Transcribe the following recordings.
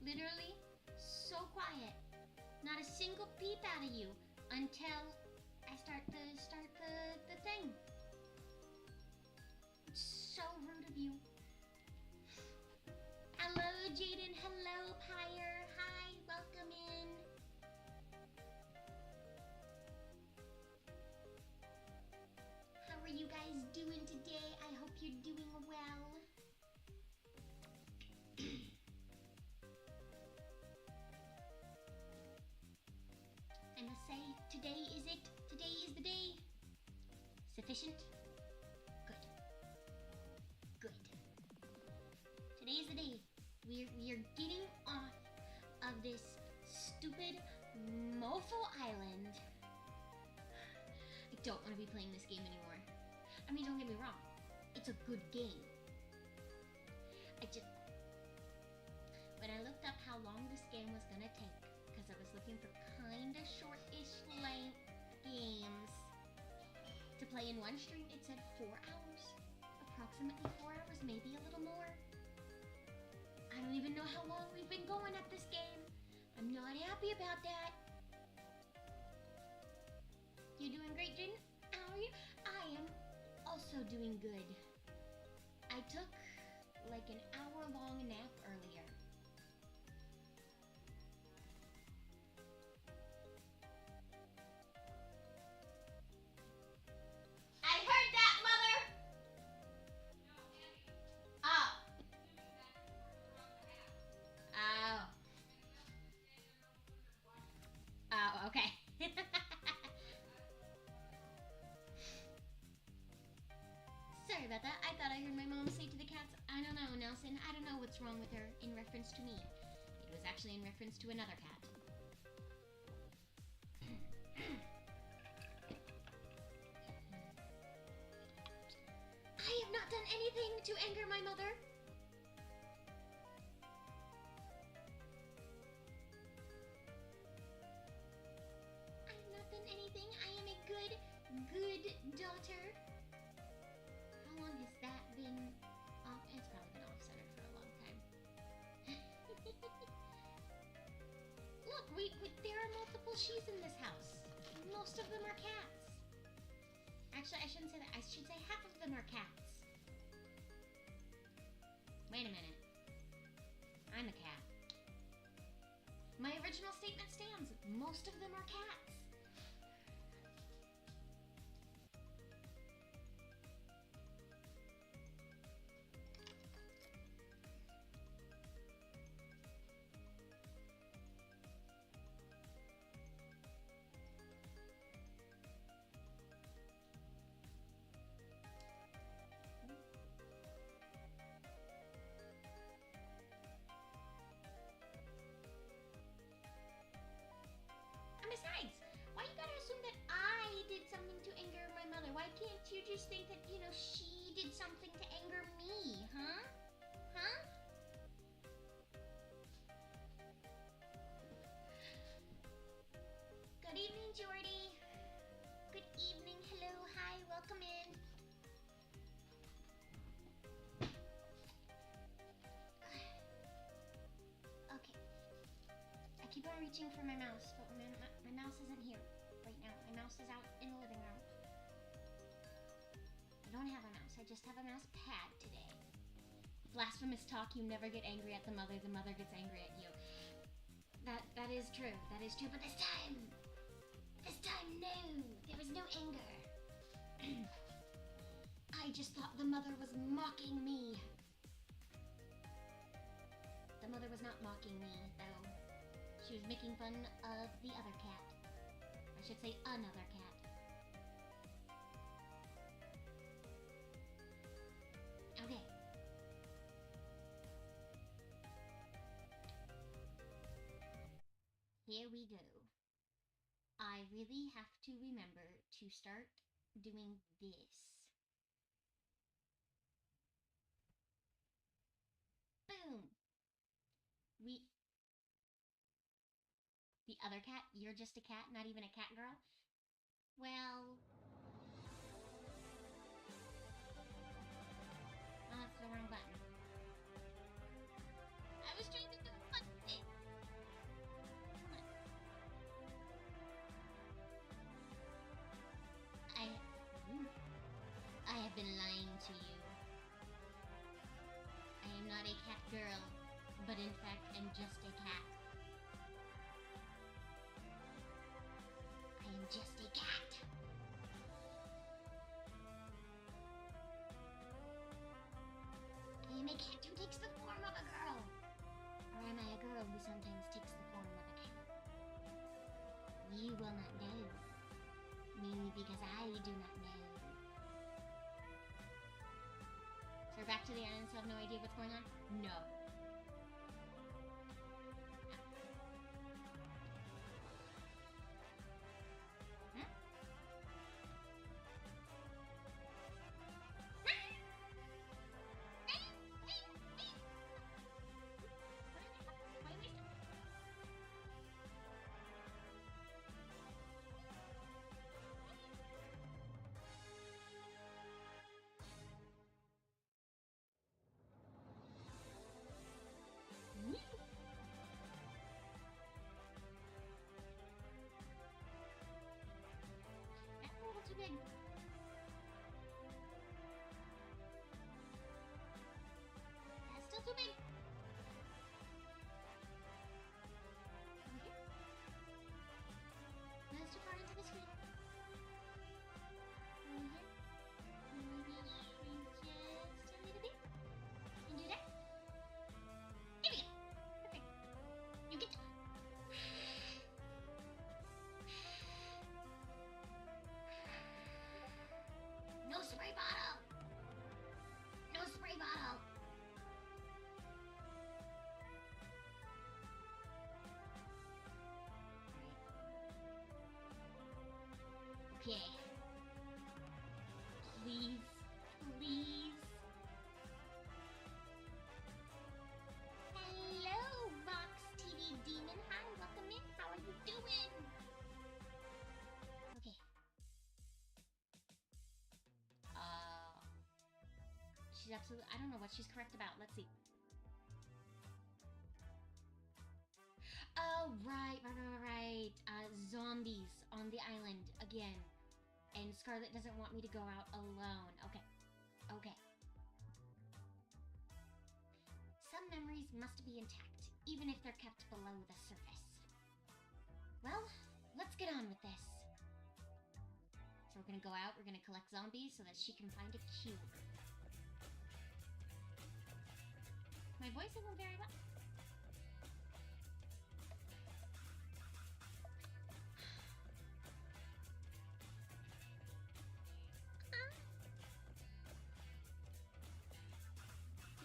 Literally, so quiet. Not a single peep out of you until I start the thing. It's so rude of you. Hello, Jaden. Hello, Pyre. Hi, welcome in. How are you guys doing today? I hope you're doing well. I must say, today is it. Today is the day. Sufficient? Good. Good. Today is the day. We're getting off of this stupid mofo island. I don't want to be playing this game anymore. I mean, don't get me wrong. It's a good game. When I looked up how long this game was gonna take, because I was looking for kinda short-ish length games to play in one stream, it said 4 hours. Approximately 4 hours, maybe a little more. I don't even know how long we've been going at this game. I'm not happy about that. You doing great, Jen? How are you? I am also doing good. I took like an hour-long nap earlier. I heard that, Mother! Oh. Oh. Oh, okay. Sorry about that. I thought I heard my mom say to the cats, I don't know, Nelson, I don't know what's wrong with her, in reference to me. It was actually in reference to another cat. I have not done anything to anger my mother. I have not done anything. I am a good daughter. How long has that been off? It's probably been off-centered for a long time. Look, there are multiple she's in this house. Most of them are cats. Actually, I shouldn't say that. I should say half of them are cats. Wait a minute. I'm a cat. My original statement stands. Most of them are cats. Besides, why you gotta assume that I did something to anger my mother? Why can't you just think that, she did something to anger me, huh? Huh? Good evening, Jordy. Good evening. Hello. Hi. Welcome in. Okay. I keep on reaching for my mouse, but my mouse isn't here right now. My mouse is out in the living room. I don't have a mouse. I just have a mouse pad today. Blasphemous talk. You never get angry at the mother gets angry at you. That is true. That is true. But this time, no. There was no anger. I just thought the mother was mocking me. The mother was not mocking me, though. She was making fun of the other cat. I should say another cat. Okay. Here we go. I really have to remember to start doing this. Boom! The other cat? You're just a cat, not even a cat girl? Well... Oh, that's the wrong button. I was trying to do a fun thing! am just a cat. I am just a cat. I am a cat who takes the form of a girl. Or am I a girl who sometimes takes the form of a cat? You will not know. Mainly because I do not know. So we're back to the island, so I have no idea what's going on? No. That's a little too big. That's still too big. Over here. That's too far into the screen. Over here. Maybe shrink just a little bit. And do that. There we go. Perfect. You get to... No spray bottle! No spray bottle! Okay. Please, please. Hello, Vox TV Demon. Hi, welcome in. How are you doing? Okay. She's absolutely... I don't know what she's correct about. Let's see. Oh, right. Zombies on the island again. And Scarlet doesn't want me to go out alone. Okay. Okay. Some memories must be intact, even if they're kept below the surface. Well, let's get on with this. So we're gonna go out, we're gonna collect zombies so that she can find a cube. My voice isn't very well.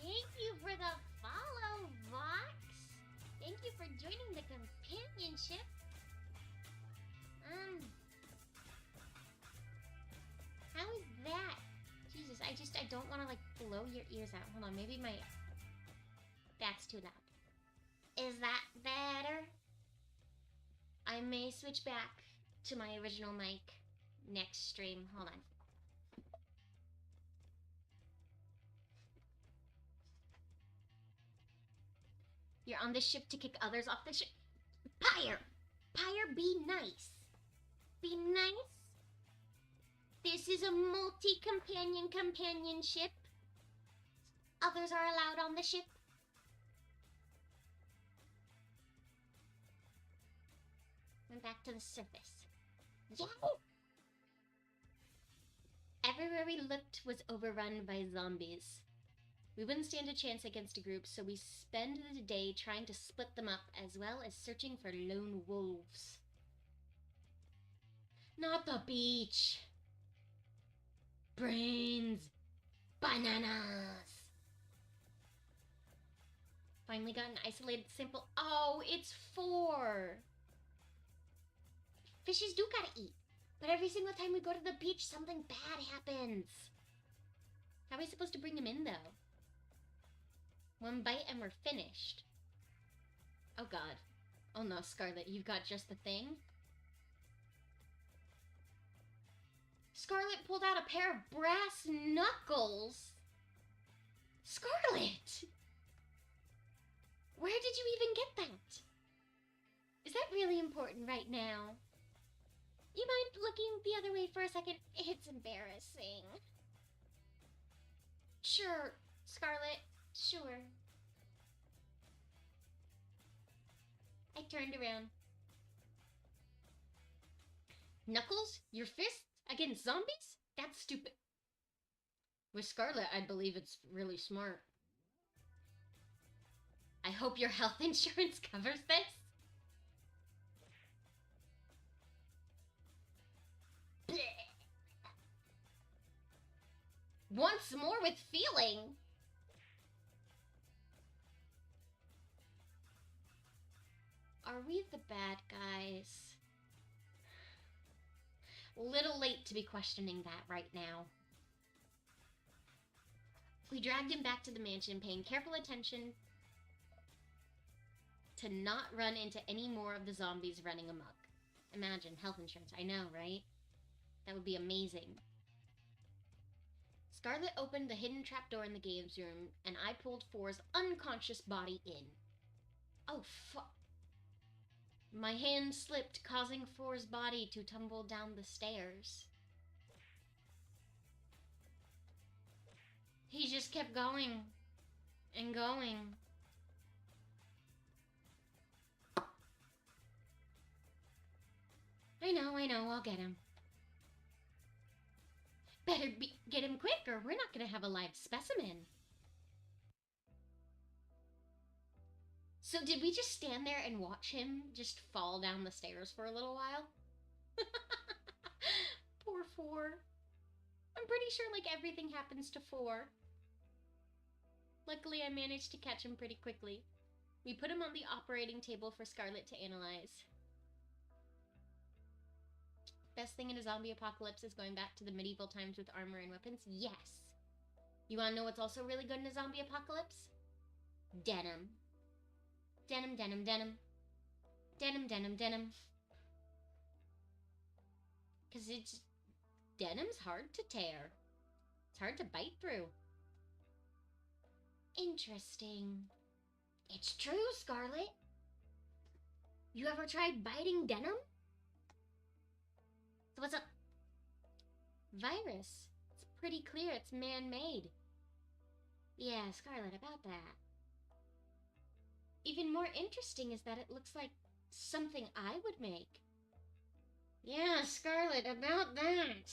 Thank you for the follow, Vox. Thank you for joining the companionship. How is that? Jesus, I don't want to like blow your ears out. Hold on, maybe my... That's too loud. Is that better? I may switch back to my original mic next stream. Hold on. You're on the ship to kick others off the ship. Pyre! Pyre, be nice. Be nice. This is a multi-companion companionship. Others are allowed on the ship. Went back to the surface. Yeah! Everywhere we looked was overrun by zombies. We wouldn't stand a chance against a group, so we spend the day trying to split them up, as well as searching for lone wolves. Not the beach! Brains! Bananas! Finally got an isolated sample. Oh, it's 4! Fishes do gotta eat, but every single time we go to the beach, something bad happens. How are we supposed to bring them in, though? One bite and we're finished. Oh god. Oh no, Scarlet, you've got just the thing? Scarlet pulled out a pair of brass knuckles! Scarlet! Where did you even get that? Is that really important right now? You mind looking the other way for a second? It's embarrassing. Sure, Scarlet. Sure. turned around. Knuckles, your fists against zombies? That's stupid. With Scarlet, I believe it's really smart. I hope your health insurance covers this. Blech. Once more with feeling. Are we the bad guys? Little late to be questioning that right now. We dragged him back to the mansion, paying careful attention to not run into any more of the zombies running amok. Imagine, health insurance. I know, right? That would be amazing. Scarlet opened the hidden trapdoor in the games room, and I pulled Four's unconscious body in. Oh, fuck. My hand slipped, causing Four's body to tumble down the stairs. He just kept going and going. I know, I'll get him. Better get him quick or we're not gonna have a live specimen. So did we just stand there and watch him just fall down the stairs for a little while? Poor Four. I'm pretty sure like everything happens to Four. Luckily I managed to catch him pretty quickly. We put him on the operating table for Scarlet to analyze. Best thing in a zombie apocalypse is going back to the medieval times with armor and weapons? Yes. You wanna know what's also really good in a zombie apocalypse? Denim. Denim, denim, denim. Denim, denim, denim. Cause denim's hard to tear. It's hard to bite through. Interesting. It's true, Scarlet. You ever tried biting denim? So what's up? Virus. It's pretty clear it's man-made. Yeah, Scarlet, about that. Even more interesting is that it looks like something I would make. Yeah, Scarlet, about that.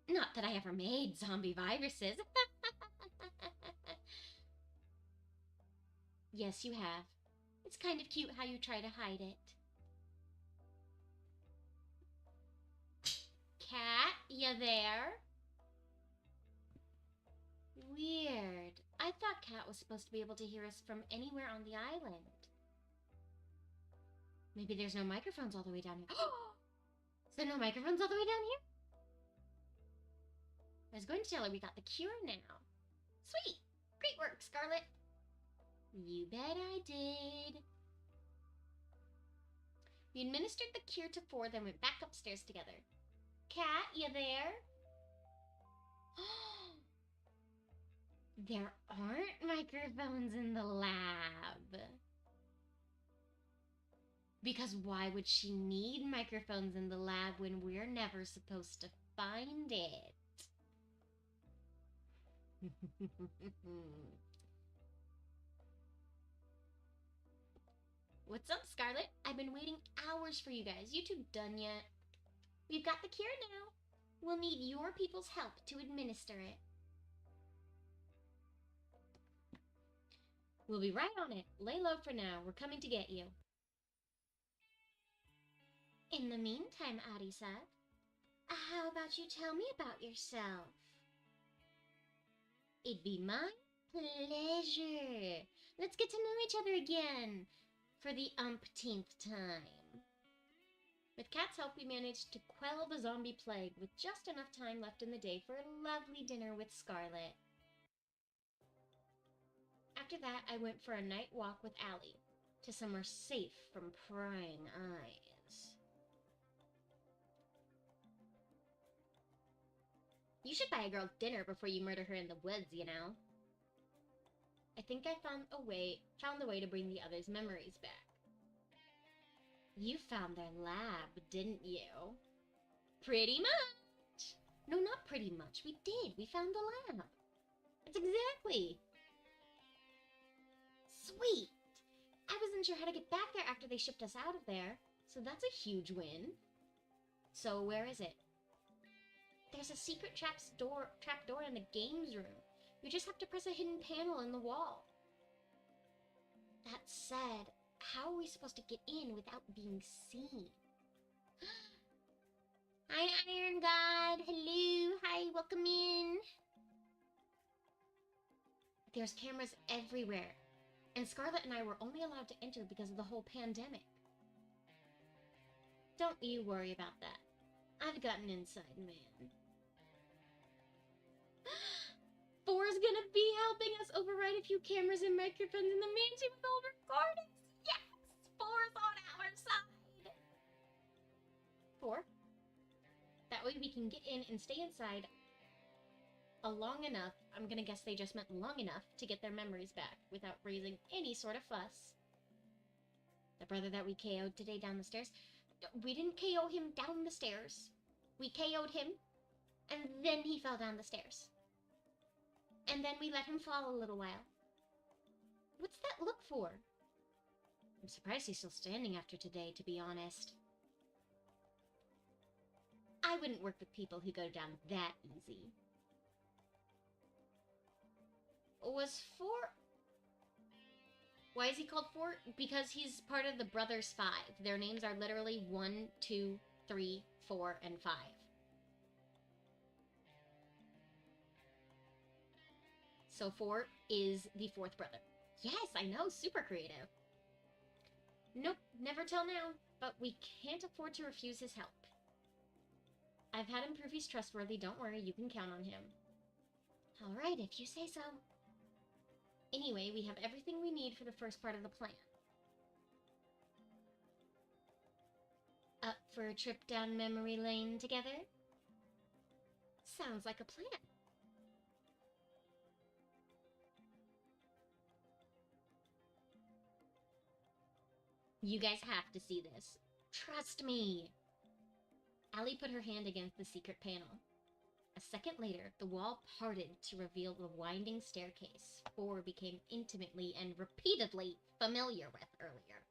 Not that I ever made zombie viruses. Yes, you have. It's kind of cute how you try to hide it. Cat, you there? Weird. I thought Cat was supposed to be able to hear us from anywhere on the island. Maybe there's no microphones all the way down here. Is there no microphones all the way down here? I was going to tell her we got the cure now. Sweet! Great work, Scarlet. You bet I did. We administered the cure to Four, then went back upstairs together. Cat, you there? There aren't microphones in the lab. Because why would she need microphones in the lab when we're never supposed to find it? What's up, Scarlet? I've been waiting hours for you guys. You two done yet? We've got the cure now. We'll need your people's help to administer it. We'll be right on it. Lay low for now. We're coming to get you. In the meantime, Arisa, how about you tell me about yourself? It'd be my pleasure. Let's get to know each other again for the umpteenth time. With Cat's help, we managed to quell the zombie plague with just enough time left in the day for a lovely dinner with Scarlet. After that, I went for a night walk with Allie to somewhere safe from prying eyes. You should buy a girl dinner before you murder her in the woods, you know. I think I found the way to bring the others' memories back. You found their lab, didn't you? Pretty much. No, not pretty much. We did. We found the lab. That's exactly. Sweet. wasn't sure how to get back there after they shipped us out of there, so that's a huge win. So where is it? There's a secret trap door in the games room. You just have to press a hidden panel in the wall. That said, how are we supposed to get in without being seen? Hi, Iron God. Hello. Hi, welcome in. There's cameras everywhere. And Scarlet and I were only allowed to enter because of the whole pandemic. Don't you worry about that. I've got an inside man. Four's gonna be helping us override a few cameras and microphones in the mansion with old recordings. Yes! Four's on our side! Four? That way we can get in and stay inside long enough, I'm gonna guess they just meant long enough, to get their memories back without raising any sort of fuss. The brother that we KO'd today down the stairs, we didn't KO him down the stairs. We KO'd him, and then he fell down the stairs. And then we let him fall a little while. What's that look for? I'm surprised he's still standing after today, to be honest. I wouldn't work with people who go down that easy. Was Four... Why is he called Four? Because he's part of the Brothers 5. Their names are literally 1, 2, 3, 4, and 5. So Four is the fourth brother. Yes, I know, super creative. Nope, never till now, but we can't afford to refuse his help. I've had him prove he's trustworthy, don't worry, you can count on him. Alright, if you say so. Anyway, we have everything we need for the first part of the plan. Up for a trip down memory lane together? Sounds like a plan. You guys have to see this. Trust me. Allie put her hand against the secret panel. A second later, the wall parted to reveal the winding staircase Four became intimately and repeatedly familiar with earlier.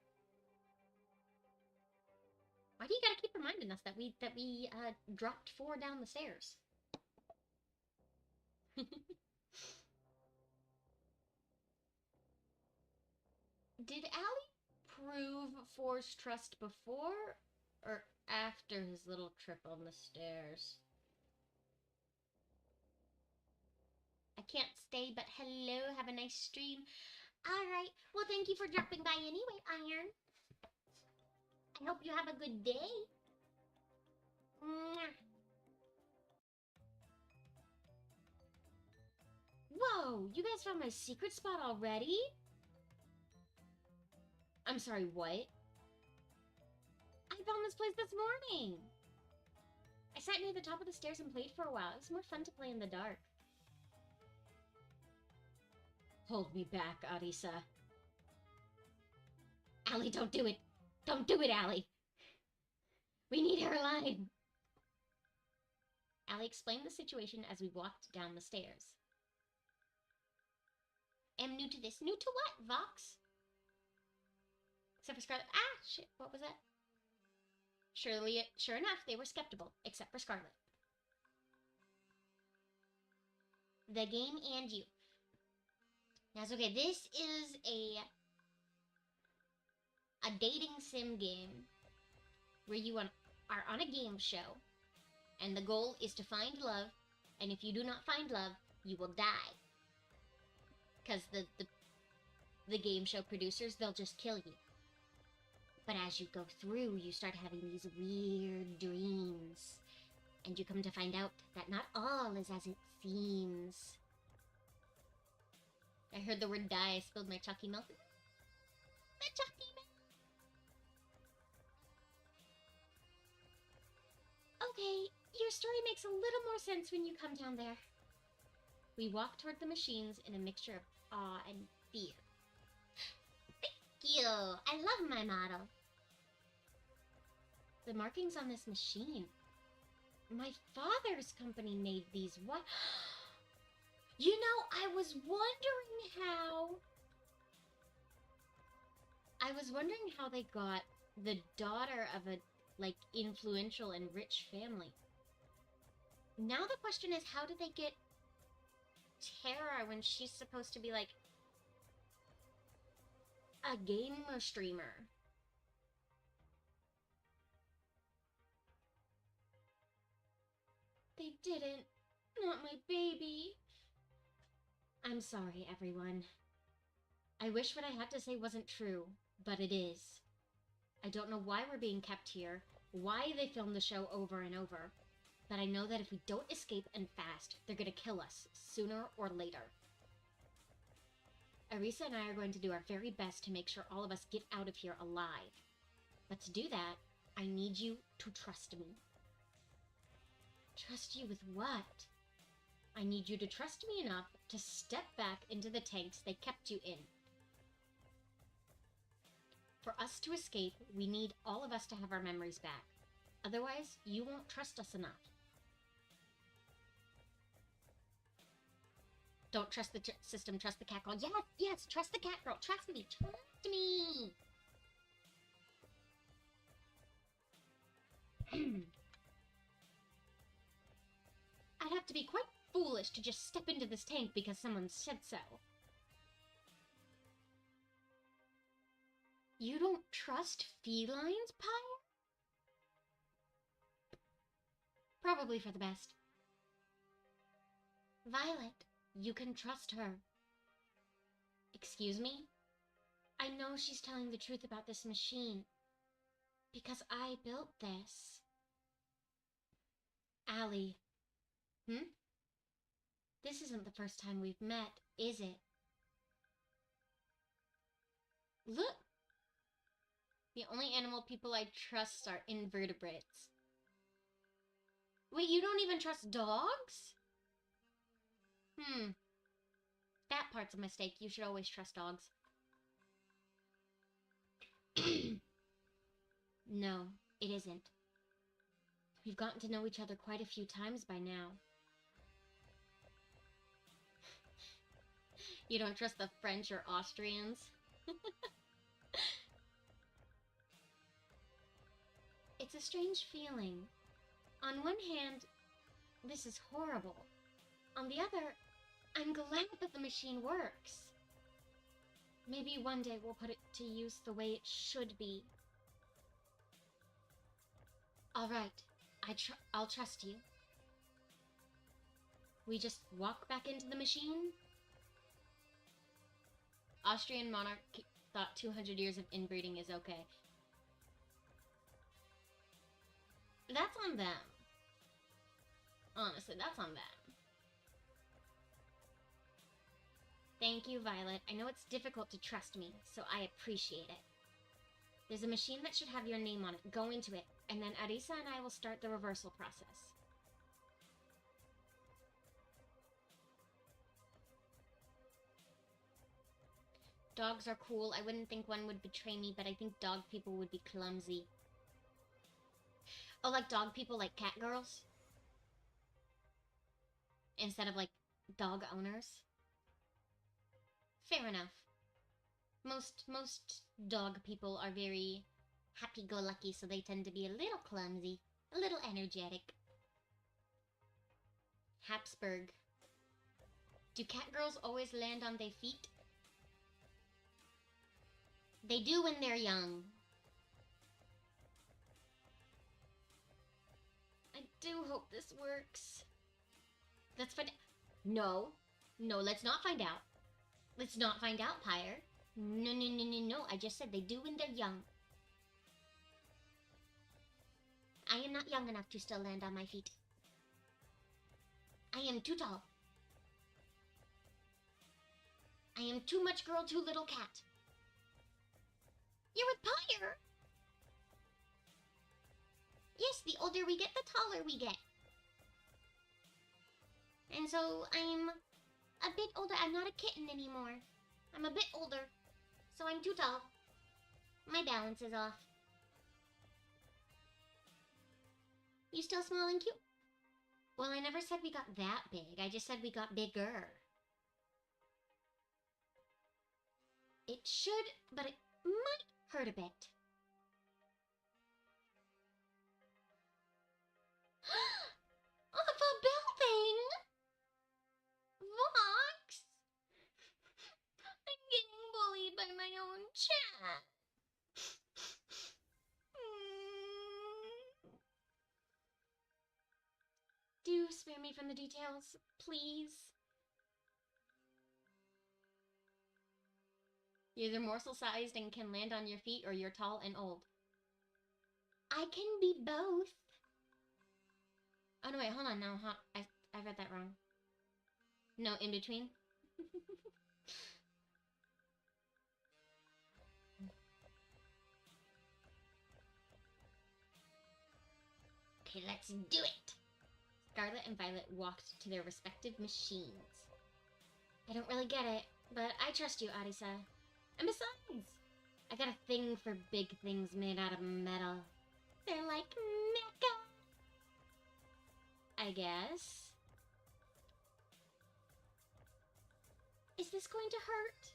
Why do you gotta keep reminding us that we dropped Four down the stairs? Did Allie prove Four's trust before or after his little trip on the stairs? I can't stay, but hello, have a nice stream. Alright, well thank you for dropping by anyway, Iron. I hope you have a good day. Mwah. Whoa, you guys found my secret spot already? I'm sorry, what? I found this place this morning. I sat near the top of the stairs and played for a while. It was more fun to play in the dark. Hold me back, Arisa. Allie, don't do it. Don't do it, Allie. We need her alive. Allie explained the situation as we walked down the stairs. Am new to this. New to what, Vox? Except for Scarlet. Ah, shit, what was that? Sure enough, they were skeptical, except for Scarlet. The game and you. That's okay. This is a dating sim game where you are on a game show, and the goal is to find love, and if you do not find love, you will die. Because the game show producers, they'll just kill you. But as you go through, you start having these weird dreams, and you come to find out that not all is as it seems. I heard the word die, I spilled my chalky milk. My chalky milk! Okay, your story makes a little more sense when you come down there. We walked toward the machines in a mixture of awe and fear. Thank you! I love my model. The markings on this machine. My father's company made these. What? You know, I was wondering how I was wondering how they got the daughter of a, like, influential and rich family. Now the question is, how did they get Tara when she's supposed to be, like, a gamer streamer? They didn't. Not my baby. I'm sorry, everyone. I wish what I had to say wasn't true, but it is. I don't know why we're being kept here, why they film the show over and over, but I know that if we don't escape and fast, they're gonna kill us, sooner or later. Arisa and I are going to do our very best to make sure all of us get out of here alive. But to do that, I need you to trust me. Trust you with what? I need you to trust me enough to step back into the tanks they kept you in. For us to escape, we need all of us to have our memories back. Otherwise, you won't trust us enough. Don't trust the system, trust the cat girl. Yes, yes, trust the cat girl. Trust me, trust me. I'd have to be quite foolish to just step into this tank because someone said so. You don't trust felines, Pyre? Probably for the best. Violet, you can trust her. Excuse me? I know she's telling the truth about this machine. Because I built this. Allie. This isn't the first time we've met, is it? Look! The only animal people I trust are invertebrates. Wait, you don't even trust dogs? That part's a mistake. You should always trust dogs. No, it isn't. We've gotten to know each other quite a few times by now. You don't trust the French or Austrians? It's a strange feeling. On one hand, this is horrible. On the other, I'm glad that the machine works. Maybe one day we'll put it to use the way it should be. All right, I'll trust you. We just walk back into the machine? Austrian monarch thought 200 years of inbreeding is okay. That's on them. Honestly, that's on them. Thank you, Violet. I know it's difficult to trust me, so I appreciate it. There's a machine that should have your name on it. Go into it, and then Arisa and I will start the reversal process. Dogs are cool. I wouldn't think one would betray me, but I think dog people would be clumsy. Oh, like dog people like cat girls? Instead of, like, dog owners? Fair enough. Most dog people are very happy-go-lucky, so they tend to be a little clumsy, a little energetic. Habsburg. Do cat girls always land on their feet? They do when they're young. I do hope this works. Let's find out. No. No, let's not find out. Let's not find out, Pyre. No, no, no, no, no. I just said they do when they're young. I am not young enough to still land on my feet. I am too tall. I am too much girl, too little cat. You're with Pyre! Yes, the older we get, the taller we get. And so I'm a bit older. I'm not a kitten anymore. I'm a bit older. So I'm too tall. My balance is off. You still small and cute? Well, I never said we got that big. I just said we got bigger. It should, but it might hurt a bit. Off a building! Vox! I'm getting bullied by my own chat. Do spare me from the details, please. You're either morsel-sized and can land on your feet, or you're tall and old. I can be both. Oh, no, wait, hold on. No, I read that wrong. No, in between. Okay, let's do it. Scarlet and Violet walked to their respective machines. I don't really get it, but I trust you, Arisa. And besides, I got a thing for big things made out of metal. They're like mecha, I guess. Is this going to hurt?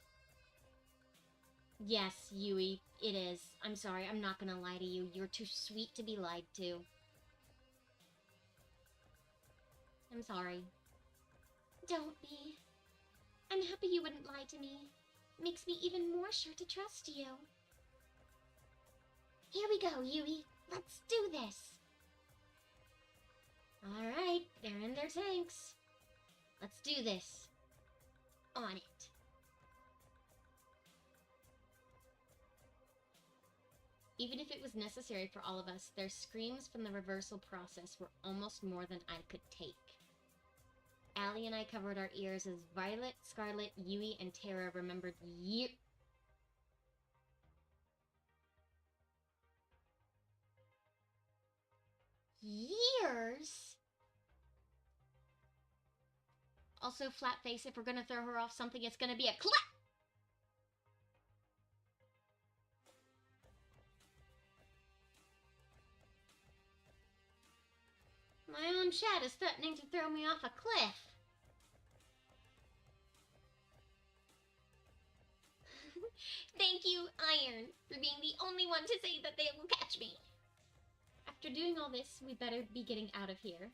Yes, Yui, it is. I'm sorry, I'm not gonna lie to you. You're too sweet to be lied to. I'm sorry. Don't be. I'm happy you wouldn't lie to me. Makes me even more sure to trust you. Here we go, Yui. Let's do this. Alright, they're in their tanks. Let's do this. On it. Even if it was necessary for all of us, their screams from the reversal process were almost more than I could take. Allie and I covered our ears as Violet, Scarlet, Yui, and Tara remembered years Also, flat face, if we're gonna throw her off something, it's gonna be a clap! My own chat is threatening to throw me off a cliff. Thank you, Iron, for being the only one to say that they will catch me. After doing all this, we better be getting out of here.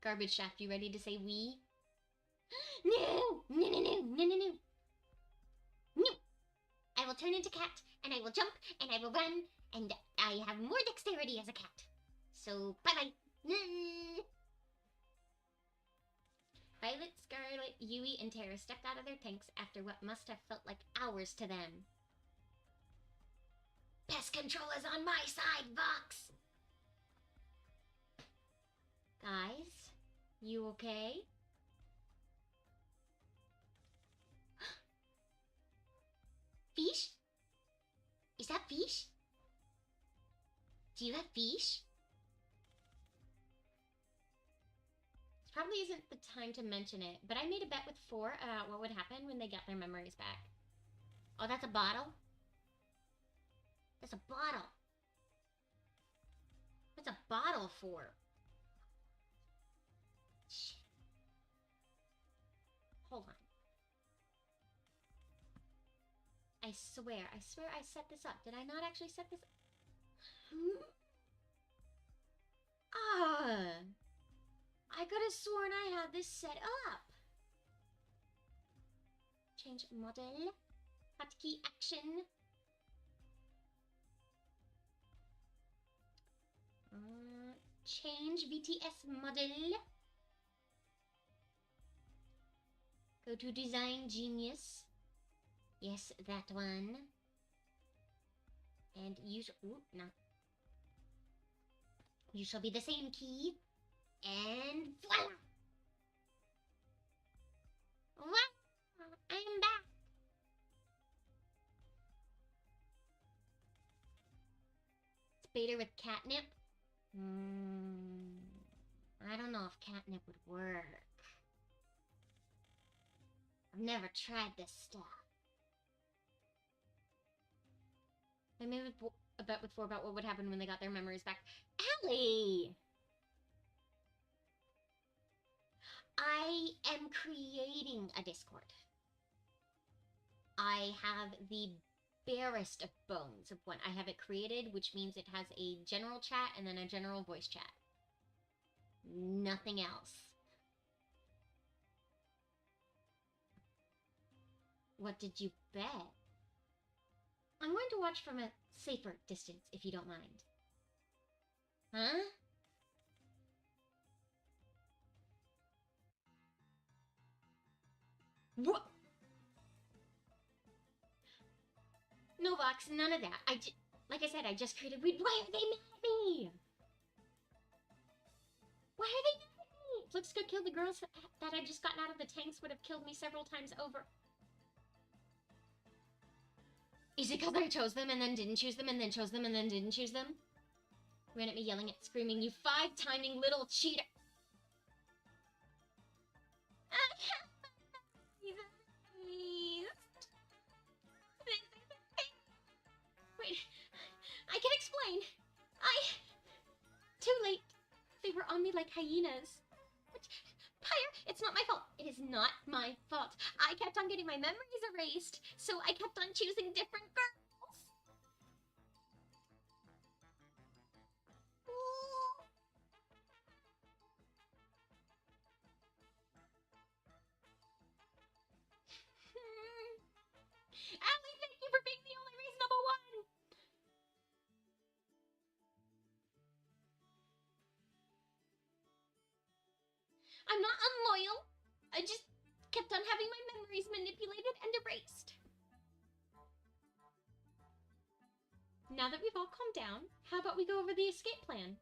Garbage Shaft, you ready to say we? No! No, no, no, no, no, no. No! I will turn into cat, and I will jump, and I will run, and I have more dexterity as a cat. So, bye-bye. Violet, Scarlet, Yui, and Tara stepped out of their tanks after what must have felt like hours to them. Pest control is on my side, Vox! Guys, you okay? Fish? Is that fish? Do you have fish? This probably isn't the time to mention it, but I made a bet with 4 about what would happen when they got their memories back. Oh, that's a bottle? That's a bottle. What's a bottle for? Shit. Hold on. I swear I set this up. Did I not actually set this up? I could have sworn I had this set up. Change model. Hotkey action. Change VTS model. Go to Design Genius. Yes, that one. And you shall... Ooh, no. You shall be the same key. And voila! Voila! I'm back! Spader with catnip? I don't know if catnip would work. I've never tried this stuff. I made a bet with 4 about what would happen when they got their memories back. Allie! running a Discord. I have the barest of bones of when I have it created, which means it has a general chat and then a general voice chat. Nothing else. What did you bet? I'm going to watch from a safer distance, if you don't mind. Huh? What? No, Vox, none of that. Like I said, I just created weed. Why are they mad at me? Why are they mad at me? Looks good killed the girls that had just gotten out of the tanks would have killed me several times over. Is it because I chose them and then didn't choose them and then chose them and then didn't choose them? Ran at me yelling and screaming, you five-timing little cheater! Wait, I can explain. Too late. They were on me like hyenas. Pyre, it's not my fault. It is not my fault. I kept on getting my memories erased, so I kept on choosing different girls. Allie, thank you for being the only reasonable one. I'm not unloyal. I just kept on having my memories manipulated and erased. Now that we've all calmed down, how about we go over the escape plan?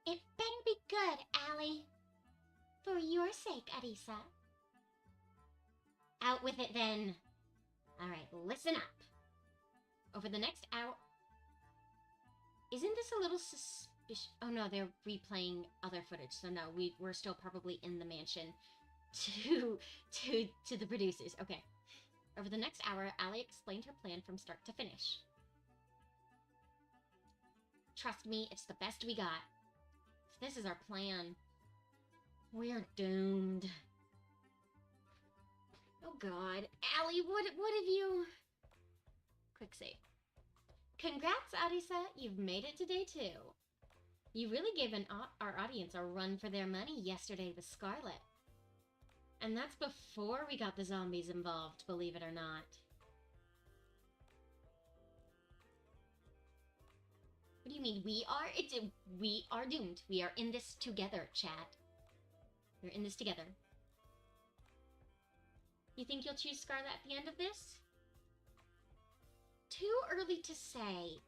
It better be good, Allie. For your sake, Arisa. Out with it, then. Alright, listen up. Over the next hour... Isn't this a little suspicious? Oh no, they're replaying other footage, so no, we're still probably in the mansion to the producers. Okay. Over the next hour, Allie explained her plan from start to finish. Trust me, it's the best we got. If this is our plan, we're doomed. Oh god. Allie, what have you... Quick save. Congrats, Arisa. You've made it today, too. You really gave our audience a run for their money yesterday with Scarlet. And that's before we got the zombies involved, believe it or not. What do you mean, we are? We are doomed. We are in this together, chat. We're in this together. You think you'll choose Scarlet at the end of this? Too early to say.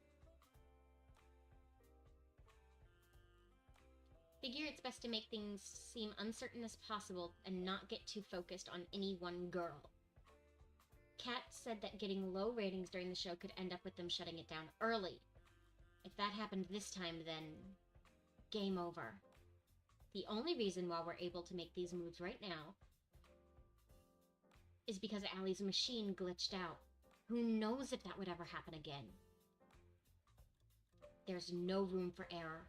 Figure it's best to make things seem uncertain as possible and not get too focused on any one girl. Kat said that getting low ratings during the show could end up with them shutting it down early. If that happened this time, then game over. The only reason why we're able to make these moves right now is because Allie's machine glitched out. Who knows if that would ever happen again? There's no room for error.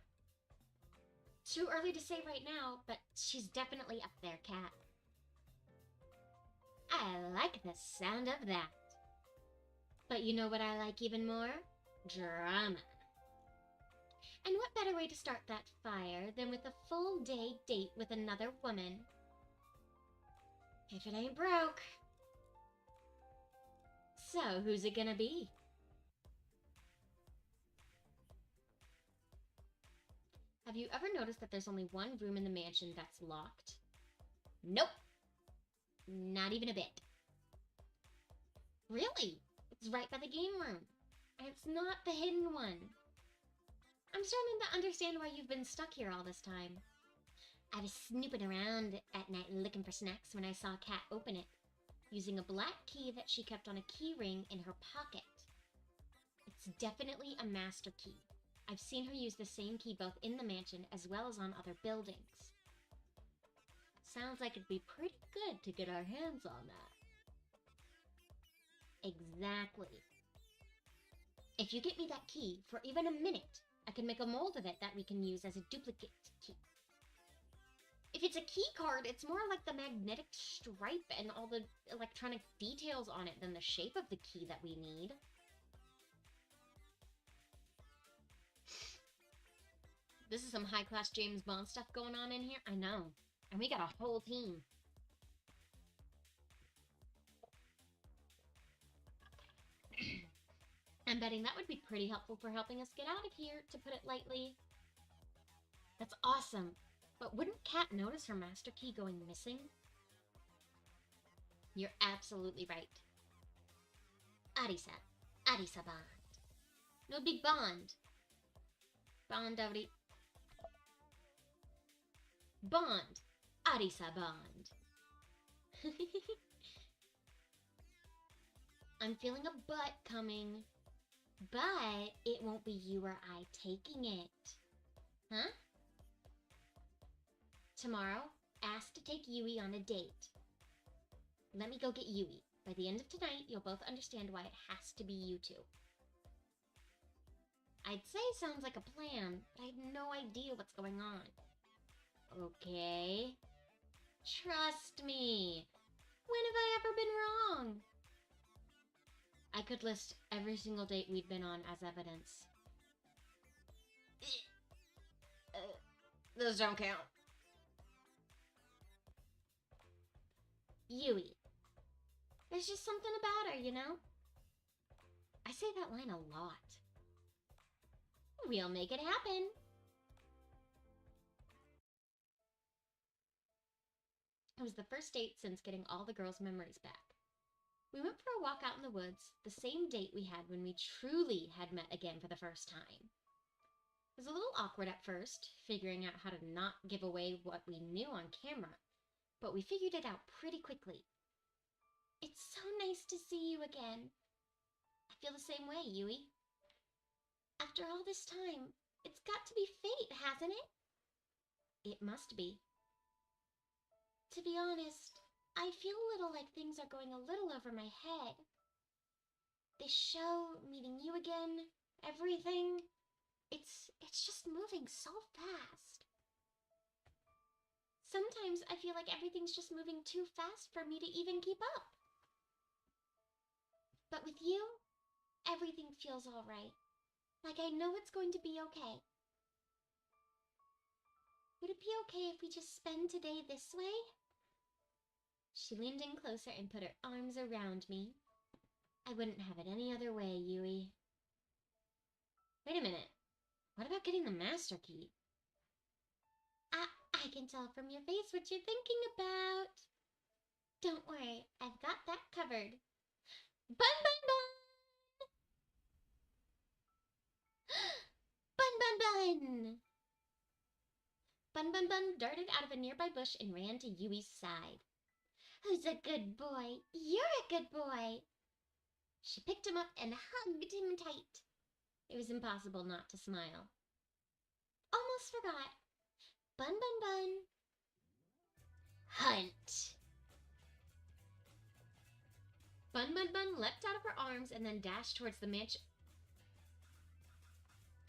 Too early to say right now, but she's definitely up there, Kat. I like the sound of that. But you know what I like even more? Drama. And what better way to start that fire than with a full-day date with another woman? If it ain't broke. So, who's it gonna be? Have you ever noticed that there's only one room in the mansion that's locked? Nope. Not even a bit. Really? It's right by the game room. And it's not the hidden one. I'm starting to understand why you've been stuck here all this time. I was snooping around at night looking for snacks when I saw Kat open it, using a black key that she kept on a key ring in her pocket. It's definitely a master key. I've seen her use the same key both in the mansion as well as on other buildings. Sounds like it'd be pretty good to get our hands on that. Exactly. If you get me that key for even a minute, I can make a mold of it that we can use as a duplicate key. If it's a key card, it's more like the magnetic stripe and all the electronic details on it than the shape of the key that we need. This is some high-class James Bond stuff going on in here. I know. And we got a whole team. I'm betting that would be pretty helpful for helping us get out of here, to put it lightly. That's awesome. But wouldn't Kat notice her master key going missing? You're absolutely right. Arisa. Arisa Bond. No big bond. Bond already. Bond. Arisa Bond. I'm feeling a butt coming. But it won't be you or I taking it. Huh? Tomorrow, ask to take Yui on a date. Let me go get Yui. By the end of tonight, you'll both understand why it has to be you two. I'd say sounds like a plan, but I have no idea what's going on. Okay. Trust me. When have I ever been wrong? I could list every single date we'd been on as evidence. Those don't count. Yui. There's just something about her, you know? I say that line a lot. We'll make it happen. It was the first date since getting all the girls' memories back. We went for a walk out in the woods, the same date we had when we truly had met again for the first time. It was a little awkward at first, figuring out how to not give away what we knew on camera, but we figured it out pretty quickly. It's so nice to see you again. I feel the same way, Yui. After all this time, it's got to be fate, hasn't it? It must be. To be honest, I feel a little like things are going a little over my head. This show, meeting you again, everything, it's just moving so fast. Sometimes I feel like everything's just moving too fast for me to even keep up. But with you, everything feels all right. Like I know it's going to be okay. Would it be okay if we just spend today this way? She leaned in closer and put her arms around me. I wouldn't have it any other way, Yui. Wait a minute. What about getting the master key? I can tell from your face what you're thinking about. Don't worry, I've got that covered. Bun, bun, bun! Bun, bun, bun! Bun, bun, bun darted out of a nearby bush and ran to Yui's side. Who's a good boy? You're a good boy! She picked him up and hugged him tight. It was impossible not to smile. Almost forgot. Bun, bun, bun. Hunt! Bun, bun, bun leapt out of her arms and then dashed towards the mansion.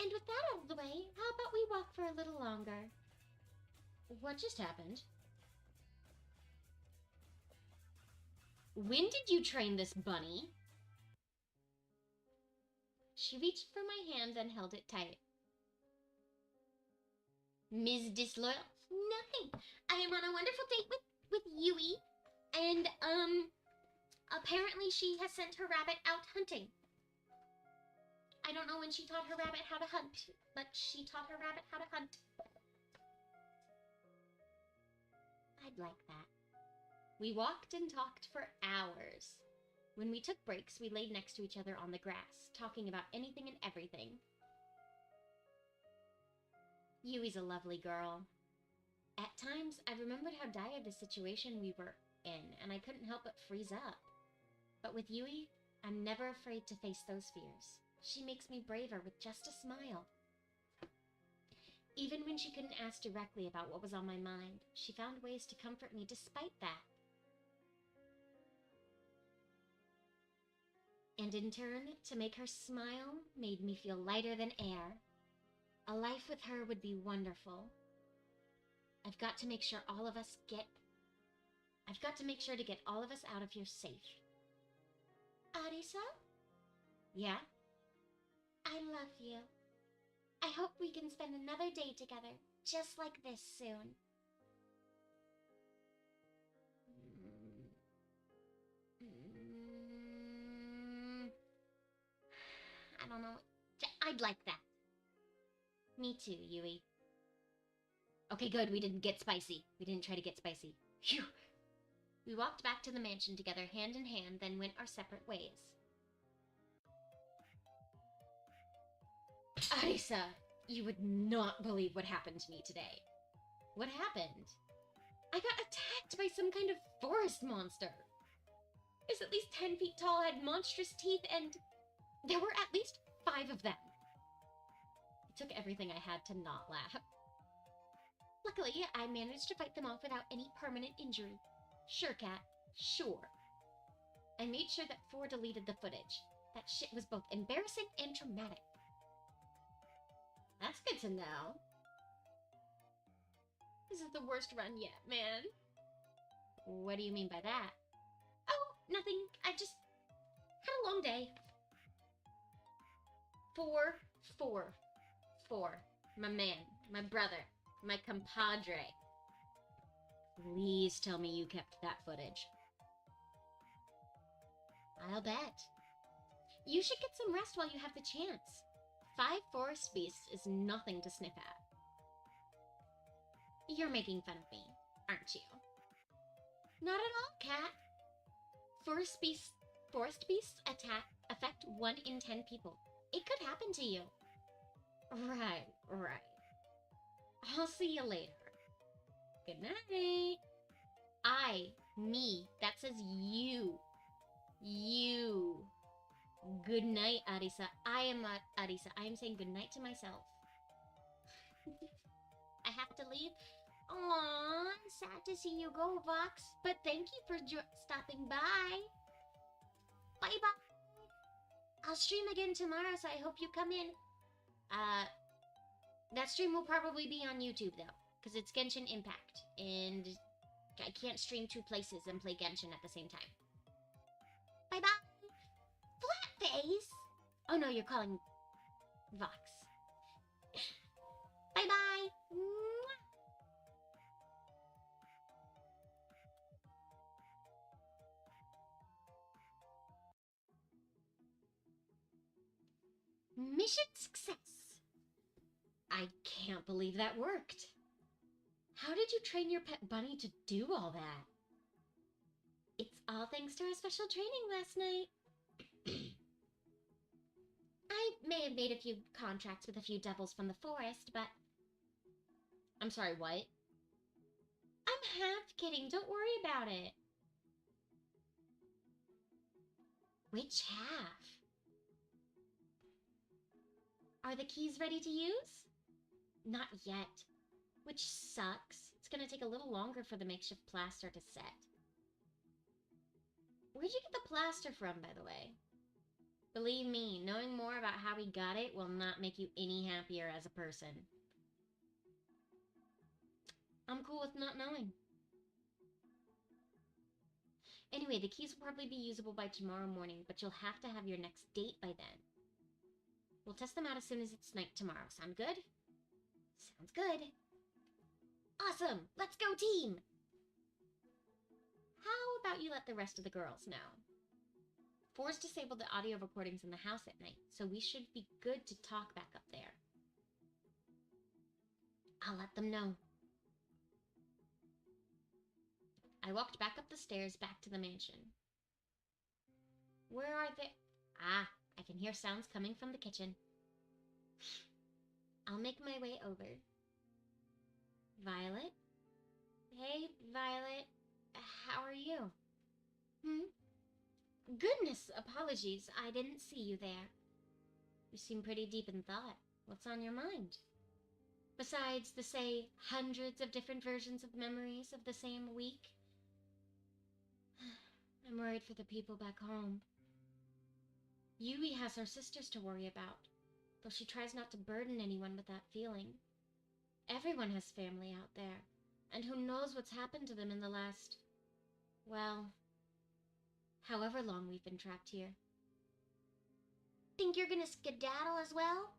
And with that out of the way, how about we walk for a little longer? What just happened? When did you train this bunny? She reached for my hand and held it tight. Ms. Disloyal? Nothing. I am on a wonderful date with Yui, and, apparently she has sent her rabbit out hunting. I don't know when she taught her rabbit how to hunt, but she taught her rabbit how to hunt. I'd like that. We walked and talked for hours. When we took breaks, we laid next to each other on the grass, talking about anything and everything. Yui's a lovely girl. At times, I remembered how dire the situation we were in, and I couldn't help but freeze up. But with Yui, I'm never afraid to face those fears. She makes me braver with just a smile. Even when she couldn't ask directly about what was on my mind, she found ways to comfort me despite that. And in turn, to make her smile made me feel lighter than air. A life with her would be wonderful. I've got to make sure all of us get... I've got to make sure to get all of us out of here safe. Arisa? Yeah? I love you. I hope we can spend another day together, just like this soon. I don't know. I'd like that. Me too, Yui. Okay, good. We didn't get spicy. We didn't try to get spicy. Phew. We walked back to the mansion together, hand in hand, then went our separate ways. Arisa, you would not believe what happened to me today. What happened? I got attacked by some kind of forest monster. It was at least 10 feet tall, had monstrous teeth, and there were at least 5 of them. It took everything I had to not laugh. Luckily, I managed to fight them off without any permanent injury. Sure, Cat, sure. I made sure that 4 deleted the footage. That shit was both embarrassing and traumatic. That's good to know. This is the worst run yet, man. What do you mean by that? Oh, nothing. I just had a long day. 4. My man, my brother, my compadre. Please tell me you kept that footage. I'll bet. You should get some rest while you have the chance. 5 forest beasts is nothing to sniff at. You're making fun of me, aren't you? Not at all, Cat. Forest beasts affect 1 in 10 people. It could happen to you. Right. I'll see you later. Good night. Me, that says you. You. Good night, Arisa. I am not Arisa. I am saying good night to myself. I have to leave. Aww, sad to see you go, Vox. But thank you for stopping by. Bye-bye. I'll stream again tomorrow, so I hope you come in. That stream will probably be on YouTube, though, because it's Genshin Impact, and I can't stream 2 places and play Genshin at the same time. Bye-bye. Flatface! Oh no, you're calling Vox. Bye-bye. Mission success. I can't believe that worked. How did you train your pet bunny to do all that? It's all thanks to our special training last night. I may have made a few contracts with a few devils from the forest, but... I'm sorry, what? I'm half kidding, don't worry about it. Which half? Are the keys ready to use? Not yet. Which sucks. It's gonna take a little longer for the makeshift plaster to set. Where'd you get the plaster from, by the way? Believe me, knowing more about how we got it will not make you any happier as a person. I'm cool with not knowing. Anyway, the keys will probably be usable by tomorrow morning, but you'll have to have your next date by then. We'll test them out as soon as it's night tomorrow. Sound good? Sounds good. Awesome! Let's go, team! How about you let the rest of the girls know? 4's disabled the audio recordings in the house at night, so we should be good to talk back up there. I'll let them know. I walked back up the stairs back to the mansion. Where are they? Ah, I can hear sounds coming from the kitchen. I'll make my way over. Violet? Hey, Violet. How are you? Goodness, apologies. I didn't see you there. You seem pretty deep in thought. What's on your mind? Besides the, say, hundreds of different versions of memories of the same week? I'm worried for the people back home. Yui has her sisters to worry about, though she tries not to burden anyone with that feeling. Everyone has family out there, And who knows what's happened to them in the last, well, however long we've been trapped here. Think you're gonna skedaddle as well?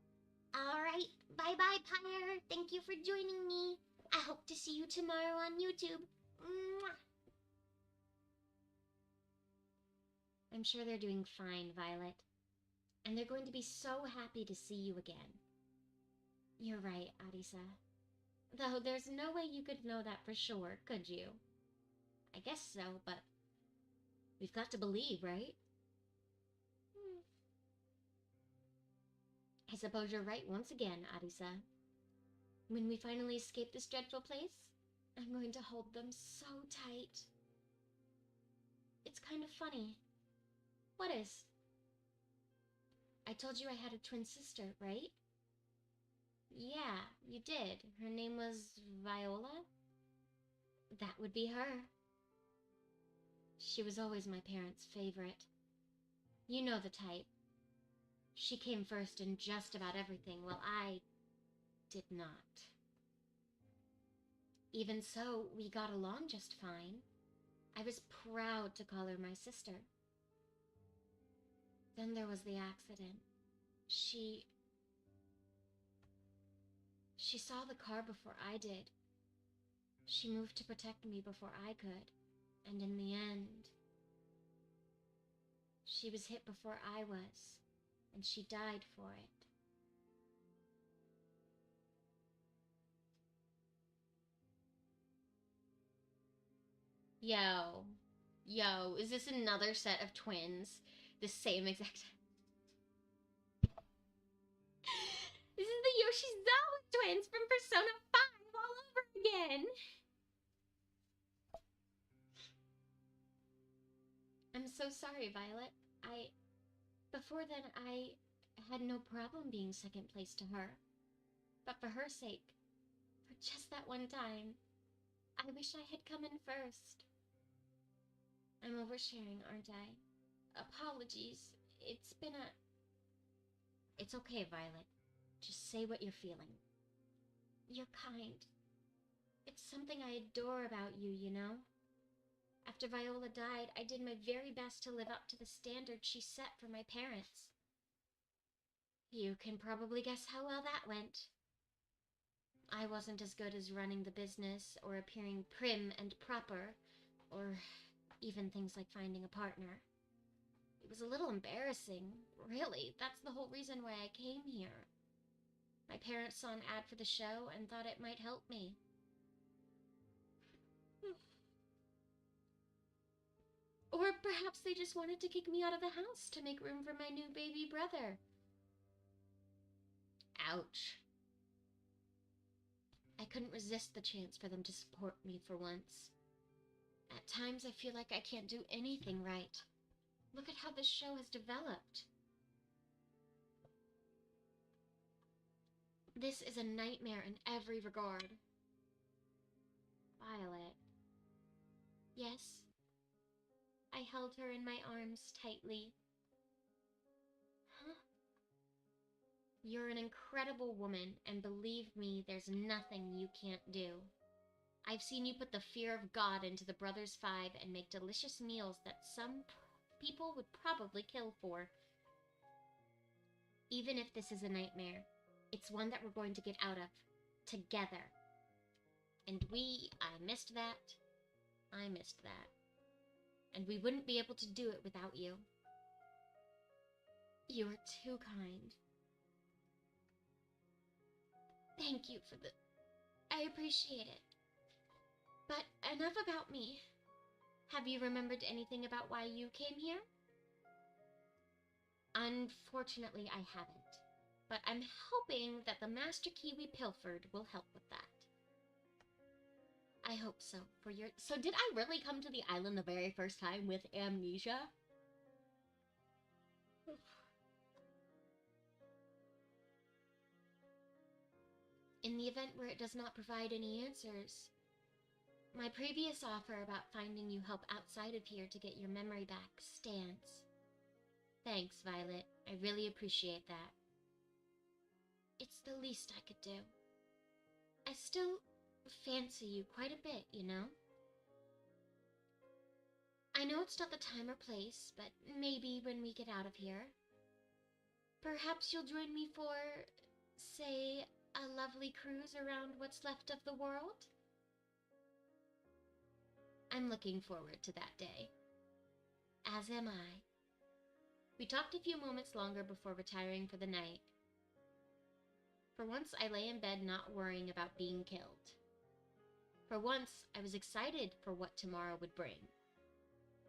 Alright, bye-bye, Pyre. Thank you for joining me. I hope to see you tomorrow on YouTube. Mwah. I'm sure they're doing fine, Violet. And they're going to be so happy to see you again. You're right, Arisa. Though there's no way you could know that for sure, could you? I guess so, but we've got to believe, right? I suppose you're right once again, Arisa. When we finally escape this dreadful place, I'm going to hold them so tight. It's kind of funny. What is? I told you I had a twin sister, right? Yeah, you did. Her name was Viola? That would be her. She was always my parents' favorite. You know the type. She came first in just about everything, while I did not. Even so, we got along just fine. I was proud to call her my sister. Then there was the accident. She saw the car before I did. She moved to protect me before I could, and in the end, she was hit before I was, and she died for it. Yo, is this another set of twins? The same exact... This is the Yoshizawa twins from Persona 5 all over again! I'm so sorry, Violet. Before then, I had no problem being second place to her. But for her sake, for just that one time, I wish I had come in first. I'm oversharing, aren't I? Apologies. It's okay, Violet. Just say what you're feeling. You're kind. It's something I adore about you, you know? After Viola died, I did my very best to live up to the standards she set for my parents. You can probably guess how well that went. I wasn't as good as running the business, or appearing prim and proper, or even things like finding a partner. It was a little embarrassing, really. That's the whole reason why I came here. My parents saw an ad for the show and thought it might help me. Or perhaps they just wanted to kick me out of the house to make room for my new baby brother. Ouch. I couldn't resist the chance for them to support me for once. At times I feel like I can't do anything right. Look at how this show has developed. This is a nightmare in every regard. Violet. Yes? I held her in my arms tightly. Huh? You're an incredible woman, and believe me, there's nothing you can't do. I've seen you put the fear of God into the Brothers 5 and make delicious meals that some people would probably kill for. Even if this is a nightmare, it's one that we're going to get out of. Together. And I missed that. I missed that. And we wouldn't be able to do it without you. You are too kind. Thank you for I appreciate it. But enough about me. Have you remembered anything about why you came here? Unfortunately, I haven't. But I'm hoping that the master key we pilfered will help with that. I hope so. So did I really come to the island the very first time with amnesia? In the event where it does not provide any answers, my previous offer about finding you help outside of here to get your memory back stands. Thanks, Violet. I really appreciate that. It's the least I could do. I still fancy you quite a bit, you know? I know it's not the time or place, but maybe when we get out of here. Perhaps you'll join me for, say, a lovely cruise around what's left of the world? I'm looking forward to that day. As am I. We talked a few moments longer before retiring for the night. For once, I lay in bed not worrying about being killed. For once, I was excited for what tomorrow would bring.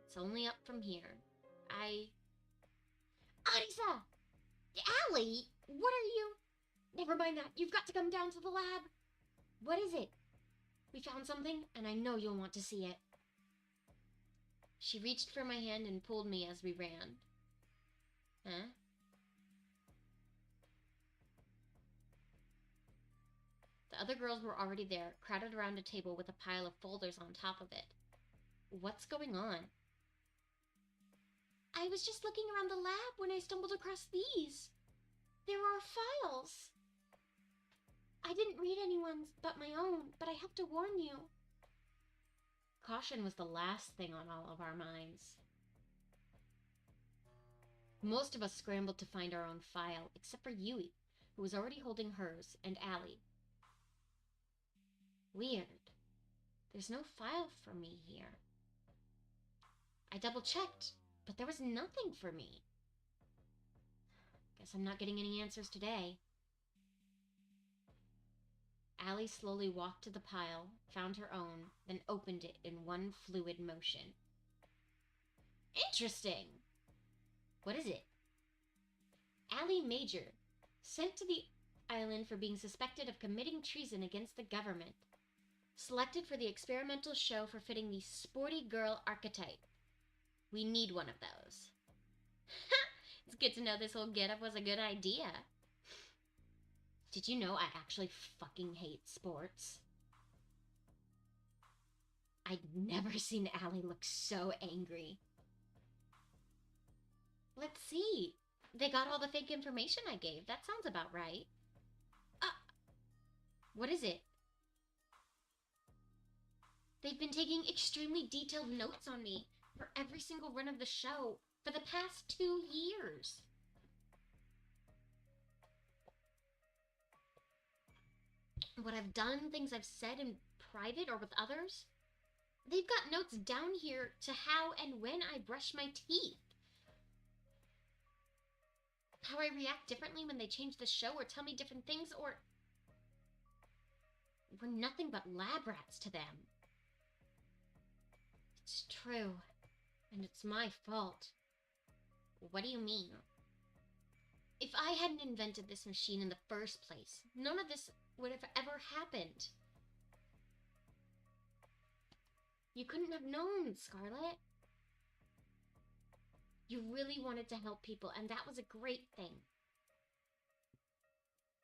It's only up from here. Arisa! Allie! What are you? Never mind that. You've got to come down to the lab. What is it? We found something, and I know you'll want to see it. She reached for my hand and pulled me as we ran. Huh? The other girls were already there, crowded around a table with a pile of folders on top of it. What's going on? I was just looking around the lab when I stumbled across these. There are files. I didn't read anyone's but my own, but I have to warn you. Caution was the last thing on all of our minds. Most of us scrambled to find our own file, except for Yui, who was already holding hers, and Allie. Weird. There's no file for me here. I double-checked, but there was nothing for me. Guess I'm not getting any answers today. Allie slowly walked to the pile, found her own, then opened it in one fluid motion. Interesting! What is it? Allie Major, sent to the island for being suspected of committing treason against the government. Selected for the experimental show for fitting the sporty girl archetype. We need one of those. It's good to know this whole getup was a good idea. Did you know I actually fucking hate sports? I'd never seen Allie look so angry. Let's see. They got all the fake information I gave. That sounds about right. What is it? They've been taking extremely detailed notes on me for every single run of the show for the past 2 years. What I've done, things I've said in private or with others. They've got notes down here to how and when I brush my teeth. How I react differently when they change the show or tell me different things, or... We're nothing but lab rats to them. It's true, and it's my fault. What do you mean? If I hadn't invented this machine in the first place, none of this would have ever happened. You couldn't have known, Scarlet. You really wanted to help people, and that was a great thing.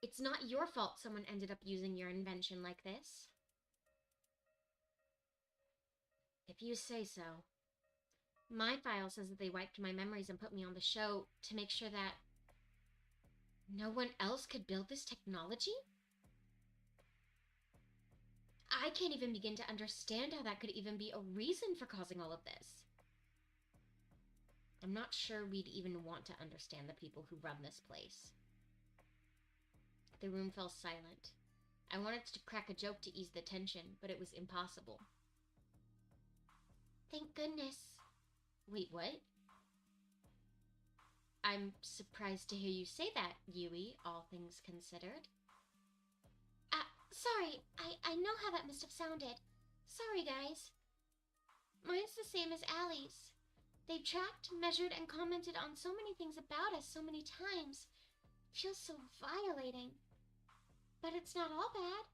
It's not your fault someone ended up using your invention like this. If you say so. My file says that they wiped my memories and put me on the show to make sure that no one else could build this technology? I can't even begin to understand how that could even be a reason for causing all of this. I'm not sure we'd even want to understand the people who run this place. The room fell silent. I wanted to crack a joke to ease the tension, but it was impossible. Thank goodness. Wait, what? I'm surprised to hear you say that, Yui, all things considered. Sorry, I know how that must have sounded. Sorry, guys. Mine's the same as Allie's. They've tracked, measured, and commented on so many things about us so many times. It feels so violating. But it's not all bad.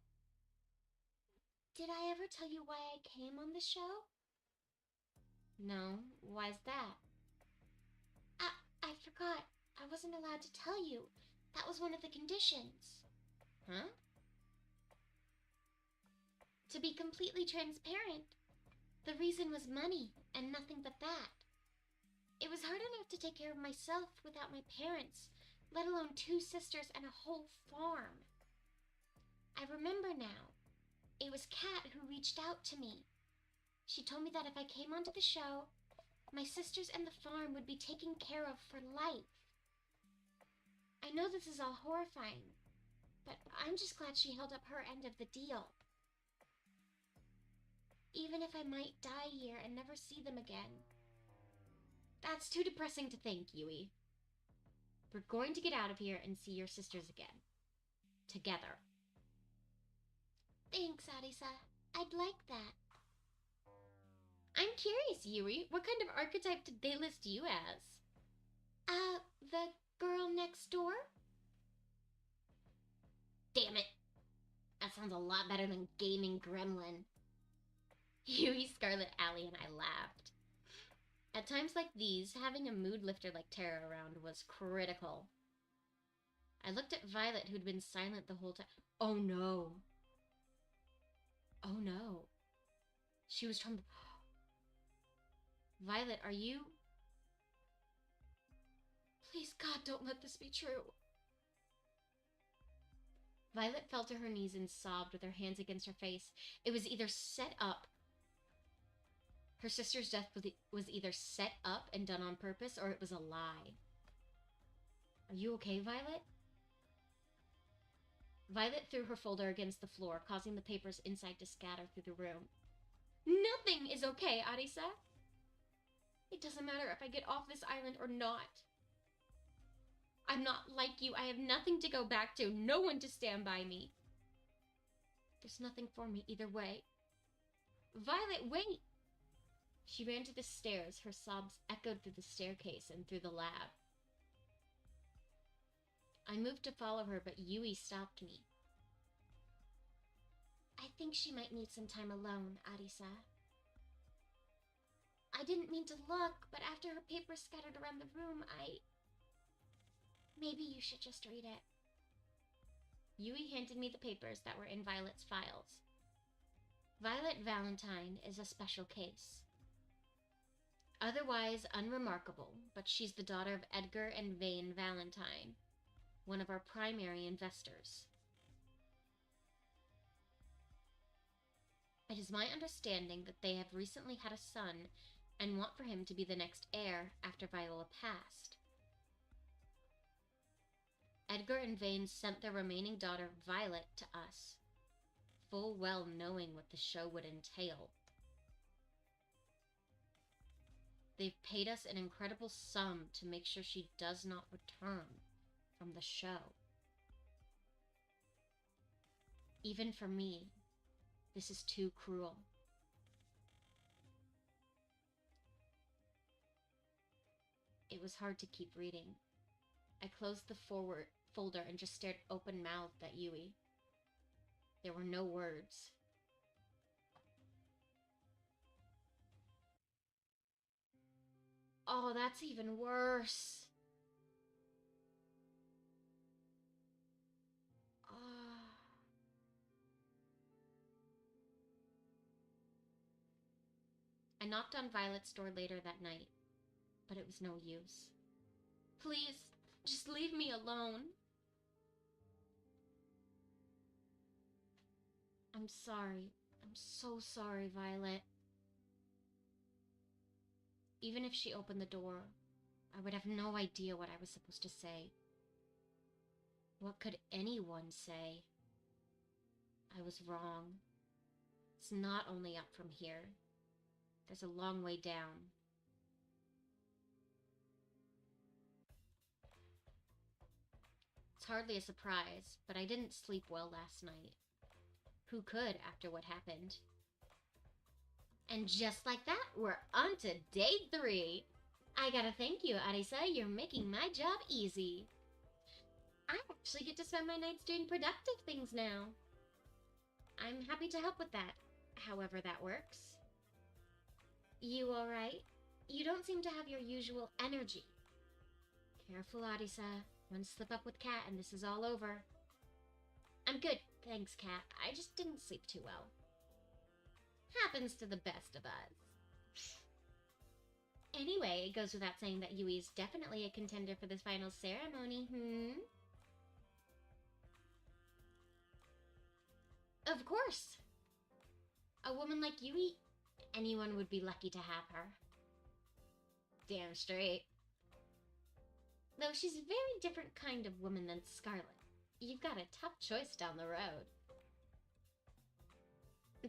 Did I ever tell you why I came on the show? No, why's that? I forgot. I wasn't allowed to tell you. That was one of the conditions. Huh? To be completely transparent, the reason was money and nothing but that. It was hard enough to take care of myself without my parents, let alone 2 sisters and a whole farm. I remember now. It was Kat who reached out to me. She told me that if I came onto the show, my sisters and the farm would be taken care of for life. I know this is all horrifying, but I'm just glad she held up her end of the deal. Even if I might die here and never see them again. That's too depressing to think, Yui. We're going to get out of here and see your sisters again. Together. Thanks, Arisa. I'd like that. I'm curious, Yui. What kind of archetype did they list you as? The girl next door? Damn it. That sounds a lot better than gaming gremlin. Yui, Scarlet, Allie, and I laughed. At times like these, having a mood lifter like Tara around was critical. I looked at Violet, who'd been silent the whole time. Oh no. Oh no. She was trying to... Violet, are you... Please, God, don't let this be true. Violet fell to her knees and sobbed with her hands against her face. It was either set up. Her sister's death was either set up and done on purpose, or it was a lie. Are you okay, Violet? Violet threw her folder against the floor, causing the papers inside to scatter through the room. Nothing is okay, Arisa. It doesn't matter if I get off this island or not. I'm not like you. I have nothing to go back to, no one to stand by me. There's nothing for me either way. Violet, wait! She ran to the stairs. Her sobs echoed through the staircase and through the lab. I moved to follow her, but Yui stopped me. I think she might need some time alone, Arisa. I didn't mean to look, but after her papers scattered around the room, Maybe you should just read it. Yui handed me the papers that were in Violet's files. Violet Valentine is a special case. Otherwise unremarkable, but she's the daughter of Edgar and Vane Valentine, one of our primary investors. It is my understanding that they have recently had a son and want for him to be the next heir after Viola passed. Edgar and Vane sent their remaining daughter, Violet, to us, full well knowing what the show would entail. They've paid us an incredible sum to make sure she does not return from the show. Even for me, this is too cruel. It was hard to keep reading. I closed the folder and just stared open-mouthed at Yui. There were no words. Oh, that's even worse. I knocked on Violet's door later that night, but it was no use. Please, just leave me alone. I'm sorry. I'm so sorry, Violet. Even if she opened the door, I would have no idea what I was supposed to say. What could anyone say? I was wrong. It's not only up from here. There's a long way down. It's hardly a surprise, but I didn't sleep well last night. Who could after what happened? And just like that, we're on to day 3. I gotta thank you, Arisa. You're making my job easy. I actually get to spend my nights doing productive things now. I'm happy to help with that, however that works. You alright? You don't seem to have your usual energy. Careful, Arisa. One slip up with Kat and this is all over. I'm good, thanks, Kat. I just didn't sleep too well. Happens to the best of us. Anyway, it goes without saying that Yui is definitely a contender for this final ceremony, Of course. A woman like Yui, anyone would be lucky to have her. Damn straight. Though she's a very different kind of woman than Scarlet. You've got a tough choice down the road.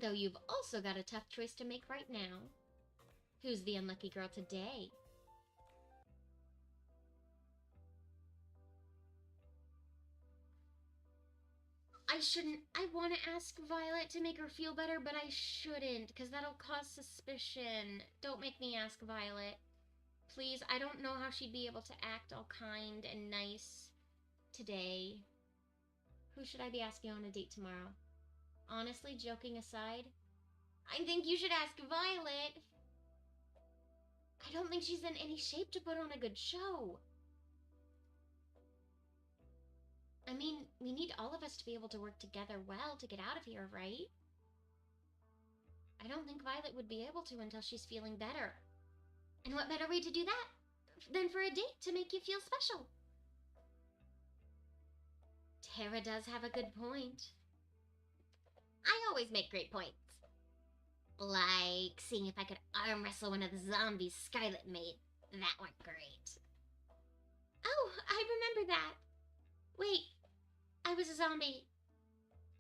Though you've also got a tough choice to make right now. Who's the unlucky girl today? I want to ask Violet to make her feel better, but I shouldn't, because that'll cause suspicion. Don't make me ask Violet. Please, I don't know how she'd be able to act all kind and nice today. Who should I be asking on a date tomorrow? Honestly, joking aside, I think you should ask Violet. I don't think she's in any shape to put on a good show. I mean, we need all of us to be able to work together well to get out of here, right? I don't think Violet would be able to until she's feeling better. And what better way to do that than for a date to make you feel special? Tara does have a good point. I always make great points. Like seeing if I could arm wrestle one of the zombies Scarlet made. That went great. Oh, I remember that. Wait, I was a zombie.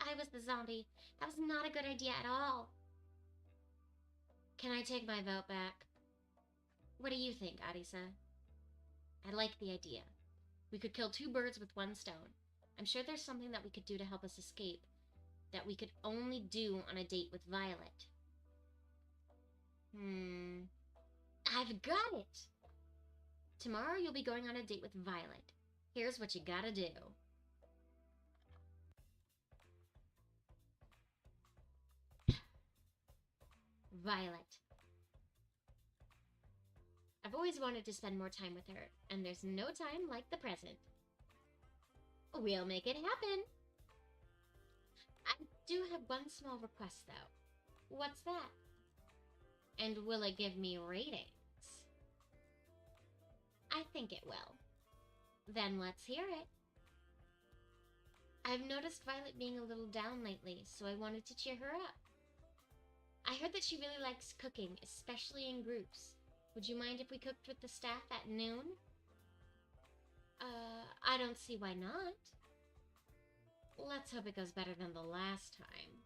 I was the zombie. That was not a good idea at all. Can I take my vote back? What do you think, Arisa? I like the idea. We could kill two birds with one stone. I'm sure there's something that we could do to help us escape that we could only do on a date with Violet. I've got it! Tomorrow you'll be going on a date with Violet. Here's what you gotta do. Violet. I've always wanted to spend more time with her, and there's no time like the present. We'll make it happen. I do have one small request, though. What's that? And will it give me ratings? I think it will. Then let's hear it. I've noticed Violet being a little down lately, so I wanted to cheer her up. I heard that she really likes cooking, especially in groups. Would you mind if we cooked with the staff at noon? I don't see why not. Let's hope it goes better than the last time.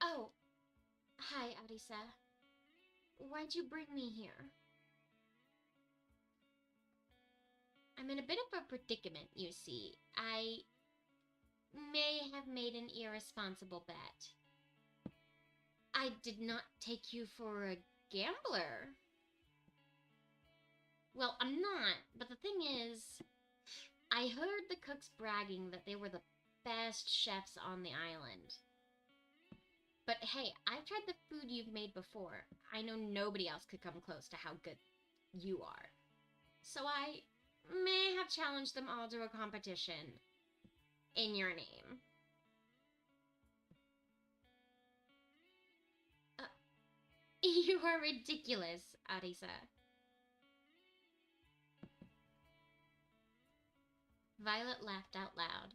Oh, hi, Arisa. Why'd you bring me here? I'm in a bit of a predicament, you see. I may have made an irresponsible bet. I did not take you for a gambler. Well, I'm not, but the thing is, I heard the cooks bragging that they were the best chefs on the island. But hey, I've tried the food you've made before. I know nobody else could come close to how good you are. So I may have challenged them all to a competition in your name. You are ridiculous, Arisa. Violet laughed out loud.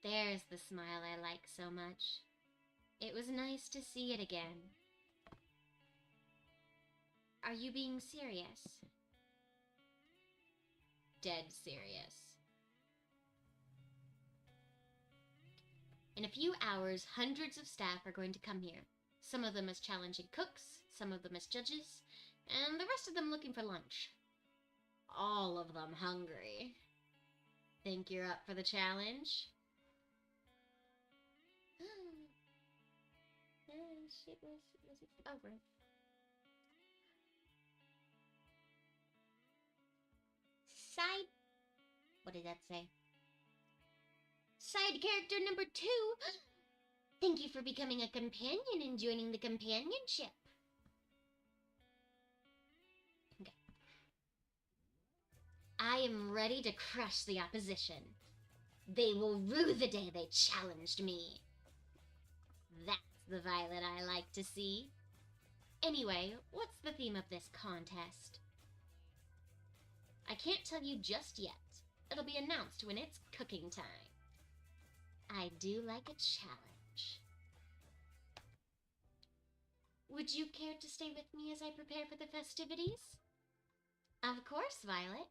There's the smile I like so much. It was nice to see it again. Are you being serious? Dead serious. In a few hours, hundreds of staff are going to come here. Some of them as challenging cooks, some of them as judges, and the rest of them looking for lunch. All of them hungry. Think you're up for the challenge? Shit was over. Side... What did that say? Side character number 2! Thank you for becoming a companion and joining the companionship. Okay. I am ready to crush the opposition. They will rue the day they challenged me. That's the Violet I like to see. Anyway, what's the theme of this contest? I can't tell you just yet. It'll be announced when it's cooking time. I do like a challenge. Would you care to stay with me as I prepare for the festivities? Of course, Violet.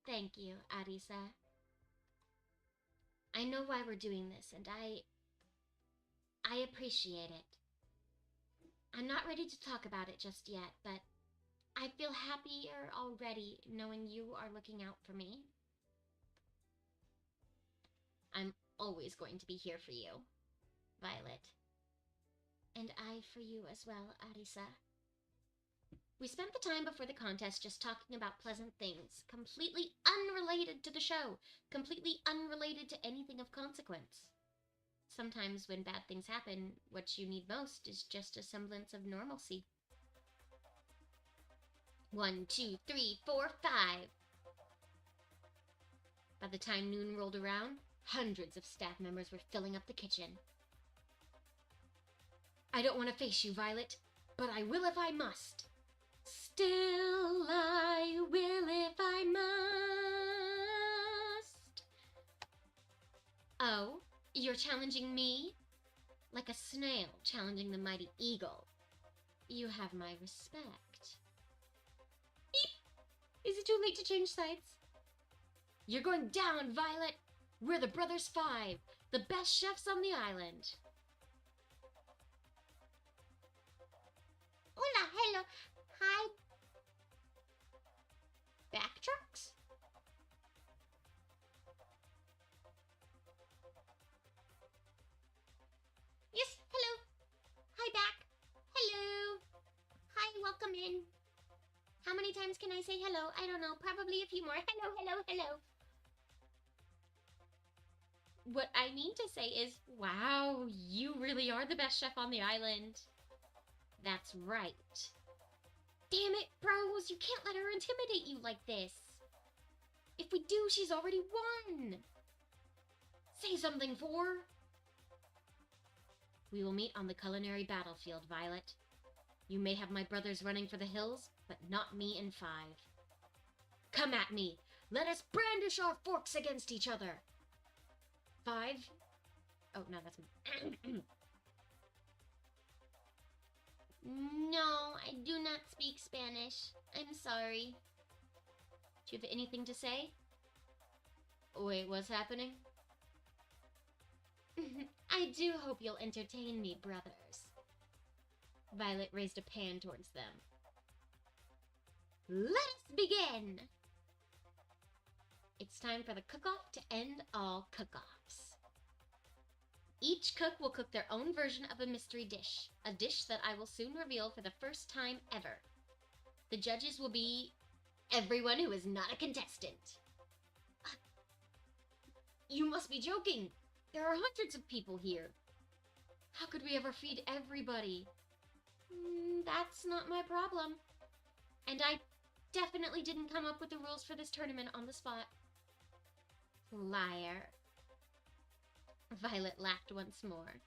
Thank you, Arisa. I know why we're doing this, and I appreciate it. I'm not ready to talk about it just yet, but I feel happier already knowing you are looking out for me. I'm always going to be here for you, Violet. And I for you as well, Arisa. We spent the time before the contest just talking about pleasant things, completely unrelated to the show, completely unrelated to anything of consequence. Sometimes when bad things happen, what you need most is just a semblance of normalcy. 1, 2, 3, 4, 5. By the time noon rolled around, hundreds of staff members were filling up the kitchen. I don't want to face you, Violet, but I will if I must. Still I will if I must. Oh, you're challenging me? Like a snail challenging the mighty eagle. You have my respect. Beep! Is it too late to change sides? You're going down, Violet! We're the Brothers 5, the best chefs on the island. Hola, hello, hi. Backtracks? Yes, hello. Hi, back. Hello. Hi, welcome in. How many times can I say hello? I don't know, probably a few more. Hello, hello, hello. What I mean to say is, wow, you really are the best chef on the island. That's right. Damn it, bros, you can't let her intimidate you like this. If we do, she's already won. Say something, Four. We will meet on the culinary battlefield, Violet. You may have my brothers running for the hills, but not me in 5. Come at me. Let us brandish our forks against each other. 5. Oh, no, that's me. No, I do not speak Spanish. I'm sorry. Do you have anything to say? Wait, what's happening? I do hope you'll entertain me, brothers. Violet raised a pan towards them. Let us begin! It's time for the cook-off to end all cook-offs. Each cook will cook their own version of a mystery dish, a dish that I will soon reveal for the first time ever. The judges will be everyone who is not a contestant. You must be joking! There are hundreds of people here. How could we ever feed everybody? That's not my problem. And I definitely didn't come up with the rules for this tournament on the spot. Liar. Violet laughed once more.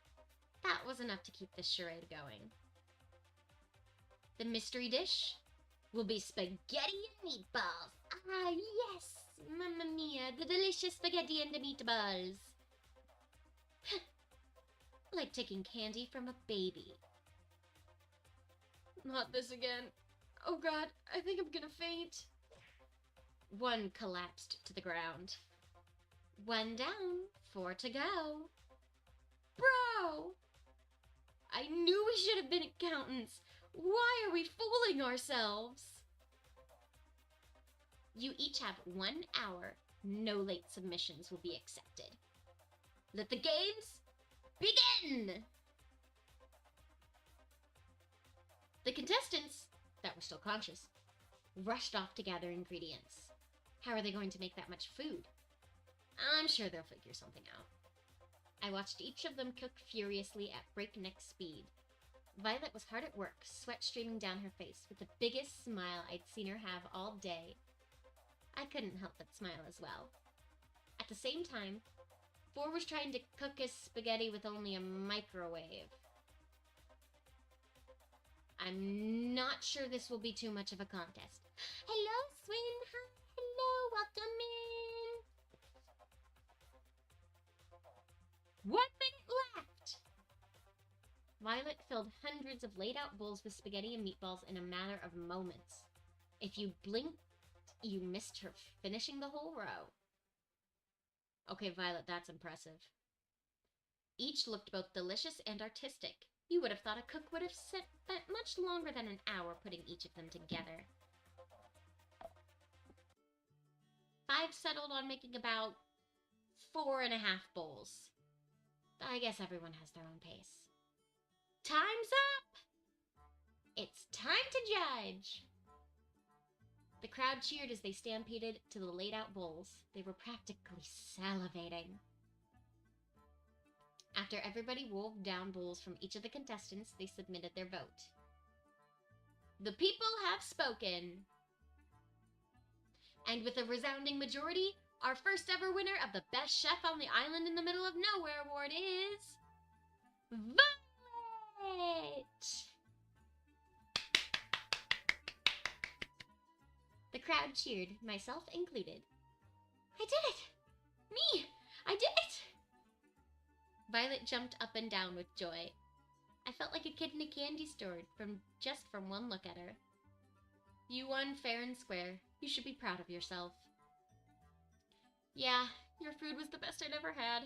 That was enough to keep the charade going. The mystery dish will be spaghetti and meatballs. Ah, yes! Mamma mia, the delicious spaghetti and the meatballs. Like taking candy from a baby. Not this again. Oh god, I think I'm gonna faint. One collapsed to the ground. 1 down, 4 to go. Bro! I knew we should have been accountants. Why are we fooling ourselves? You each have 1 hour. No late submissions will be accepted. Let the games begin! The contestants, that were still conscious, rushed off to gather ingredients. How are they going to make that much food? I'm sure they'll figure something out. I watched each of them cook furiously at breakneck speed. Violet was hard at work, sweat streaming down her face, with the biggest smile I'd seen her have all day. I couldn't help but smile as well. At the same time, 4 was trying to cook his spaghetti with only a microwave. I'm not sure this will be too much of a contest. Hello, Swin. Hi. Hello. Welcome in. Violet filled hundreds of laid-out bowls with spaghetti and meatballs in a matter of moments. If you blinked, you missed her finishing the whole row. Okay, Violet, that's impressive. Each looked both delicious and artistic. You would have thought a cook would have spent much longer than an hour putting each of them together. 5 settled on making about 4.5 bowls. I guess everyone has their own pace. Time's up! It's time to judge! The crowd cheered as they stampeded to the laid-out bowls. They were practically salivating. After everybody wolfed down bowls from each of the contestants, they submitted their vote. The people have spoken! And with a resounding majority, our first ever winner of the Best Chef on the Island in the Middle of Nowhere award is... Violet! The crowd cheered, myself included. I did it! Me! I did it! Violet jumped up and down with joy. I felt like a kid in a candy store from one look at her. You won fair and square. You should be proud of yourself. Yeah, your food was the best I'd ever had.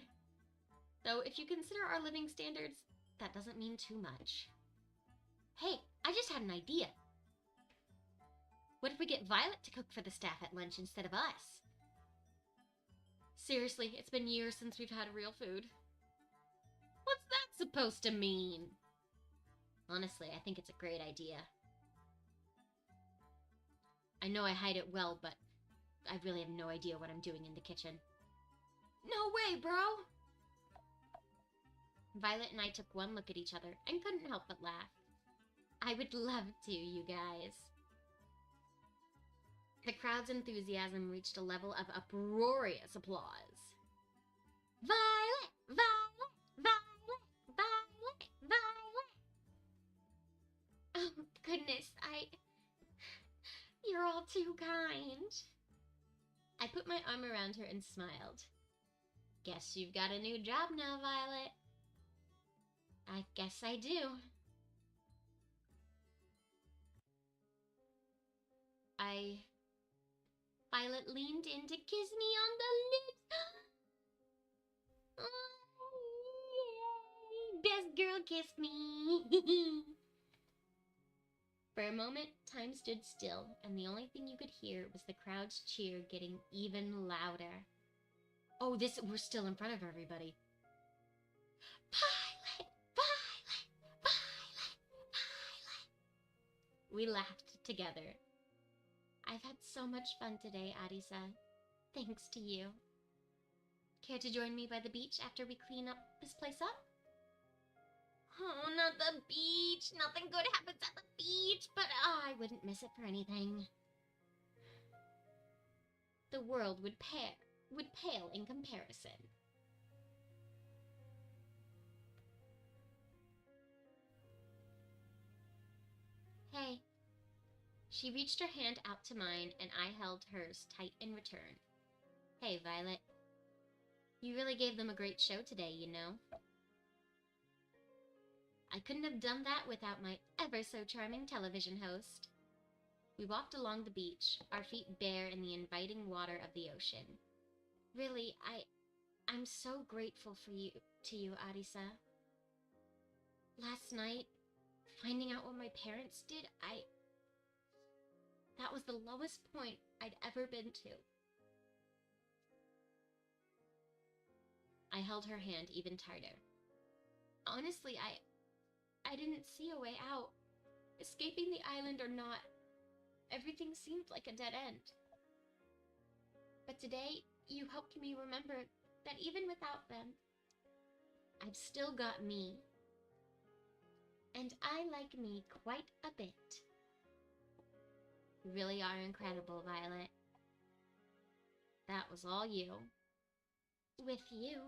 Though, if you consider our living standards, that doesn't mean too much. Hey, I just had an idea. What if we get Violet to cook for the staff at lunch instead of us? Seriously, it's been years since we've had real food. What's that supposed to mean? Honestly, I think it's a great idea. I know I hide it well, but I really have no idea what I'm doing in the kitchen. No way, bro! Violet and I took one look at each other and couldn't help but laugh. I would love to, you guys. The crowd's enthusiasm reached a level of uproarious applause. Violet! Violet! Violet! Violet! Violet! Oh, goodness, You're all too kind. I put my arm around her and smiled. Guess you've got a new job now, Violet. I guess I do. Violet leaned in to kiss me on the lips. Oh, yay! Best girl kissed me. For a moment, time stood still, and the only thing you could hear was the crowd's cheer getting even louder. Oh, we're still in front of everybody. Violet! Violet! Violet! Violet! We laughed together. I've had so much fun today, Arisa. Thanks to you. Care to join me by the beach after we clean up this place up? Oh, not the beach. Nothing good happens at the beach, but I wouldn't miss it for anything. The world would pale in comparison. Hey. She reached her hand out to mine, and I held hers tight in return. Hey, Violet. You really gave them a great show today, you know? I couldn't have done that without my ever-so-charming television host. We walked along the beach, our feet bare in the inviting water of the ocean. Really, I'm so grateful to you, Arisa. Last night, finding out what my parents did, that was the lowest point I'd ever been to. I held her hand even tighter. Honestly, I didn't see a way out. Escaping the island or not, everything seemed like a dead end. But today, you helped me remember that even without them, I've still got me. And I like me quite a bit. You really are incredible, Violet. That was all you. With you.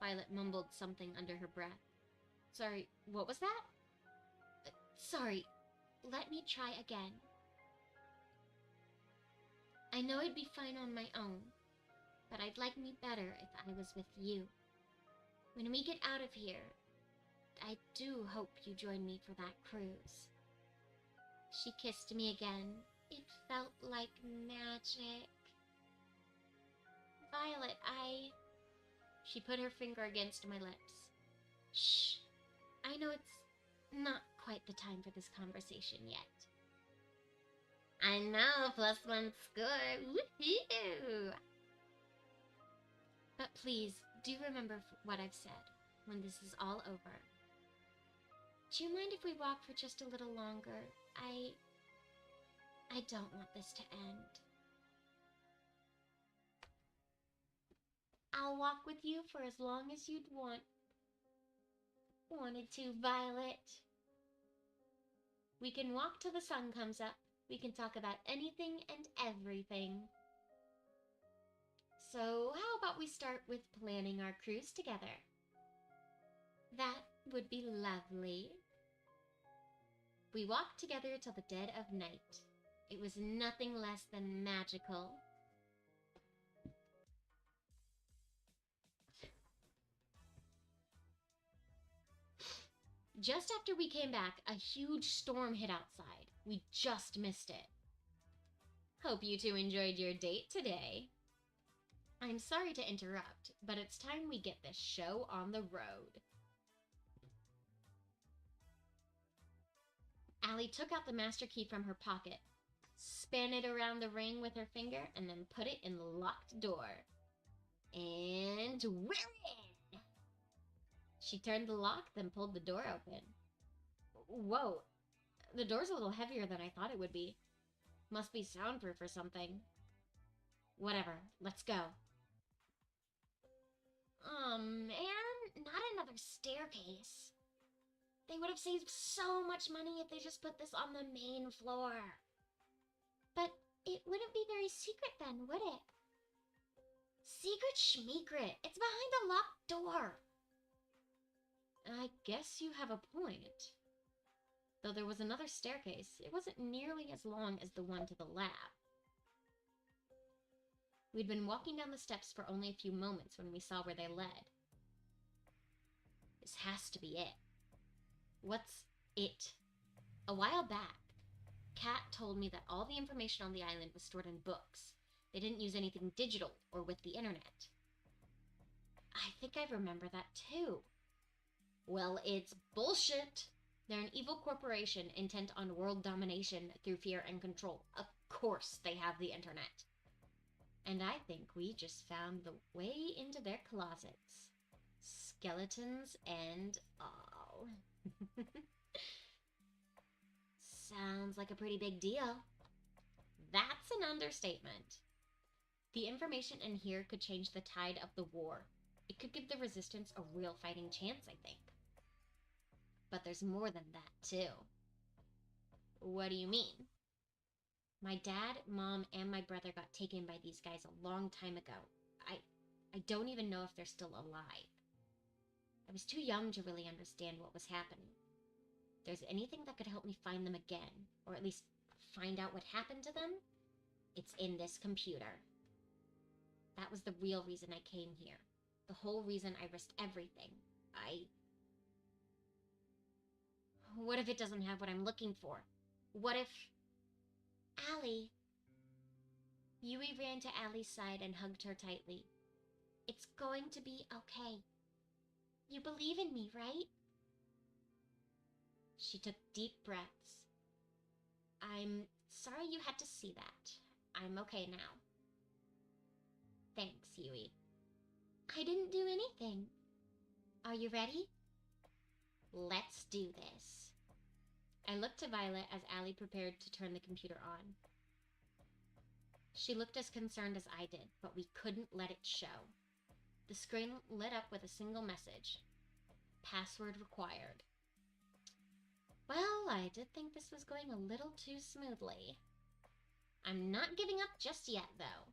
Violet mumbled something under her breath. Sorry, what was that? Sorry, let me try again. I know I'd be fine on my own, but I'd like me better if I was with you. When we get out of here, I do hope you join me for that cruise. She kissed me again. It felt like magic. Violet, She put her finger against my lips. Shh. I know it's not quite the time for this conversation yet. I know, +1 score. Woohoo! But please, do remember what I've said when this is all over. Do you mind if we walk for just a little longer? I don't want this to end. I'll walk with you for as long as you'd wanted to, Violet. We can walk till the sun comes up. We can talk about anything and everything. So how about we start with planning our cruise together? That would be lovely. We walked together till the dead of night. It was nothing less than magical. Just after we came back, a huge storm hit outside. We just missed it. Hope you two enjoyed your date today. I'm sorry to interrupt, but it's time we get this show on the road. Allie took out the master key from her pocket, span it around the ring with her finger, and then put it in the locked door. And we're in! She turned the lock, then pulled the door open. Whoa, the door's a little heavier than I thought it would be. Must be soundproof or something. Whatever, let's go. Man, not another staircase. They would have saved so much money if they just put this on the main floor. But it wouldn't be very secret then, would it? Secret schmeecret. It's behind a locked door. I guess you have a point. Though there was another staircase, it wasn't nearly as long as the one to the lab. We'd been walking down the steps for only a few moments when we saw where they led. This has to be it. What's it? A while back, Kat told me that all the information on the island was stored in books. They didn't use anything digital or with the internet. I think I remember that too. Well, it's bullshit. They're an evil corporation intent on world domination through fear and control. Of course they have the internet. And I think we just found the way into their closets. Skeletons and all. Sounds like a pretty big deal. That's an understatement. The information in here could change the tide of the war. It could give the resistance a real fighting chance, I think. But there's more than that, too. What do you mean? My dad, mom, and my brother got taken by these guys a long time ago. I don't even know if they're still alive. I was too young to really understand what was happening. If there's anything that could help me find them again, or at least find out what happened to them, it's in this computer. That was the real reason I came here. The whole reason I risked everything. What if it doesn't have what I'm looking for? What if... Allie. Yui ran to Allie's side and hugged her tightly. It's going to be okay. You believe in me, right? She took deep breaths. I'm sorry you had to see that. I'm okay now. Thanks, Yui. I didn't do anything. Are you ready? Let's do this. I looked to Violet as Allie prepared to turn the computer on. She looked as concerned as I did, but we couldn't let it show. The screen lit up with a single message. Password required. Well, I did think this was going a little too smoothly. I'm not giving up just yet, though.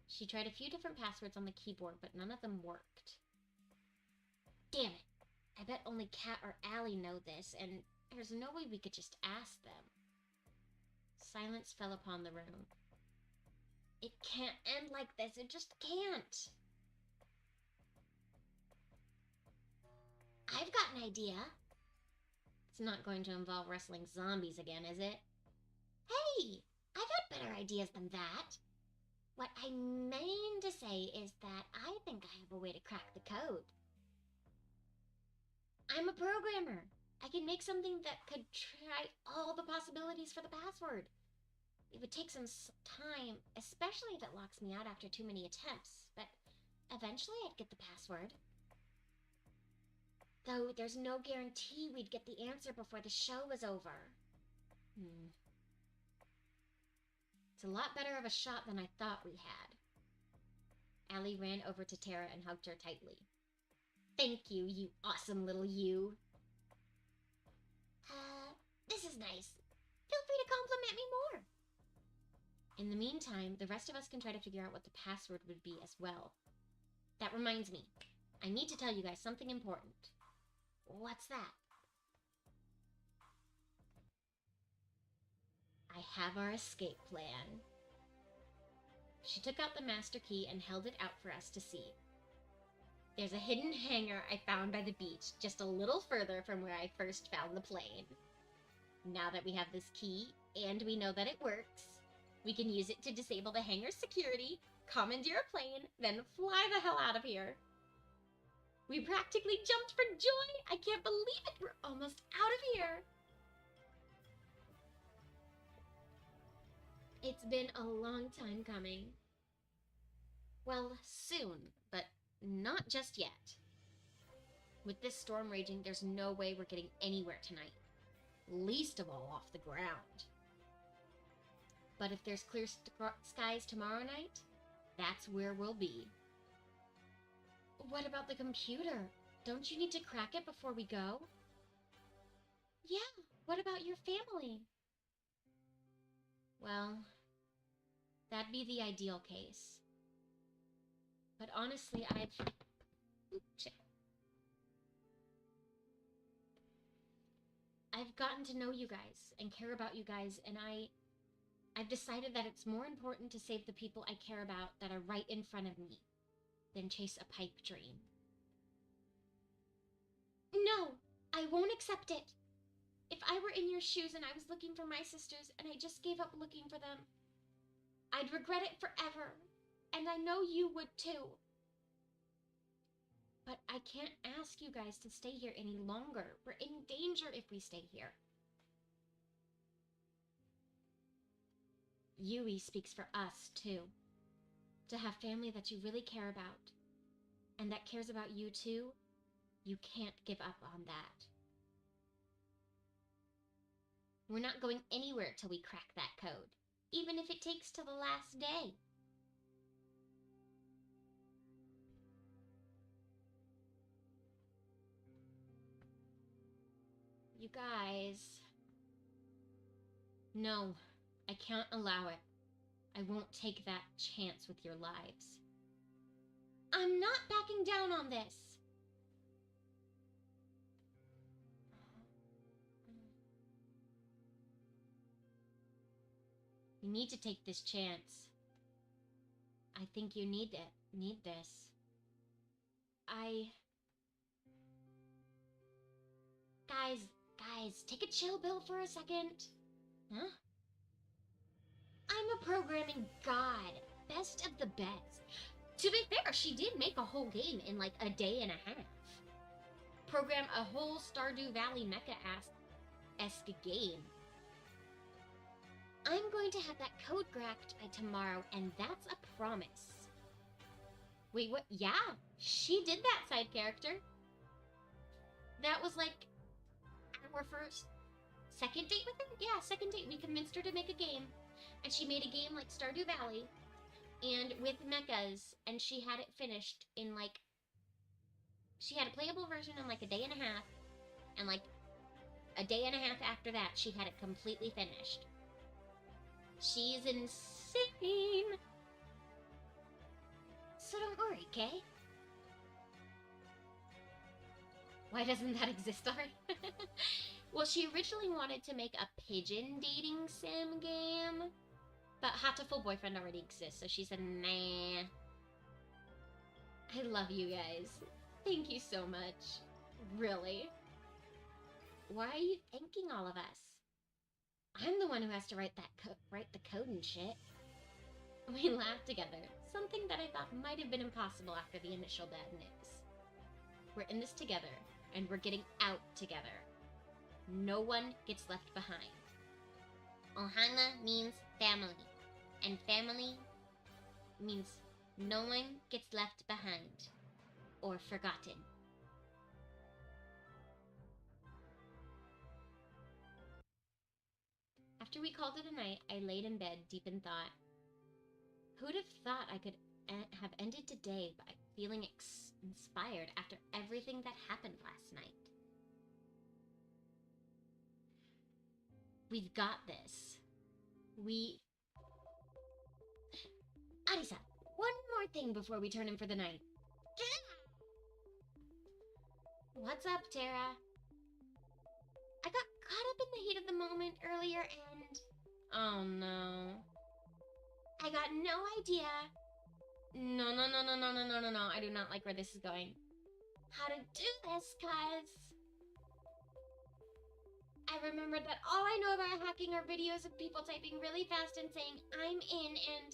She tried a few different passwords on the keyboard, but none of them worked. Damn it. I bet only Kat or Allie know this, and there's no way we could just ask them. Silence fell upon the room. It can't end like this. It just can't. I've got an idea. It's not going to involve wrestling zombies again, is it? Hey, I've got better ideas than that. What I mean to say is that I think I have a way to crack the code. I'm a programmer. I can make something that could try all the possibilities for the password. It would take some time, especially if it locks me out after too many attempts, but eventually I'd get the password. Though there's no guarantee we'd get the answer before the show was over. It's a lot better of a shot than I thought we had. Allie ran over to Tara and hugged her tightly. Thank you, you awesome little you. This is nice. Feel free to compliment me more. In the meantime, the rest of us can try to figure out what the password would be as well. That reminds me, I need to tell you guys something important. What's that? I have our escape plan. She took out the master key and held it out for us to see. There's a hidden hangar I found by the beach, just a little further from where I first found the plane. Now that we have this key, and we know that it works, we can use it to disable the hangar's security, commandeer a plane, then fly the hell out of here. We practically jumped for joy! I can't believe it! We're almost out of here! It's been a long time coming. Well, soon, but not just yet. With this storm raging, there's no way we're getting anywhere tonight. Least of all off the ground. But if there's clear skies tomorrow night, that's where we'll be. What about the computer? Don't you need to crack it before we go? Yeah, what about your family? Well, that'd be the ideal case. But honestly, I've gotten to know you guys and care about you guys, and I've decided that it's more important to save the people I care about that are right in front of me than chase a pipe dream. No, I won't accept it. If I were in your shoes and I was looking for my sisters and I just gave up looking for them, I'd regret it forever, and I know you would too. But I can't ask you guys to stay here any longer. We're in danger if we stay here. Yui speaks for us, too. To have family that you really care about, and that cares about you, too, you can't give up on that. We're not going anywhere till we crack that code, even if it takes till the last day. You guys... No, I can't allow it. I won't take that chance with your lives. I'm not backing down on this. You need to take this chance. I think you need this. Guys, take a chill pill for a second. Huh? I'm a programming god. Best of the best. To be fair, she did make a whole game in like a day and a half. Program a whole Stardew Valley mecha-esque game. I'm going to have that code cracked by tomorrow, and that's a promise. Wait, what? Yeah, she did that side character. That was like our second date with her? Yeah, second date. We convinced her to make a game, and she made a game like Stardew Valley, and with mechas, and she had it finished in like, she had a playable version in like a day and a half, and like a day and a half after that, she had it completely finished. She's insane. So don't worry, Kay. Why doesn't that exist already? Well, she originally wanted to make a pigeon dating sim game, but Hatoful Boyfriend already exists, so she said, nah. I love you guys. Thank you so much. Really? Why are you thanking all of us? I'm the one who has to write the code and shit. We laughed together, something that I thought might have been impossible after the initial bad news. We're in this together, and we're getting out together. No one gets left behind. Ohana means family, and family means no one gets left behind or forgotten. After we called it a night, I laid in bed deep in thought. Who'd have thought I could have ended today by feeling inspired after everything that happened last night? We've got this. Arisa, one more thing before we turn in for the night. What's up, Tara? I got caught up in the heat of the moment earlier and... Oh no. I got no idea. No. I do not like where this is going. How to do this, cuz... I remembered that all I know about hacking are videos of people typing really fast and saying, I'm in, and...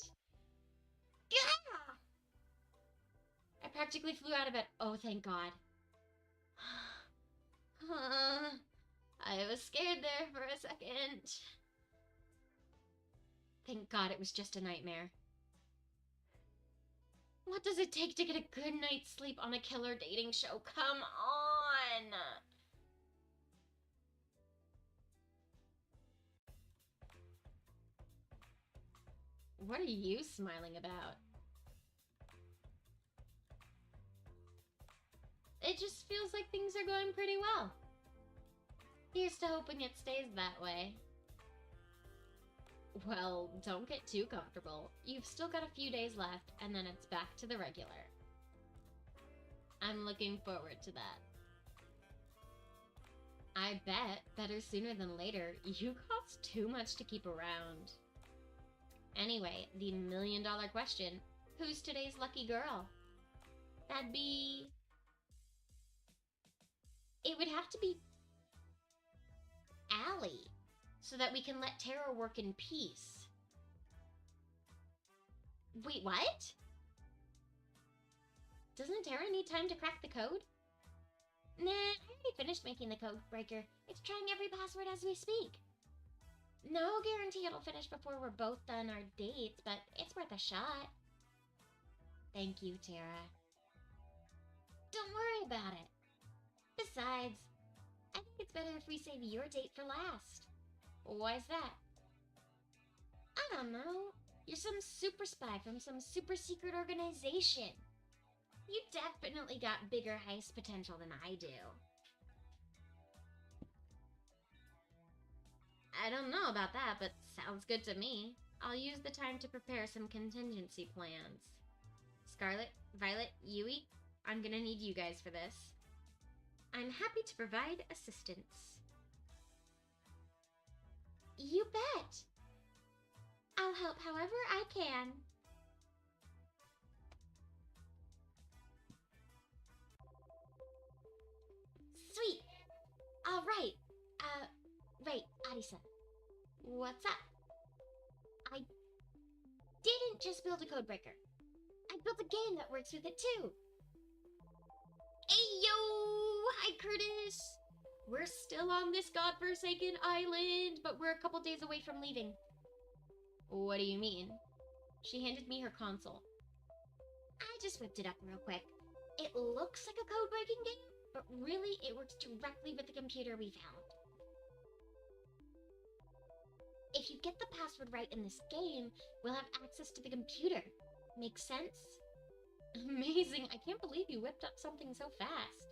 Yeah! I practically flew out of bed. Oh, thank God. I was scared there for a second. Thank God it was just a nightmare. What does it take to get a good night's sleep on a killer dating show? Come on! What are you smiling about? It just feels like things are going pretty well. Here's to hoping it stays that way. Well, don't get too comfortable. You've still got a few days left, and then it's back to the regular. I'm looking forward to that. I bet, better sooner than later, you cost too much to keep around. Anyway, the million-dollar question, who's today's lucky girl? That'd be... It would have to be... Allie, so that we can let Tara work in peace. Wait, what? Doesn't Tara need time to crack the code? Nah, I already finished making the code breaker. It's trying every password as we speak. No guarantee it'll finish before we're both done our dates, but it's worth a shot. Thank you, Tara. Don't worry about it. Besides, I think it's better if we save your date for last. Why's that? I don't know. You're some super spy from some super secret organization. You definitely got bigger heist potential than I do. I don't know about that, but sounds good to me. I'll use the time to prepare some contingency plans. Scarlet, Violet, Yui, I'm gonna need you guys for this. I'm happy to provide assistance. You bet! I'll help however I can. Sweet! Alright, right, Arisa. What's up? I didn't just build a codebreaker. I built a game that works with it too. Hey yo! Hi Curtis! We're still on this godforsaken island, but we're a couple days away from leaving. What do you mean? She handed me her console. I just whipped it up real quick. It looks like a code-breaking game, but really it works directly with the computer we found. If you get the password right in this game, we'll have access to the computer. Make sense? Amazing, I can't believe you whipped up something so fast.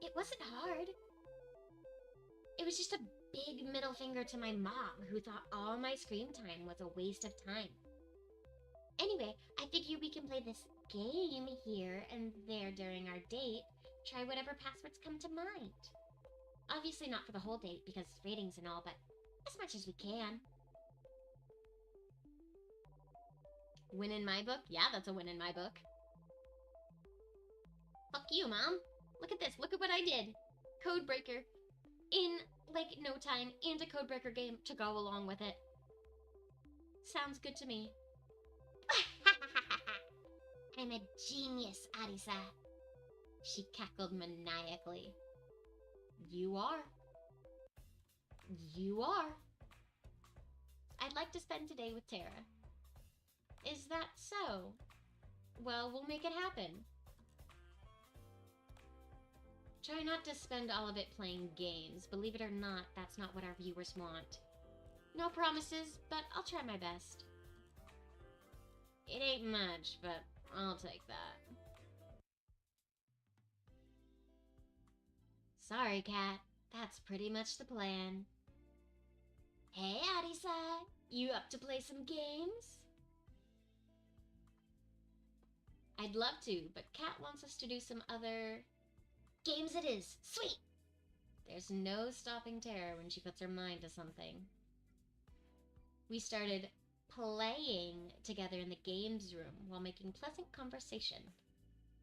It wasn't hard. It was just a big middle finger to my mom, who thought all my screen time was a waste of time. Anyway, I figure we can play this game here and there during our date, try whatever passwords come to mind. Obviously not for the whole date, because ratings and all, but as much as we can. Win in my book? Yeah, that's a win in my book. Fuck you, Mom. Look at this. Look at what I did. Codebreaker in, like, no time, and a Codebreaker game to go along with it. Sounds good to me. I'm a genius, Arisa. She cackled maniacally. You are. You are. I'd like to spend today with Tara. Is that so? Well, we'll make it happen. Try not to spend all of it playing games. Believe it or not, that's not what our viewers want. No promises, but I'll try my best. It ain't much, but I'll take that. Sorry, Cat. That's pretty much the plan. Hey, Arisa. You up to play some games? I'd love to, but Cat wants us to do some other... Games it is. Sweet! There's no stopping Tara when she puts her mind to something. We started playing together in the games room while making pleasant conversation.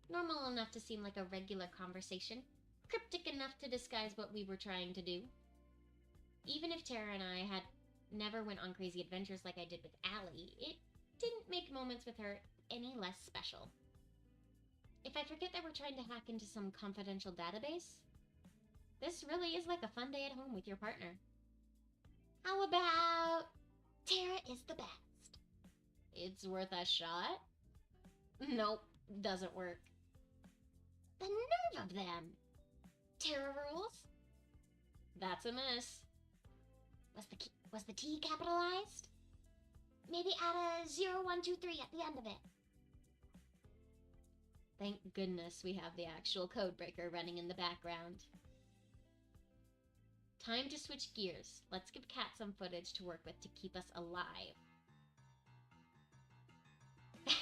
Normal enough to seem like a regular conversation, cryptic enough to disguise what we were trying to do. Even if Tara and I had never went on crazy adventures like I did with Allie, it didn't make moments with her any less special. If I forget that we're trying to hack into some confidential database, this really is like a fun day at home with your partner. How about... Tara is the best. It's worth a shot? Nope, doesn't work. The nerve of them. Tara rules? That's a miss. Was the T capitalized? Maybe add a 0123 at the end of it. Thank goodness we have the actual codebreaker running in the background. Time to switch gears. Let's give Cat some footage to work with to keep us alive. Good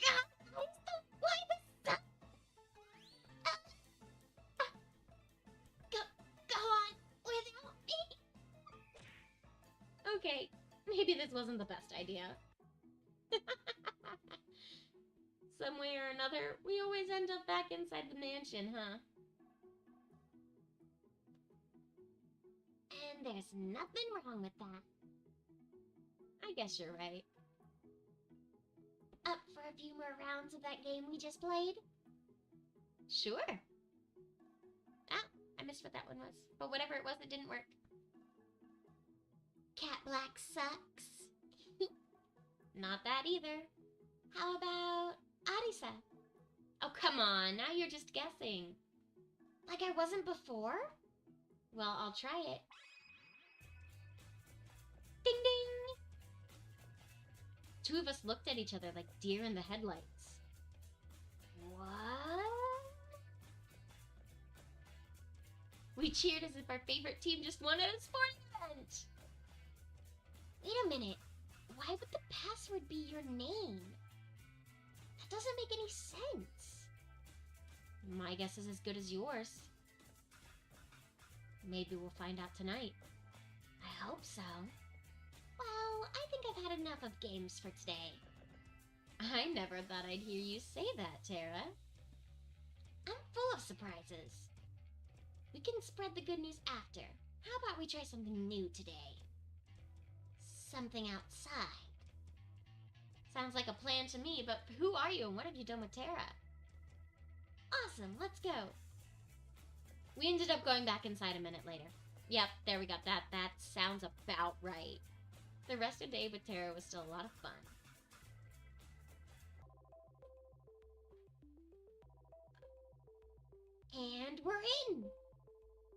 God! Why the sun? Go on without me. Okay, maybe this wasn't the best idea. Some way or another, we always end up back inside the mansion, huh? And there's nothing wrong with that. I guess you're right. Up for a few more rounds of that game we just played? Sure. Ah, I missed what that one was. But whatever it was, it didn't work. Cat Black sucks. Not that either. How about Arisa? Oh, come on. Now you're just guessing. Like I wasn't before? Well, I'll try it. Ding ding! Two of us looked at each other like deer in the headlights. What? We cheered as if our favorite team just won at a sporting event. Wait a minute. Why would the password be your name? That doesn't make any sense. My guess is as good as yours. Maybe we'll find out tonight. I hope so. Well, I think I've had enough of games for today. I never thought I'd hear you say that, Tara. I'm full of surprises. We can spread the good news after. How about we try something new today? Something outside. Sounds like a plan to me, but who are you and what have you done with Tara? Awesome, let's go. We ended up going back inside a minute later. Yep, there we got that. That sounds about right. The rest of the day with Tara was still a lot of fun. And we're in!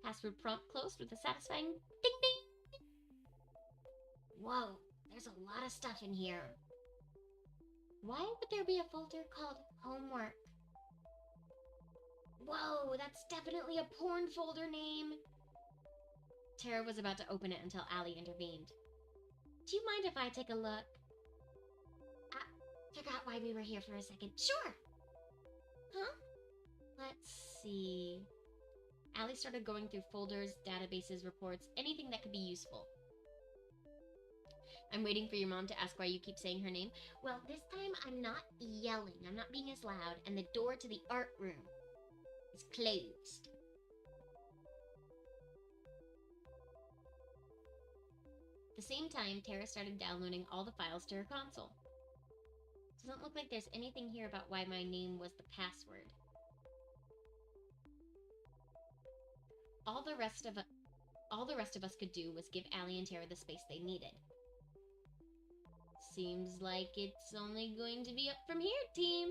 Password prompt closed with a satisfying ding ding! Whoa, there's a lot of stuff in here. Why would there be a folder called homework? Whoa, that's definitely a porn folder name. Tara was about to open it until Allie intervened. Do you mind if I take a look? Forgot why we were here for a second. Sure! Huh? Let's see... Allie started going through folders, databases, reports, anything that could be useful. I'm waiting for your mom to ask why you keep saying her name. Well, this time I'm not yelling. I'm not being as loud, and the door to the art room is closed. At the same time, Tara started downloading all the files to her console. Doesn't look like there's anything here about why my name was the password. All the rest of us could do was give Allie and Tara the space they needed. Seems like it's only going to be up from here, team.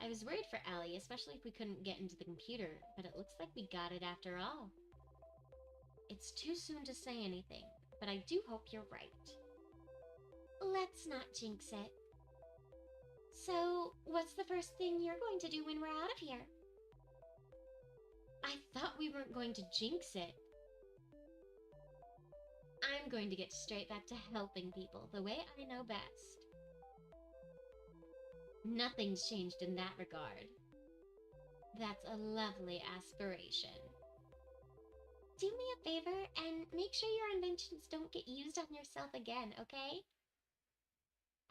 I was worried for Allie, especially if we couldn't get into the computer, but it looks like we got it after all. It's too soon to say anything, but I do hope you're right. Let's not jinx it. So, what's the first thing you're going to do when we're out of here? I thought we weren't going to jinx it. I'm going to get straight back to helping people the way I know best. Nothing's changed in that regard. That's a lovely aspiration. Do me a favor and make sure your inventions don't get used on yourself again, okay?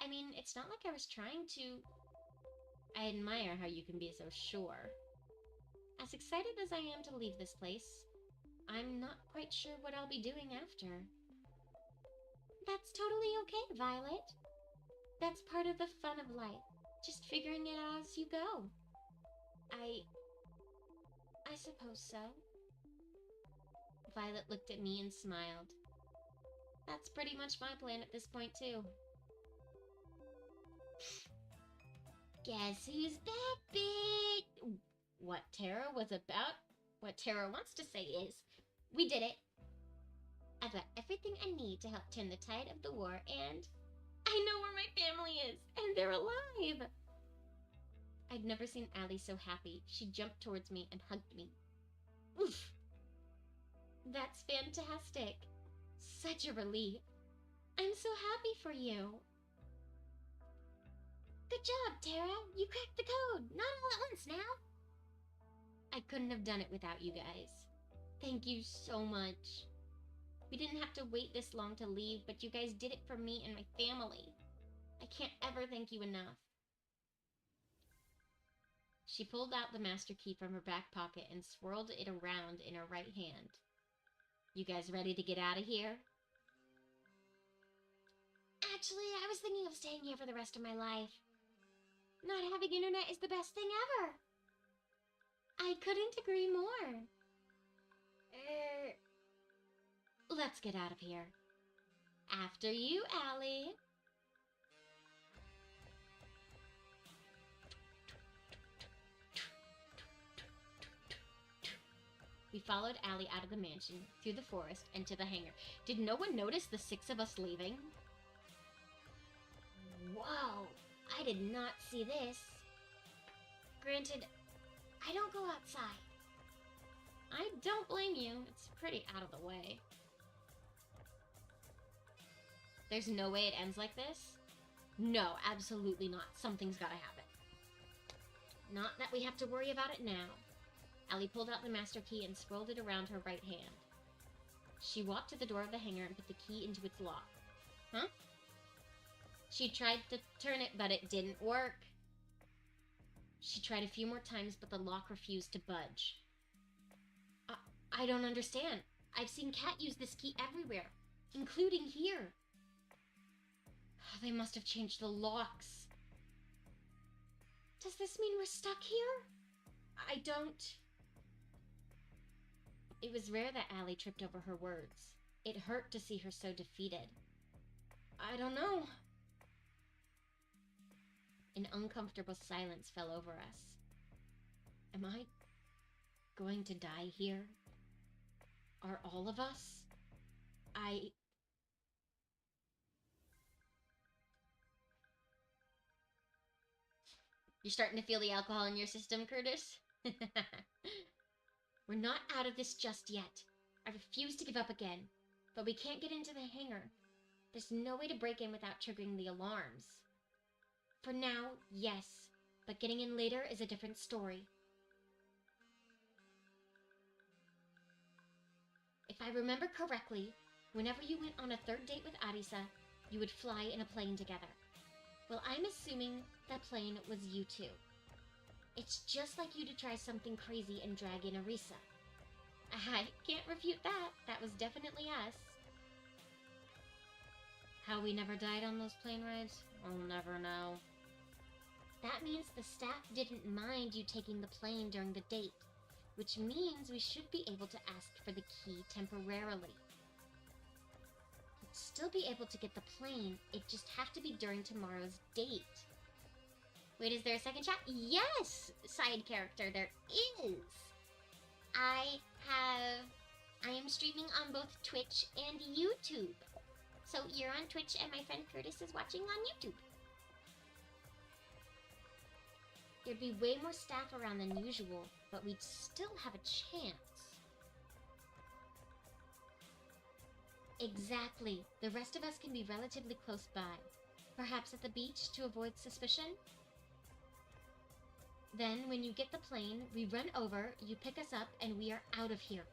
I mean, it's not like I was trying to... I admire how you can be so sure. As excited as I am to leave this place, I'm not quite sure what I'll be doing after. That's totally okay, Violet. That's part of the fun of life. Just figuring it out as you go. I suppose so. Violet looked at me and smiled. That's pretty much my plan at this point, too. Guess who's back, bitch? What Tara wants to say is, we did it. I've got everything I need to help turn the tide of the war, and I know where my family is, and they're alive. I'd never seen Allie so happy. She jumped towards me and hugged me. Oof. That's fantastic. Such a relief. I'm so happy for you. Good job, Tara. You cracked the code. Not all at once now. I couldn't have done it without you guys. Thank you so much. We didn't have to wait this long to leave, but you guys did it for me and my family. I can't ever thank you enough. She pulled out the master key from her back pocket and swirled it around in her right hand. You guys ready to get out of here? Actually, I was thinking of staying here for the rest of my life. Not having internet is the best thing ever. I couldn't agree more. Let's get out of here. After you, Allie. We followed Allie out of the mansion, through the forest, and to the hangar. Did no one notice the 6 of us leaving? Whoa, I did not see this. Granted, I don't go outside. I don't blame you. It's pretty out of the way. There's no way it ends like this? No, absolutely not. Something's gotta happen. Not that we have to worry about it now. Allie pulled out the master key and swirled it around her right hand. She walked to the door of the hangar and put the key into its lock. Huh? She tried to turn it, but it didn't work. She tried a few more times, but the lock refused to budge. I don't understand. I've seen Cat use this key everywhere, including here. They must have changed the locks. Does this mean we're stuck here? I don't... It was rare that Allie tripped over her words. It hurt to see her so defeated. I don't know. An uncomfortable silence fell over us. Am I going to die here? Are all of us? You're starting to feel the alcohol in your system, Curtis? We're not out of this just yet. I refuse to give up again. But we can't get into the hangar. There's no way to break in without triggering the alarms. For now, yes. But getting in later is a different story. If I remember correctly, whenever you went on a third date with Arisa, you would fly in a plane together. Well, I'm assuming that plane was you two. It's just like you to try something crazy and drag in Arisa. I can't refute that. That was definitely us. How we never died on those plane rides? I'll never know. That means the staff didn't mind you taking the plane during the date, which means we should be able to ask for the key temporarily. You'd still be able to get the plane, it'd just have to be during tomorrow's date. Wait, is there a second chat? Yes, side character, there is. I am streaming on both Twitch and YouTube. So you're on Twitch and my friend Curtis is watching on YouTube. There'd be way more staff around than usual, but we'd still have a chance. Exactly. The rest of us can be relatively close by. Perhaps at the beach to avoid suspicion? Then, when you get the plane, we run over, you pick us up, and we are out of here.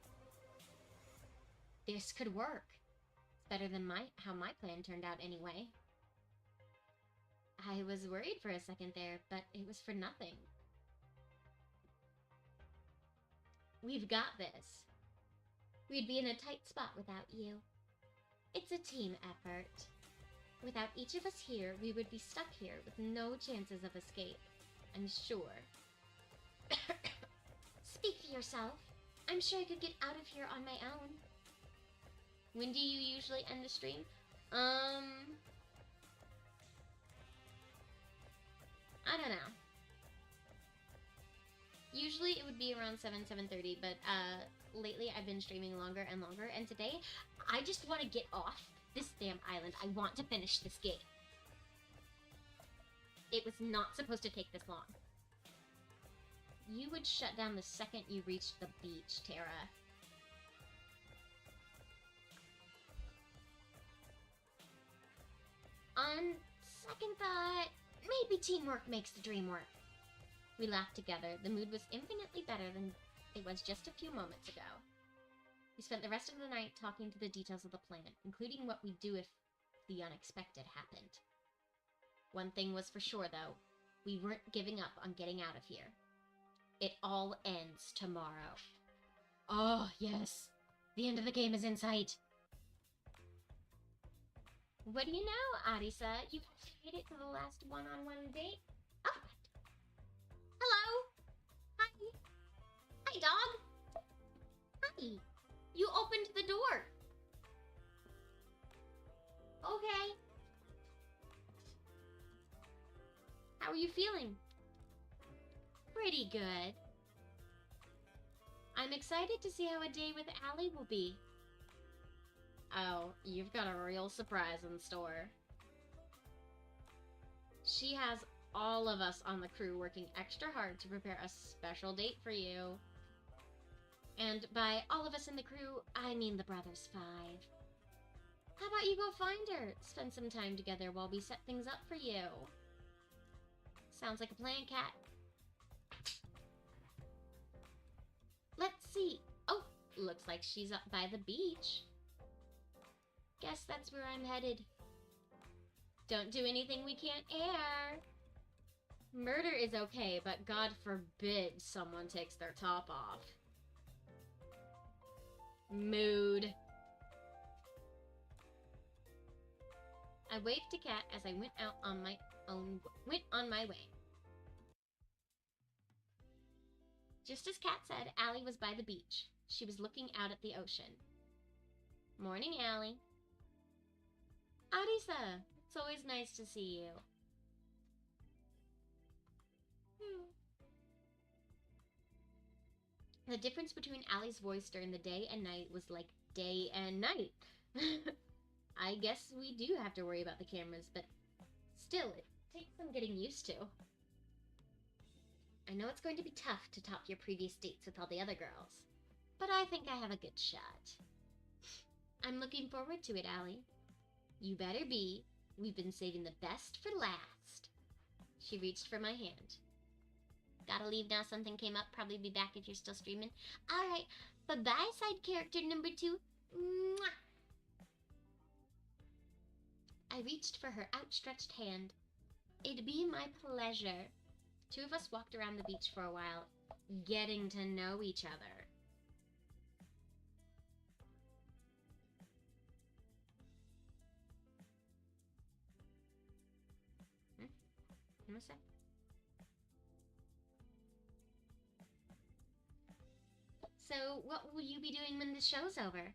This could work. It's better than how my plan turned out anyway. I was worried for a second there, but it was for nothing. We've got this. We'd be in a tight spot without you. It's a team effort. Without each of us here, we would be stuck here with no chances of escape. I'm sure. Speak for yourself. I'm sure I could get out of here on my own. When do you usually end the stream? I don't know. Usually it would be around 7:30, but lately I've been streaming longer and longer, and today I just want to get off this damn island. I want to finish this game. It was not supposed to take this long. You would shut down the second you reached the beach, Tara. On second thought, maybe teamwork makes the dream work. We laughed together. The mood was infinitely better than it was just a few moments ago. We spent the rest of the night talking to the details of the plan, including what we'd do if the unexpected happened. One thing was for sure, though. We weren't giving up on getting out of here. It all ends tomorrow. Oh, yes. The end of the game is in sight. What do you know, Arisa? You've made it to the last one-on-one date. Oh. Hello. Hi. Hi, dog. Hi. You opened the door. Okay. How are you feeling? Pretty good. I'm excited to see how a day with Allie will be. Oh, you've got a real surprise in store. She has all of us on the crew working extra hard to prepare a special date for you. And by all of us in the crew, I mean the Brothers 5. How about you go find her? Spend some time together while we set things up for you. Sounds like a plan, Cat. Let's see. Oh, looks like she's up by the beach. Guess that's where I'm headed. Don't do anything we can't air. Murder is okay, but God forbid someone takes their top off. Mood. I waved to Kat as I went on my way. Just as Kat said, Allie was by the beach. She was looking out at the ocean. Morning, Allie. Arisa, it's always nice to see you. The difference between Allie's voice during the day and night was like day and night. I guess we do have to worry about the cameras, but still, it takes some getting used to. I know it's going to be tough to top your previous dates with all the other girls, but I think I have a good shot. I'm looking forward to it, Allie. You better be. We've been saving the best for last. She reached for my hand. Gotta leave now, something came up. Probably be back if you're still streaming. Alright, bye-bye, side character number 2. Mwah. I reached for her outstretched hand. It'd be my pleasure. Two of us walked around the beach for a while, getting to know each other. You want to say? So, what will you be doing when the show's over?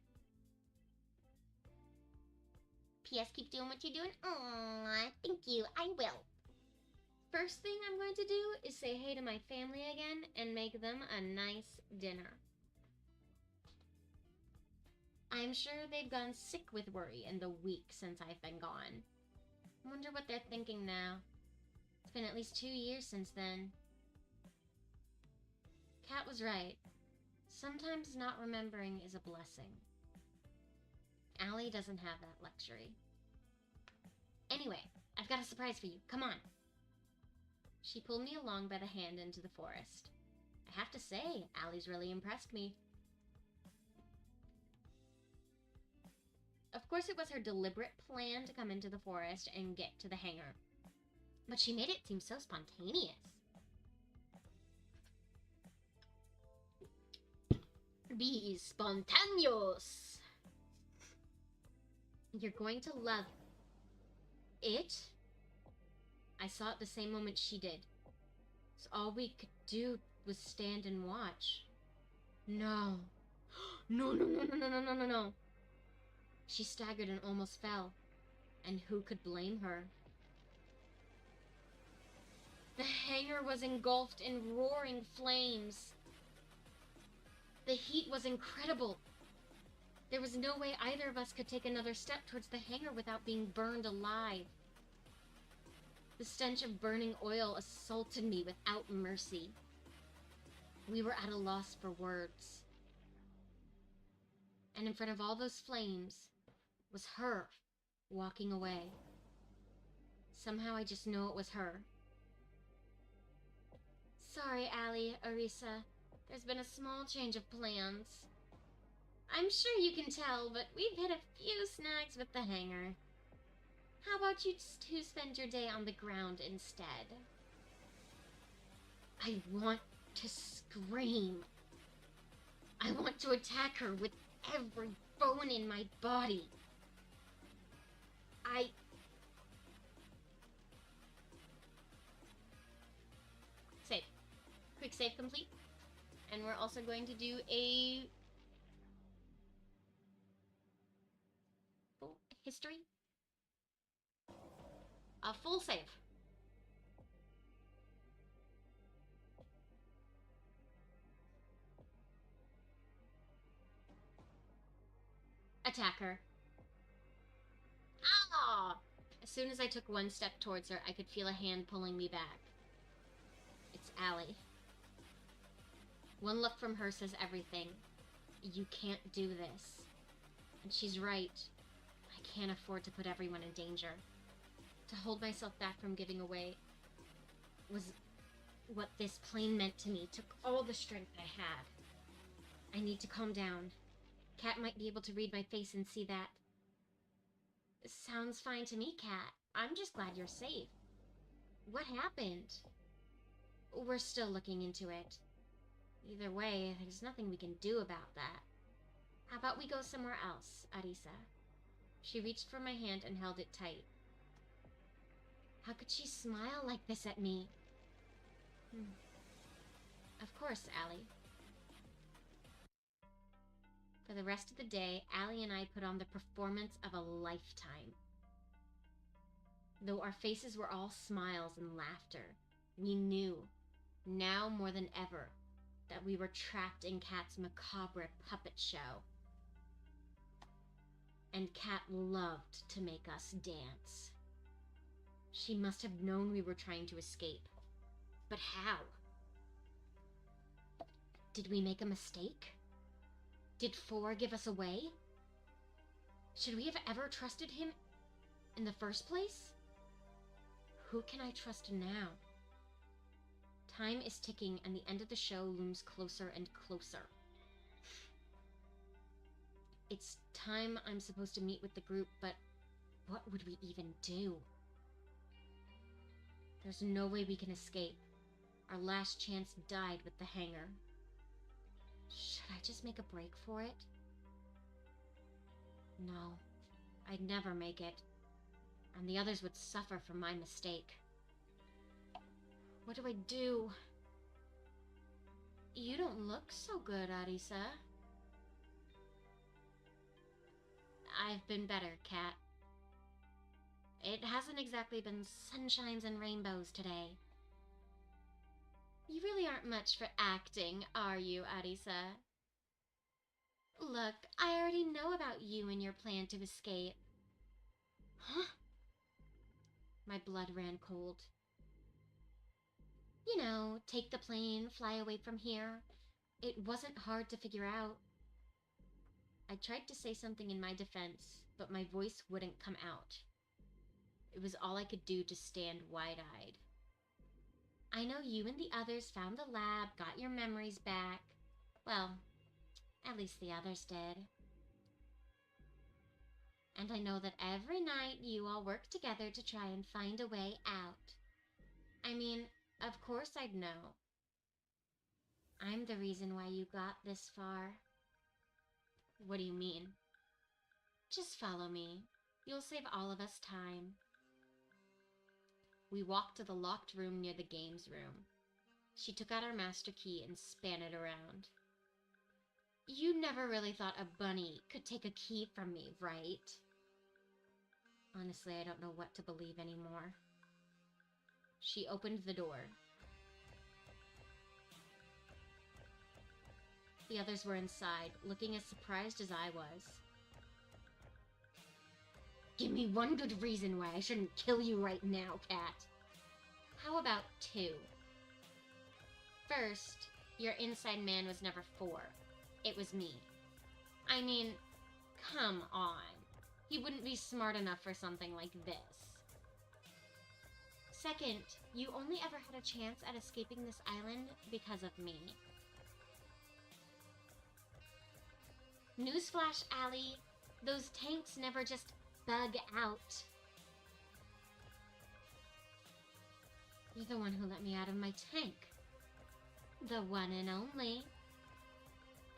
P.S. Keep doing what you're doing. Aww, thank you. I will. First thing I'm going to do is say hey to my family again and make them a nice dinner. I'm sure they've gone sick with worry in the week since I've been gone. I wonder what they're thinking now. It's been at least 2 years since then. Kat was right. Sometimes not remembering is a blessing. Allie doesn't have that luxury. Anyway, I've got a surprise for you. Come on. She pulled me along by the hand into the forest. I have to say, Allie's really impressed me. Of course, it was her deliberate plan to come into the forest and get to the hangar. But she made it seem so spontaneous. Be spontaneous! You're going to love it. I saw it the same moment she did. So all we could do was stand and watch. No. No, no, no, no, no, no, no, no, no. She staggered and almost fell. And who could blame her? The hangar was engulfed in roaring flames. The heat was incredible. There was no way either of us could take another step towards the hangar without being burned alive. The stench of burning oil assaulted me without mercy. We were at a loss for words. And in front of all those flames was her walking away. Somehow I just know it was her. Sorry, Allie, Arisa. There's been a small change of plans. I'm sure you can tell, but we've hit a few snags with the hangar. How about you two spend your day on the ground instead? I want to scream. I want to attack her with every bone in my body. Save. Quick save complete. And we're also going to do a full history. A full save. Attack her. Ah! As soon as I took one step towards her, I could feel a hand pulling me back. It's Allie. One look from her says everything. You can't do this. And she's right. I can't afford to put everyone in danger. To hold myself back from giving away was what this plane meant to me. It took all the strength I had. I need to calm down. Kat might be able to read my face and see that. Sounds fine to me, Kat. I'm just glad you're safe. What happened? We're still looking into it. Either way, there's nothing we can do about that. How about we go somewhere else, Arisa? She reached for my hand and held it tight. How could she smile like this at me? Of course, Allie. For the rest of the day, Allie and I put on the performance of a lifetime. Though our faces were all smiles and laughter, we knew, now more than ever, that we were trapped in Kat's macabre puppet show. And Kat loved to make us dance. She must have known we were trying to escape. But how? Did we make a mistake? Did 4 give us away? Should we have ever trusted him in the first place? Who can I trust now? Time is ticking and the end of the show looms closer and closer. It's time I'm supposed to meet with the group, but What would we even do? There's no way we can escape. Our last chance died with the hangar. Should I just make a break for it? No, I'd never make it. And the others would suffer from my mistake. What do I do? You don't look so good, Arisa. I've been better, Cat. It hasn't exactly been sunshines and rainbows today. You really aren't much for acting, are you, Arisa? Look, I already know about you and your plan to escape. Huh? My blood ran cold. You know, take the plane, fly away from here. It wasn't hard to figure out. I tried to say something in my defense, but my voice wouldn't come out. It was all I could do to stand wide-eyed. I know you and the others found the lab, got your memories back. Well, at least the others did. And I know that every night you all work together to try and find a way out. I mean, of course I'd know. I'm the reason why you got this far. What do you mean? Just follow me. You'll save all of us time. We walked to the locked room near the games room. She took out our master key and span it around. You never really thought a bunny could take a key from me, right? Honestly, I don't know what to believe anymore. She opened the door. The others were inside, looking as surprised as I was. Give me one good reason why I shouldn't kill you right now, Cat. How about 2? First, your inside man was never 4. It was me. I mean, come on. He wouldn't be smart enough for something like this. Second, you only ever had a chance at escaping this island because of me. Newsflash, Allie. Those tanks never just bug out. You're the one who let me out of my tank. The one and only.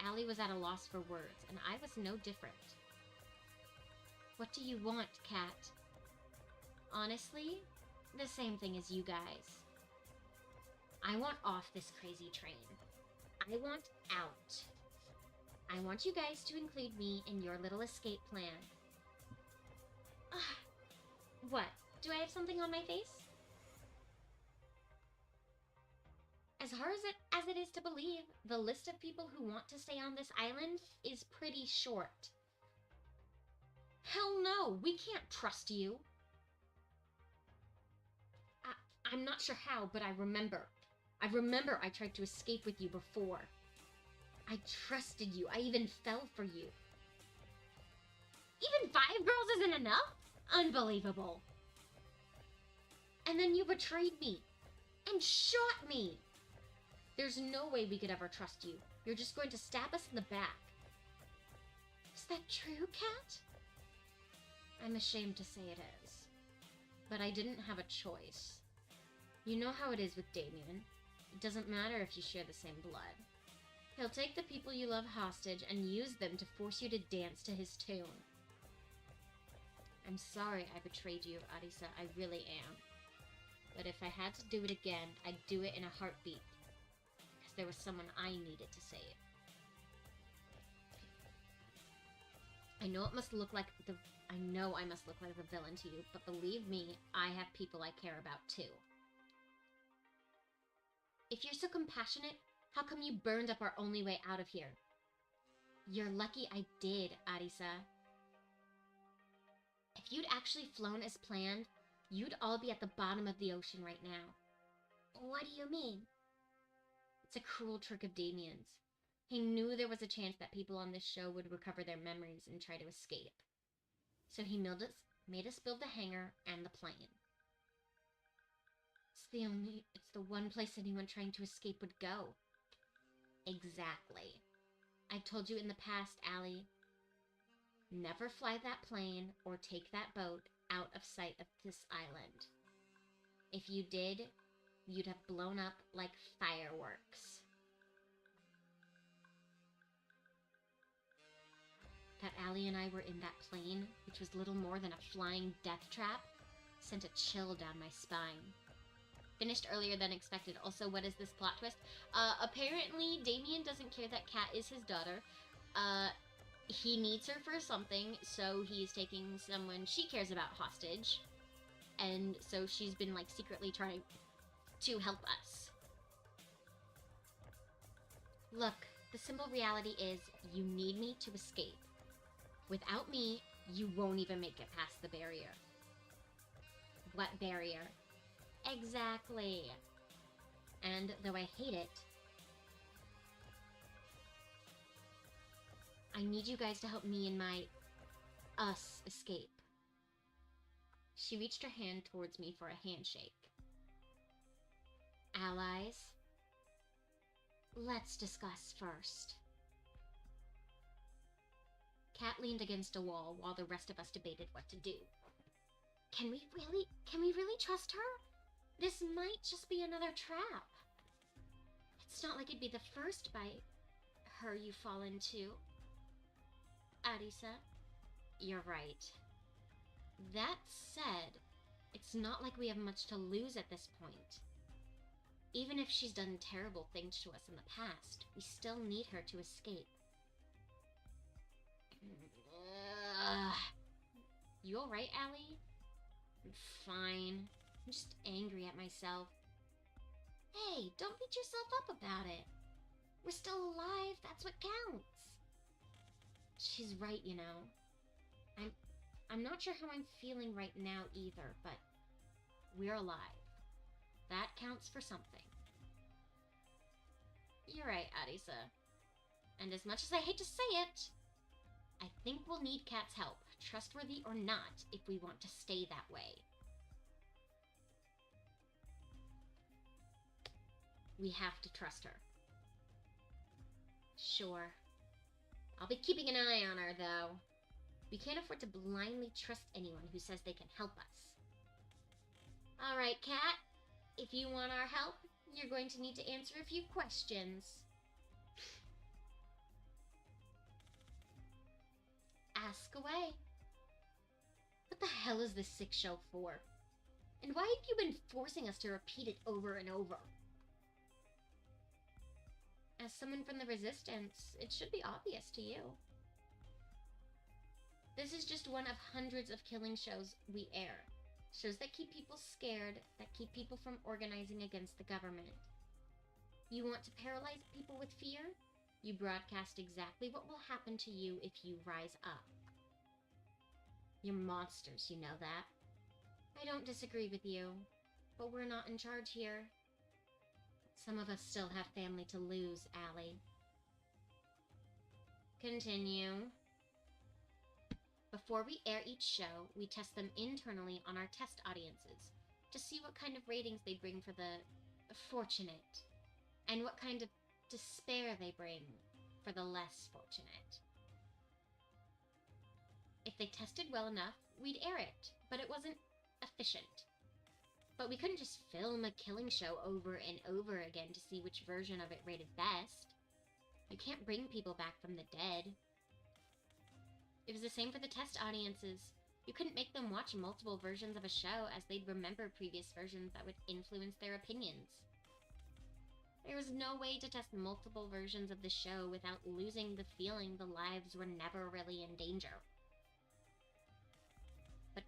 Allie was at a loss for words, and I was no different. What do you want, Cat? Honestly, the same thing as you guys. I want off this crazy train. I want out. I want you guys to include me in your little escape plan. What? Do I have something on my face? As hard as it is to believe, the list of people who want to stay on this island is pretty short. Hell no, we can't trust you. I'm not sure how, but I remember. I tried to escape with you before. I trusted you. I even fell for you. Even 5 girls isn't enough? Unbelievable. And then you betrayed me. And shot me. There's no way we could ever trust you. You're just going to stab us in the back. Is that true, Cat? I'm ashamed to say it is. But I didn't have a choice. You know how it is with Damien. It doesn't matter if you share the same blood. He'll take the people you love hostage and use them to force you to dance to his tune. I'm sorry I betrayed you, Arisa. I really am. But if I had to do it again, I'd do it in a heartbeat. Because there was someone I needed to save. I know I must look like the villain to you, but believe me, I have people I care about too. If you're so compassionate, how come you burned up our only way out of here? You're lucky I did, Arisa. If you'd actually flown as planned, you'd all be at the bottom of the ocean right now. What do you mean? It's a cruel trick of Damien's. He knew there was a chance that people on this show would recover their memories and try to escape. So he made us build the hangar and the plane. It's the one place anyone trying to escape would go. Exactly. I've told you in the past, Allie. Never fly that plane or take that boat out of sight of this island. If you did, you'd have blown up like fireworks. That Allie and I were in that plane, which was little more than a flying death trap, sent a chill down my spine. Finished earlier than expected. Also, what is this plot twist? Apparently, Damien doesn't care that Kat is his daughter. He needs her for something, so he's taking someone she cares about hostage. And so she's been, like, secretly trying to help us. Look, the simple reality is, you need me to escape. Without me, you won't even make it past the barrier. What barrier? Exactly. And though I hate it, I need you guys to help me and us escape. She reached her hand towards me for a handshake. Allies, let's discuss first. Kat leaned against a wall while the rest of us debated what to do. Can we really trust her? This might just be another trap. It's not like it'd be the first by her you fall into. Arisa, you're right. That said, it's not like we have much to lose at this point. Even if she's done terrible things to us in the past, we still need her to escape. You alright, Allie? I'm fine. I'm just angry at myself. Hey, don't beat yourself up about it. We're still alive, that's what counts. She's right, you know. I'm not sure how I'm feeling right now either, but we're alive. That counts for something. You're right, Arisa. And as much as I hate to say it, I think we'll need Kat's help, trustworthy or not, if we want to stay that way. We have to trust her. Sure. I'll be keeping an eye on her, though. We can't afford to blindly trust anyone who says they can help us. Alright, Kat. If you want our help, you're going to need to answer a few questions. Ask away. What the hell is this sick show for? And why have you been forcing us to repeat it over and over? As someone from the Resistance, it should be obvious to you. This is just one of hundreds of killing shows we air. Shows that keep people scared, that keep people from organizing against the government. You want to paralyze people with fear? You broadcast exactly what will happen to you if you rise up. You're monsters, you know that. I don't disagree with you, but we're not in charge here. Some of us still have family to lose, Allie. Continue. Before we air each show, we test them internally on our test audiences to see what kind of ratings they bring for the fortunate, and what kind of despair they bring for the less fortunate. If they tested well enough, we'd air it, but it wasn't efficient. But we couldn't just film a killing show over and over again to see which version of it rated best. You can't bring people back from the dead. It was the same for the test audiences. You couldn't make them watch multiple versions of a show, as they'd remember previous versions that would influence their opinions. There was no way to test multiple versions of the show without losing the feeling the lives were never really in danger. But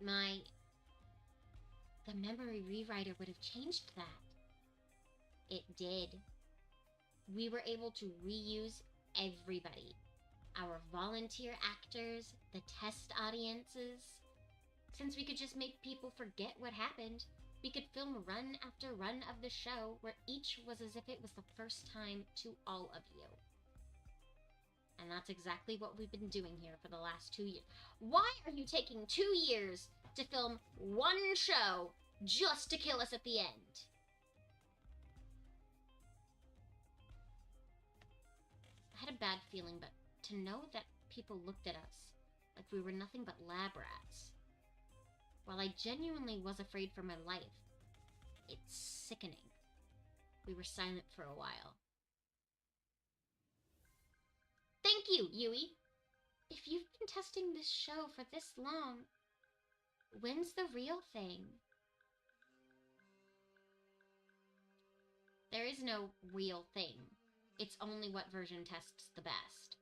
the memory rewriter would have changed that. It did. We were able to reuse everybody. Our volunteer actors, the test audiences. Since we could just make people forget what happened, we could film run after run of the show where each was as if it was the first time to all of you. And that's exactly what we've been doing here for the last 2 years. Why are you taking 2 years to film one show just to kill us at the end? I had a bad feeling, but to know that people looked at us like we were nothing but lab rats. While I genuinely was afraid for my life, it's sickening. We were silent for a while. Thank you, Yui! If you've been testing this show for this long, when's the real thing? There is no real thing. It's only what version tests the best.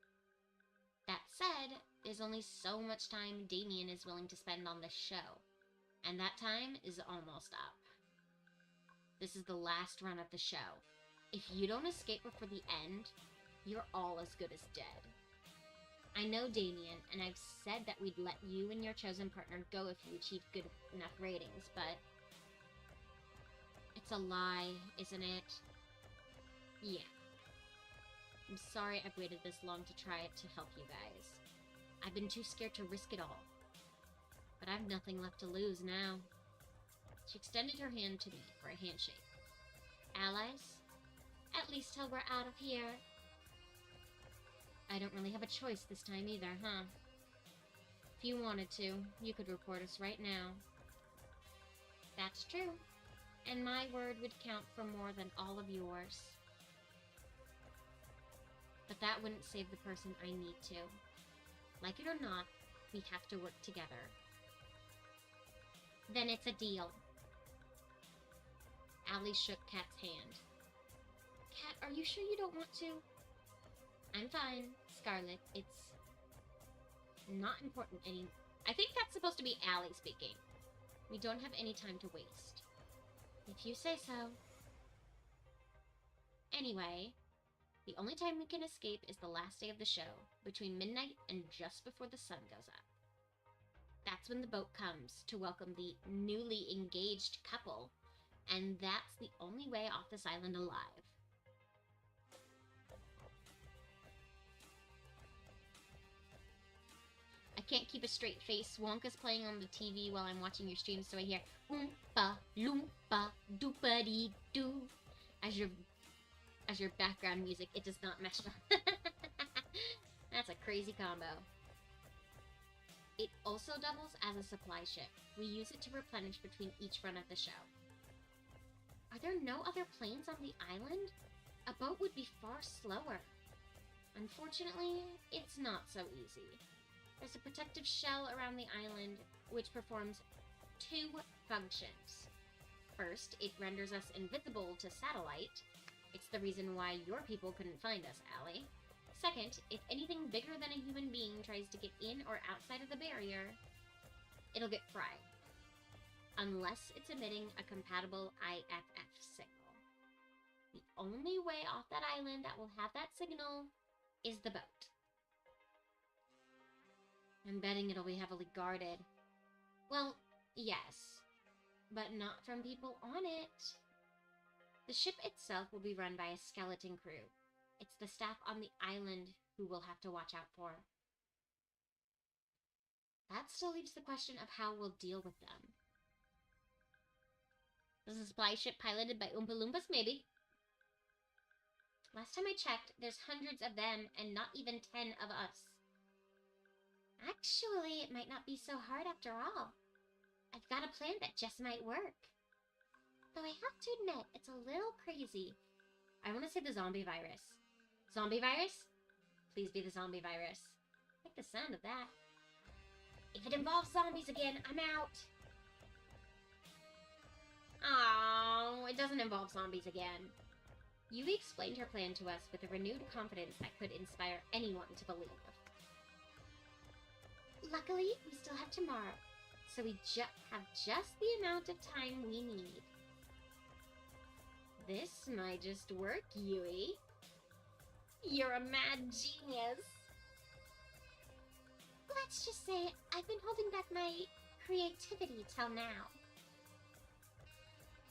That said, there's only so much time Damien is willing to spend on this show, and that time is almost up. This is the last run of the show. If you don't escape before the end, you're all as good as dead. I know Damien, and I've said that we'd let you and your chosen partner go if you achieve good enough ratings, but it's a lie, isn't it? Yeah. I'm sorry I've waited this long to try it to help you guys. I've been too scared to risk it all. But I've nothing left to lose now. She extended her hand to me for a handshake. Allies? At least till we're out of here. I don't really have a choice this time either, huh? If you wanted to, you could report us right now. That's true. And my word would count for more than all of yours. But that wouldn't save the person I need to. Like it or not, we have to work together. Then it's a deal. Allie shook Kat's hand. Kat, are you sure you don't want to? I'm fine, Scarlet. It's not important any... I think that's supposed to be Allie speaking. We don't have any time to waste. If you say so. Anyway, the only time we can escape is the last day of the show, between midnight and just before the sun goes up. That's when the boat comes to welcome the newly engaged couple, and that's the only way off this island alive. I can't keep a straight face. Wonka's playing on the TV while I'm watching your stream, so I hear oompa loompa doopity doo as your background music. It does not mesh well. That's a crazy combo. It also doubles as a supply ship. We use it to replenish between each run of the show. Are there no other planes on the island? A boat would be far slower. Unfortunately, it's not so easy. There's a protective shell around the island, which performs two functions. First, it renders us invisible to satellite. It's the reason why your people couldn't find us, Allie. Second, if anything bigger than a human being tries to get in or outside of the barrier, it'll get fried. Unless it's emitting a compatible IFF signal. The only way off that island that will have that signal is the boat. I'm betting it'll be heavily guarded. Well, yes, but not from people on it. The ship itself will be run by a skeleton crew. It's the staff on the island who we'll have to watch out for. That still leaves the question of how we'll deal with them. Is the supply ship piloted by Oompa Loompas? Maybe. Last time I checked, there's hundreds of them and not even 10 of us. Actually, it might not be so hard after all. I've got a plan that just might work. Though I have to admit, it's a little crazy. I want to say the zombie virus. Zombie virus? Please be the zombie virus. I like the sound of that. If it involves zombies again, I'm out. Oh, it doesn't involve zombies again. Yui explained her plan to us with a renewed confidence that could inspire anyone to believe. Luckily, we still have tomorrow, so we have just the amount of time we need. This might just work, Yui. You're a mad genius. Let's just say I've been holding back my creativity till now.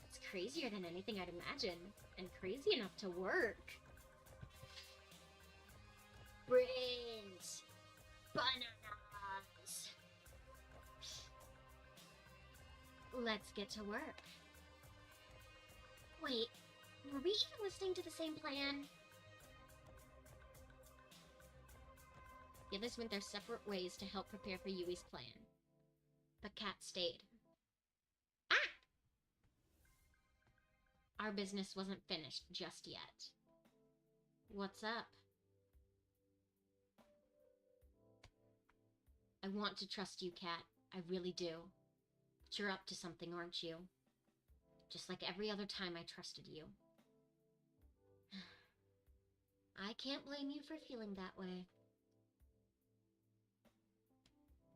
It's crazier than anything I'd imagine, and crazy enough to work. Brains! Bananas! Let's get to work. Wait, were we even listening to the same plan? The others went their separate ways to help prepare for Yui's plan. But Kat stayed, our business wasn't finished just yet. What's up? I want to trust you, Kat. I really do. But you're up to something, aren't you? Just like every other time I trusted you. I can't blame you for feeling that way.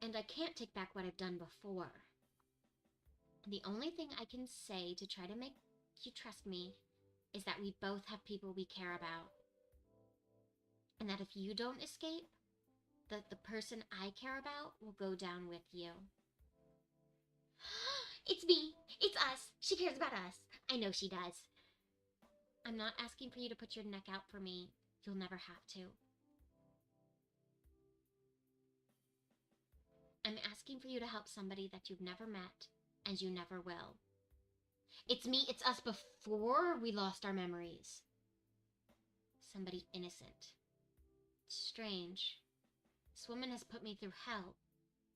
And I can't take back what I've done before. The only thing I can say to try to make you trust me is that we both have people we care about. And that if you don't escape, that the person I care about will go down with you. It's me! It's us! She cares about us! I know she does. I'm not asking for you to put your neck out for me. You'll never have to. I'm asking for you to help somebody that you've never met, and you never will. It's me, it's us before we lost our memories. Somebody innocent. Strange. This woman has put me through hell,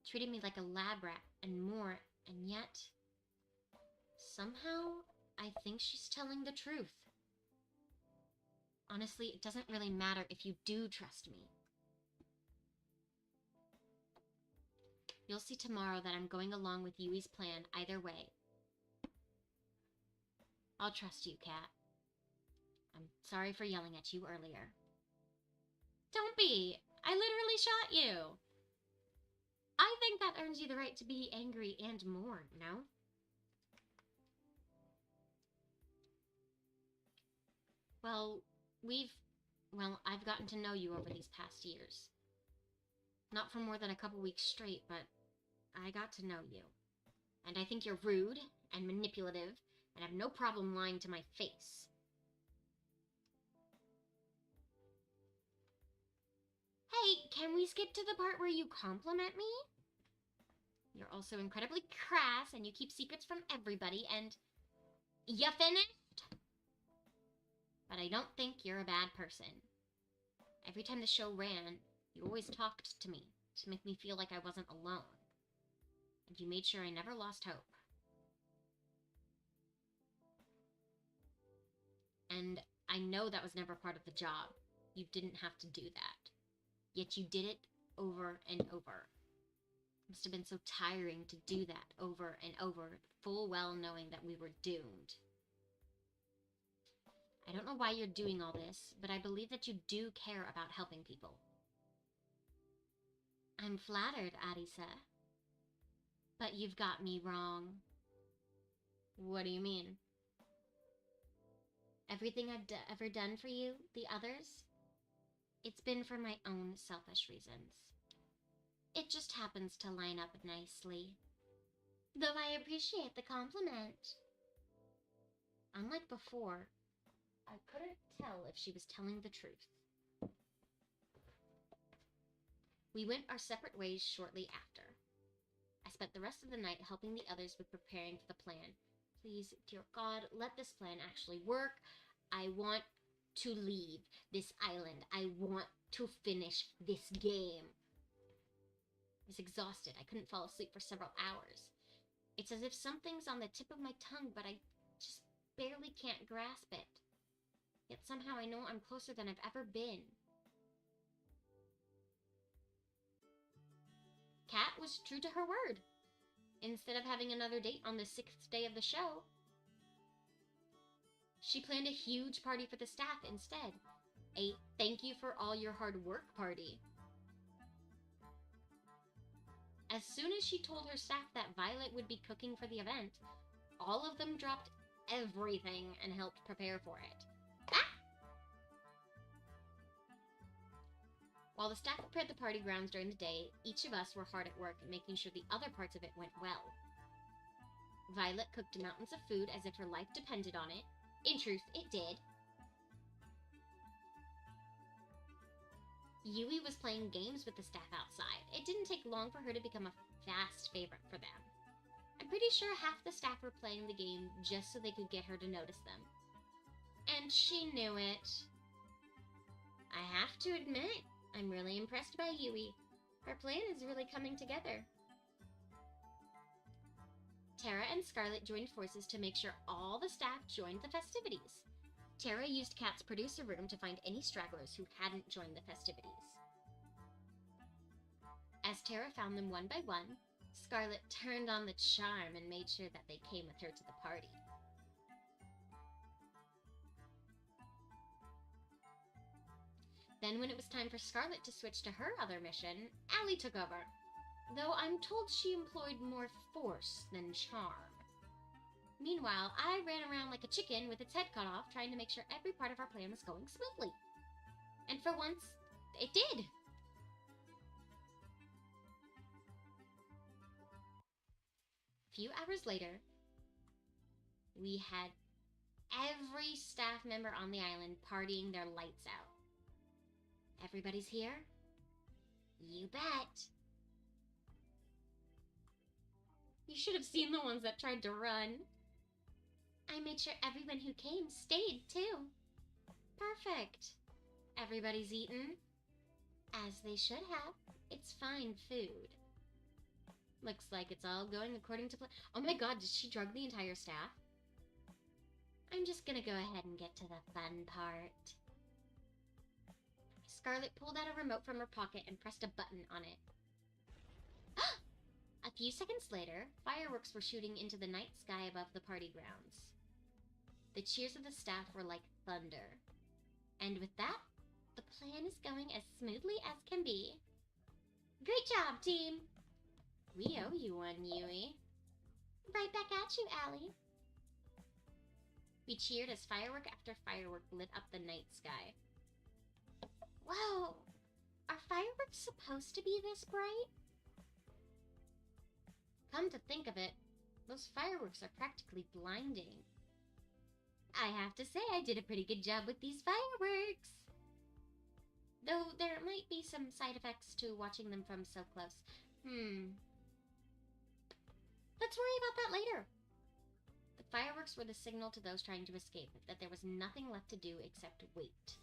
treated me like a lab rat and more, and yet, somehow, I think she's telling the truth. Honestly, it doesn't really matter if you do trust me. You'll see tomorrow that I'm going along with Yui's plan either way. I'll trust you, Kat. I'm sorry for yelling at you earlier. Don't be! I literally shot you! I think that earns you the right to be angry and more, no? Well, I've gotten to know you over these past years. Not for more than a couple weeks straight, but I got to know you. And I think you're rude and manipulative and have no problem lying to my face. Hey, can we skip to the part where you compliment me? You're also incredibly crass and you keep secrets from everybody and... You finished? But I don't think you're a bad person. Every time the show ran, you always talked to me to make me feel like I wasn't alone. And you made sure I never lost hope. And I know that was never part of the job. You didn't have to do that. Yet you did it over and over. It must have been so tiring to do that over and over, full well knowing that we were doomed. I don't know why you're doing all this, but I believe that you do care about helping people. I'm flattered, Arisa. But you've got me wrong. What do you mean? Everything I've ever done for you, the others, it's been for my own selfish reasons. It just happens to line up nicely. Though I appreciate the compliment. Unlike before, I couldn't tell if she was telling the truth. We went our separate ways shortly after. I spent the rest of the night helping the others with preparing for the plan. Please, dear God, let this plan actually work. I want to leave this island. I want to finish this game. I was exhausted. I couldn't fall asleep for several hours. It's as if something's on the tip of my tongue, but I just barely can't grasp it. Yet somehow I know I'm closer than I've ever been. Kat was true to her word. Instead of having another date on the 6th day of the show, she planned a huge party for the staff instead. A thank you for all your hard work party. As soon as she told her staff that Violet would be cooking for the event, all of them dropped everything and helped prepare for it. While the staff prepared the party grounds during the day, each of us were hard at work making sure the other parts of it went well. Violet cooked mountains of food as if her life depended on it. In truth, it did. Yui was playing games with the staff outside. It didn't take long for her to become a fast favorite for them. I'm pretty sure half the staff were playing the game just so they could get her to notice them. And she knew it. I have to admit, I'm really impressed by Yui. Her plan is really coming together. Tara and Scarlet joined forces to make sure all the staff joined the festivities. Tara used Kat's producer room to find any stragglers who hadn't joined the festivities. As Tara found them one by one, Scarlet turned on the charm and made sure that they came with her to the party. Then when it was time for Scarlet to switch to her other mission, Allie took over. Though I'm told she employed more force than charm. Meanwhile, I ran around like a chicken with its head cut off, trying to make sure every part of our plan was going smoothly. And for once, it did. A few hours later, we had every staff member on the island partying their lights out. Everybody's here? You bet. You should have seen the ones that tried to run. I made sure everyone who came stayed, too. Perfect. Everybody's eaten? As they should have. It's fine food. Looks like it's all going according to plan. Oh my god, did she drug the entire staff? I'm just gonna go ahead and get to the fun part. Scarlet pulled out a remote from her pocket and pressed a button on it. A few seconds later, fireworks were shooting into the night sky above the party grounds. The cheers of the staff were like thunder. And with that, the plan is going as smoothly as can be. Great job, team! We owe you one, Yui. Right back at you, Allie. We cheered as firework after firework lit up the night sky. Whoa! Are fireworks supposed to be this bright? Come to think of it, those fireworks are practically blinding. I have to say I did a pretty good job with these fireworks. Though there might be some side effects to watching them from so close. Let's worry about that later. The fireworks were the signal to those trying to escape that there was nothing left to do except wait.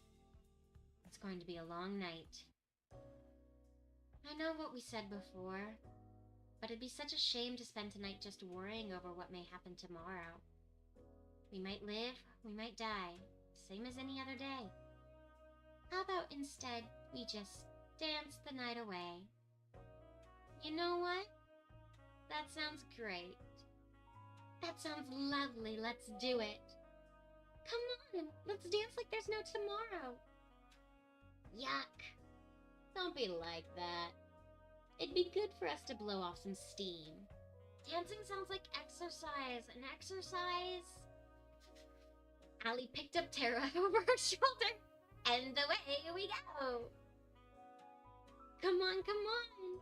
It's going to be a long night. I know what we said before, but it'd be such a shame to spend tonight just worrying over what may happen tomorrow. We might live, we might die, same as any other day. How about instead we just dance the night away? You know what? That sounds great. That sounds lovely, let's do it. Come on, let's dance like there's no tomorrow. Yuck. Don't be like that. It'd be good for us to blow off some steam. Dancing sounds like exercise, and exercise... Allie picked up Tara over her shoulder, and away we go! Come on, come on!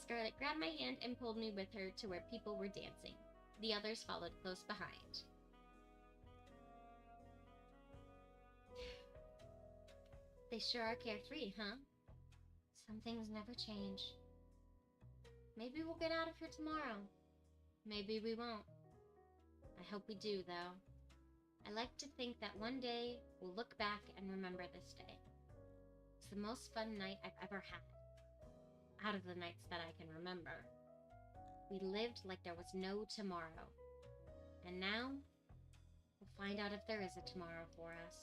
Scarlet grabbed my hand and pulled me with her to where people were dancing. The others followed close behind. They sure are carefree, huh? Some things never change. Maybe we'll get out of here tomorrow. Maybe we won't. I hope we do, though. I like to think that one day we'll look back and remember this day. It's the most fun night I've ever had. Out of the nights that I can remember. We lived like there was no tomorrow. And now, we'll find out if there is a tomorrow for us.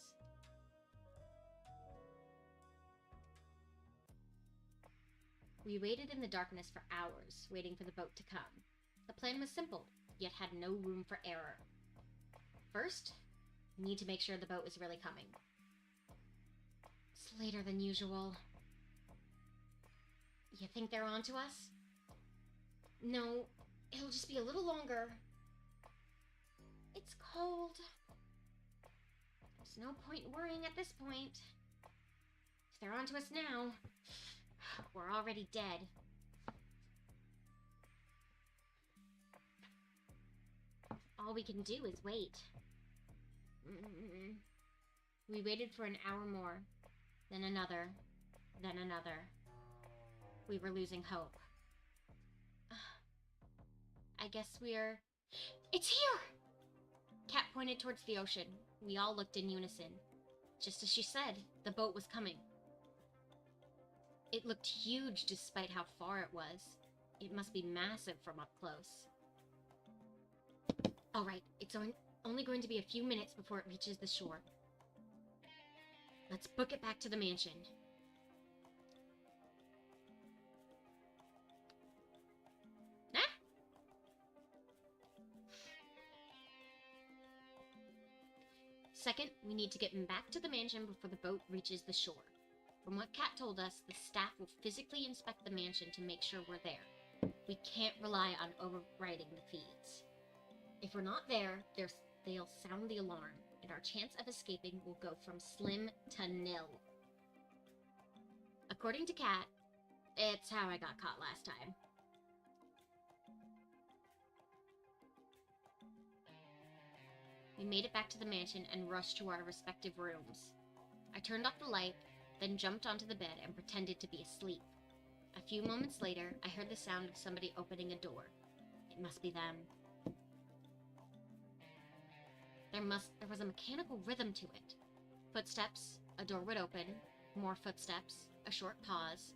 We waited in the darkness for hours, waiting for the boat to come. The plan was simple, yet had no room for error. First, we need to make sure the boat is really coming. It's later than usual. You think they're on to us? No, it'll just be a little longer. It's cold. There's no point worrying at this point. If they're on to us now, we're already dead. All we can do is wait. We waited for an hour more, then another, then another. We were losing hope. I guess we're... It's here! Kat pointed towards the ocean. We all looked in unison. Just as she said, the boat was coming. It looked huge despite how far it was. It must be massive from up close. Alright, it's only going to be a few minutes before it reaches the shore. Let's book it back to the mansion. Ah! Second, we need to get back to the mansion before the boat reaches the shore. From what Kat told us, the staff will physically inspect the mansion to make sure we're there. We can't rely on overriding the feeds. If we're not there, they'll sound the alarm, and our chance of escaping will go from slim to nil. According to Kat, it's how I got caught last time. We made it back to the mansion and rushed to our respective rooms. I turned off the light, then jumped onto the bed and pretended to be asleep. A few moments later, I heard the sound of somebody opening a door. It must be them. There was a mechanical rhythm to it. Footsteps, a door would open, more footsteps, a short pause,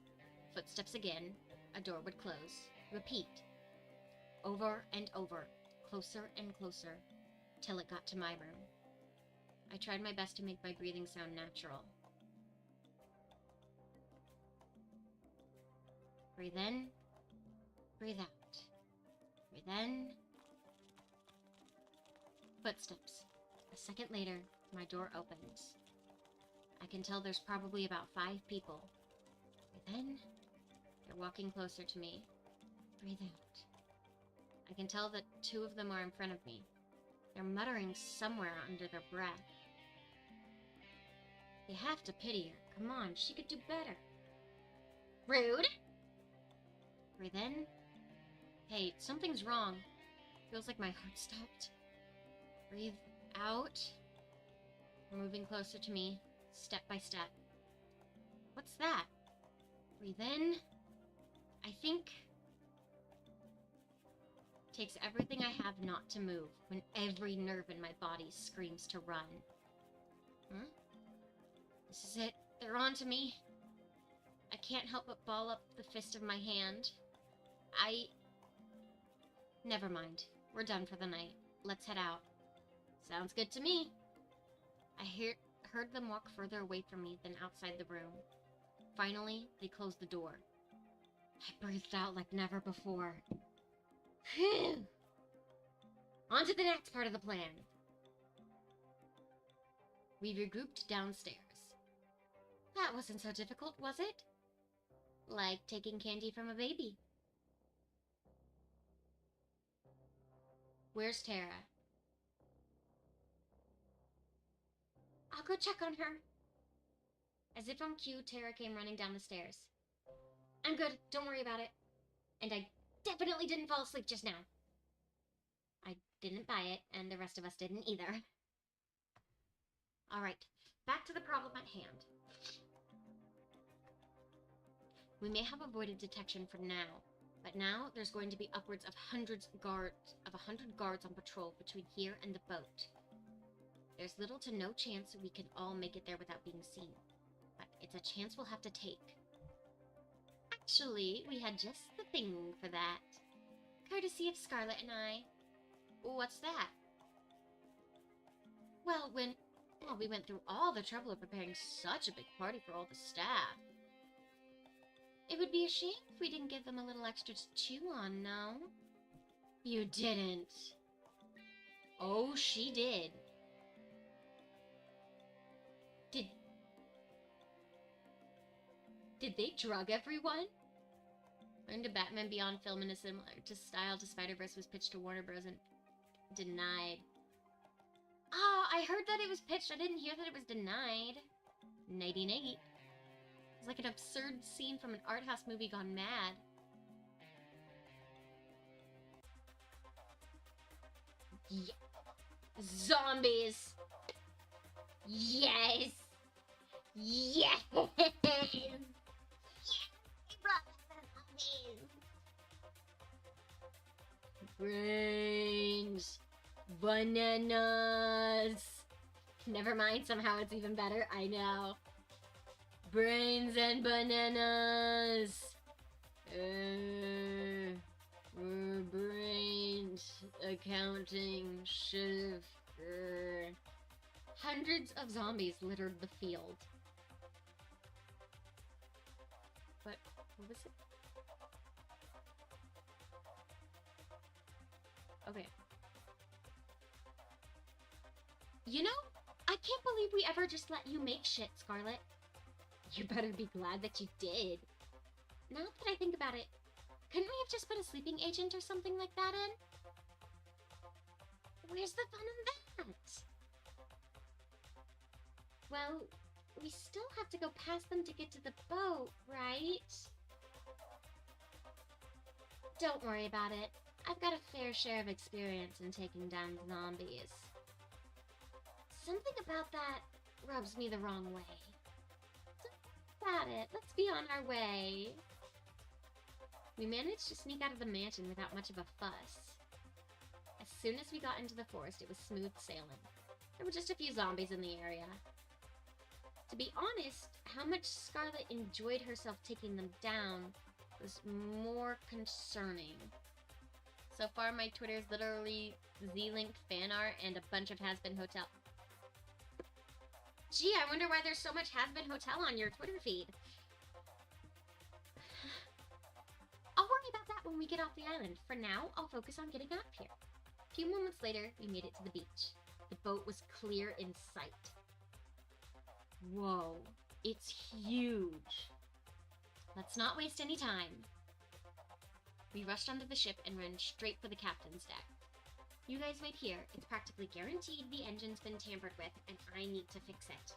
footsteps again, a door would close, repeat. Over and over, closer and closer, till it got to my room. I tried my best to make my breathing sound natural. Breathe in, breathe out. Breathe in. Footsteps. A second later, my door opens. I can tell there's probably about 5 people. Breathe in. They're walking closer to me. Breathe out. I can tell that 2 of them are in front of me. They're muttering somewhere under their breath. They have to pity her. Come on, she could do better. Rude! Breathe in. Hey, something's wrong. Feels like my heart stopped. Breathe out. They're moving closer to me, step by step. What's that? Breathe in. I think... Takes everything I have not to move when every nerve in my body screams to run. Huh? This is it. They're on to me. I can't help but ball up the fist of my hand. Never mind. We're done for the night. Let's head out. Sounds good to me. I heard them walk further away from me than outside the room. Finally, they closed the door. I breathed out like never before. Phew! On to the next part of the plan. We regrouped downstairs. That wasn't so difficult, was it? Like taking candy from a baby. Where's Tara? I'll go check on her. As if on cue, Tara came running down the stairs. I'm good, don't worry about it. And I definitely didn't fall asleep just now. I didn't buy it, and the rest of us didn't either. Alright, back to the problem at hand. We may have avoided detection for now, but now there's going to be upwards of 100 guards on patrol between here and the boat. There's little to no chance we can all make it there without being seen, but it's a chance we'll have to take. Actually, we had just the thing for that. Courtesy of Scarlet and I. What's that? Well, we went through all the trouble of preparing such a big party for all the staff. It would be a shame if we didn't give them a little extra to chew on, no? You didn't. Oh, she did. Did they drug everyone? Learned to Batman Beyond film in a similar style to Spider-Verse was pitched to Warner Bros. And denied. Oh, I heard that it was pitched. I didn't hear that it was denied. Nighty-night. It's like an absurd scene from an art house movie gone mad. Yeah. Zombies. Yes. Yes. Brains. Bananas. Never mind, somehow it's even better. I know. Brains and bananas. Brains. accounting, shift. Hundreds of zombies littered the field. What was it? Okay. You know, I can't believe we ever just let you make shit, Scarlet. You better be glad that you did. Now that I think about it, couldn't we have just put a sleeping agent or something like that in? Where's the fun in that? Well, we still have to go past them to get to the boat, right? Don't worry about it. I've got a fair share of experience in taking down zombies. Something about that rubs me the wrong way. About it. Let's be on our way. We managed to sneak out of the mansion without much of a fuss. As soon as we got into the forest, it was smooth sailing. There were just a few zombies in the area. To be honest, how much Scarlet enjoyed herself taking them down was more concerning. So far, my Twitter is literally Z-Link fan art and a bunch of Has-Been Hotel. Gee, I wonder why there's so much Has-Been Hotel on your Twitter feed. I'll worry about that when we get off the island. For now, I'll focus on getting up here. A few moments later, we made it to the beach. The boat was clear in sight. Whoa, it's huge. Let's not waste any time. We rushed onto the ship and ran straight for the captain's deck. You guys wait here. It's practically guaranteed the engine's been tampered with, and I need to fix it.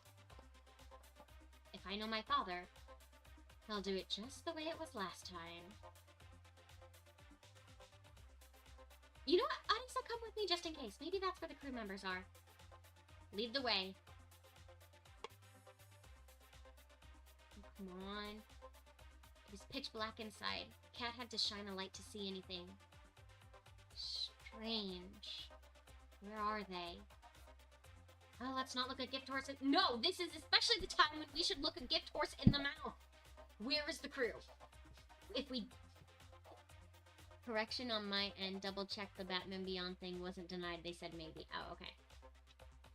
If I know my father, he'll do it just the way it was last time. You know what? Arisa, come with me just in case. Maybe that's where the crew members are. Lead the way. Come on. It was pitch black inside. Cat had to shine a light to see anything. Strange. Where are they? Oh, let's not look a gift horse in— No! This is especially the time when we should look a gift horse in the mouth! Where is the crew? If we— Correction on my end, double check the Batman Beyond thing wasn't denied, they said maybe. Oh, okay.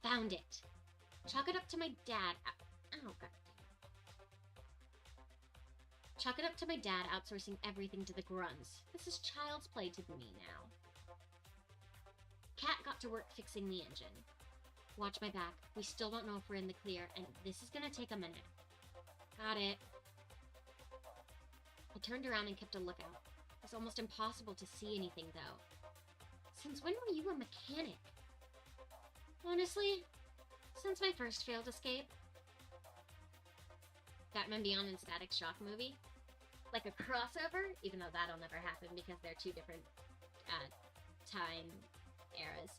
Found it. Chalk it up to my dad— Oh, god. Chalk it up to my dad outsourcing everything to the grunts. This is child's play to me now. Cat got to work fixing the engine. Watch my back. We still don't know if we're in the clear, and this is gonna take a minute. Got it. I turned around and kept a lookout. It was almost impossible to see anything, though. Since when were you a mechanic? Honestly, since my first failed escape. Batman Beyond and Static Shock movie. Like a crossover, even though that'll never happen because they're two different time eras.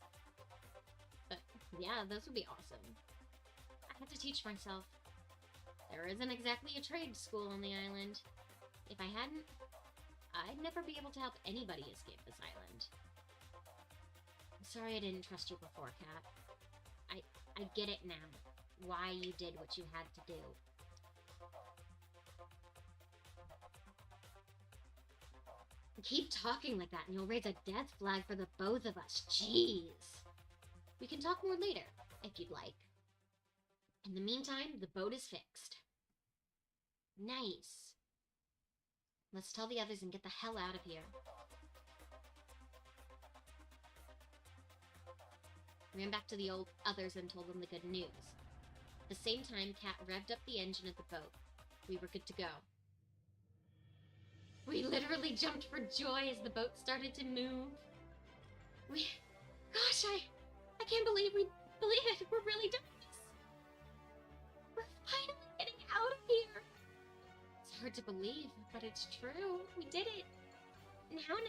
But yeah, those would be awesome. I had to teach myself. There isn't exactly a trade school on the island. If I hadn't, I'd never be able to help anybody escape this island. I'm sorry I didn't trust you before, Cat. I get it now. Why you did what you had to do. Keep talking like that and you'll raise a death flag for the both of us. Jeez. We can talk more later, if you'd like. In the meantime, the boat is fixed. Nice. Let's tell the others and get the hell out of here. Ran back to the old others and told them the good news. At the same time, Cat revved up the engine of the boat. We were good to go. We literally jumped for joy as the boat started to move. Gosh, I can't believe it. We're really doing this. We're finally getting out of here. It's hard to believe, but it's true. We did it.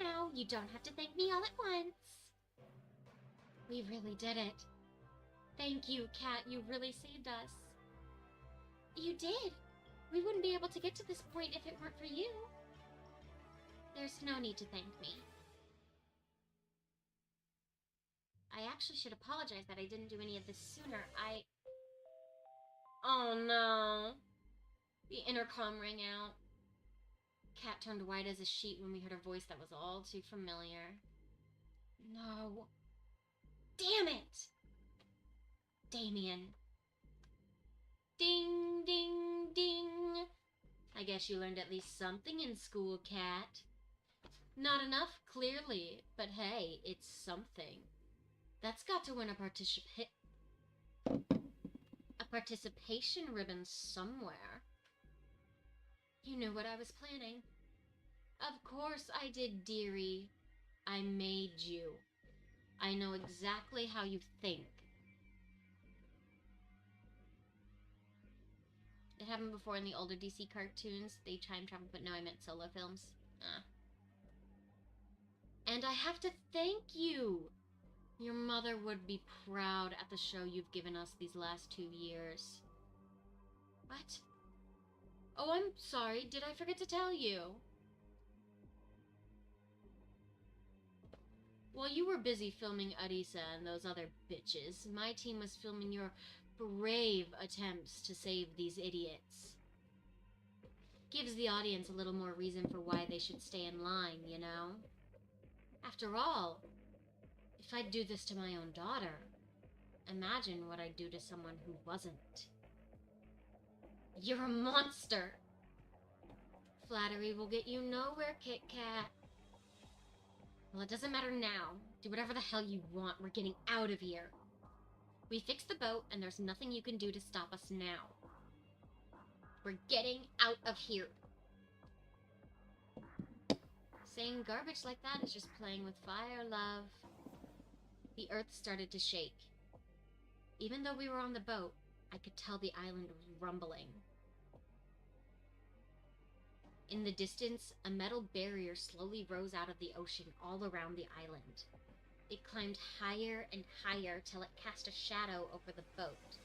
Now, you don't have to thank me all at once. We really did it. Thank you, Cat. You really saved us. You did. We wouldn't be able to get to this point if it weren't for you. There's no need to thank me. I actually should apologize that I didn't do any of this sooner. Oh no. The intercom rang out. Cat turned white as a sheet when we heard a voice that was all too familiar. No. Damn it! Damien. Ding, ding, ding. I guess you learned at least something in school, Cat. Not enough, clearly, but hey, it's something. That's got to win a participation ribbon somewhere. You knew what I was planning. Of course I did, dearie. I made you. I know exactly how you think. It happened before in the older DC cartoons. They time travel, but no, I meant solo films. And I have to thank you! Your mother would be proud at the show you've given us these last 2 years. What? Oh, I'm sorry. Did I forget to tell you? While you were busy filming Arisa and those other bitches, my team was filming your brave attempts to save these idiots. Gives the audience a little more reason for why they should stay in line, you know? After all, if I'd do this to my own daughter, imagine what I'd do to someone who wasn't. You're a monster! Flattery will get you nowhere, Kit Kat. Well, it doesn't matter now. Do whatever the hell you want. We're getting out of here. We fixed the boat, and there's nothing you can do to stop us now. We're getting out of here. Saying garbage like that is just playing with fire, love. The earth started to shake. Even though we were on the boat, I could tell the island was rumbling. In the distance, a metal barrier slowly rose out of the ocean all around the island. It climbed higher and higher till it cast a shadow over the boat.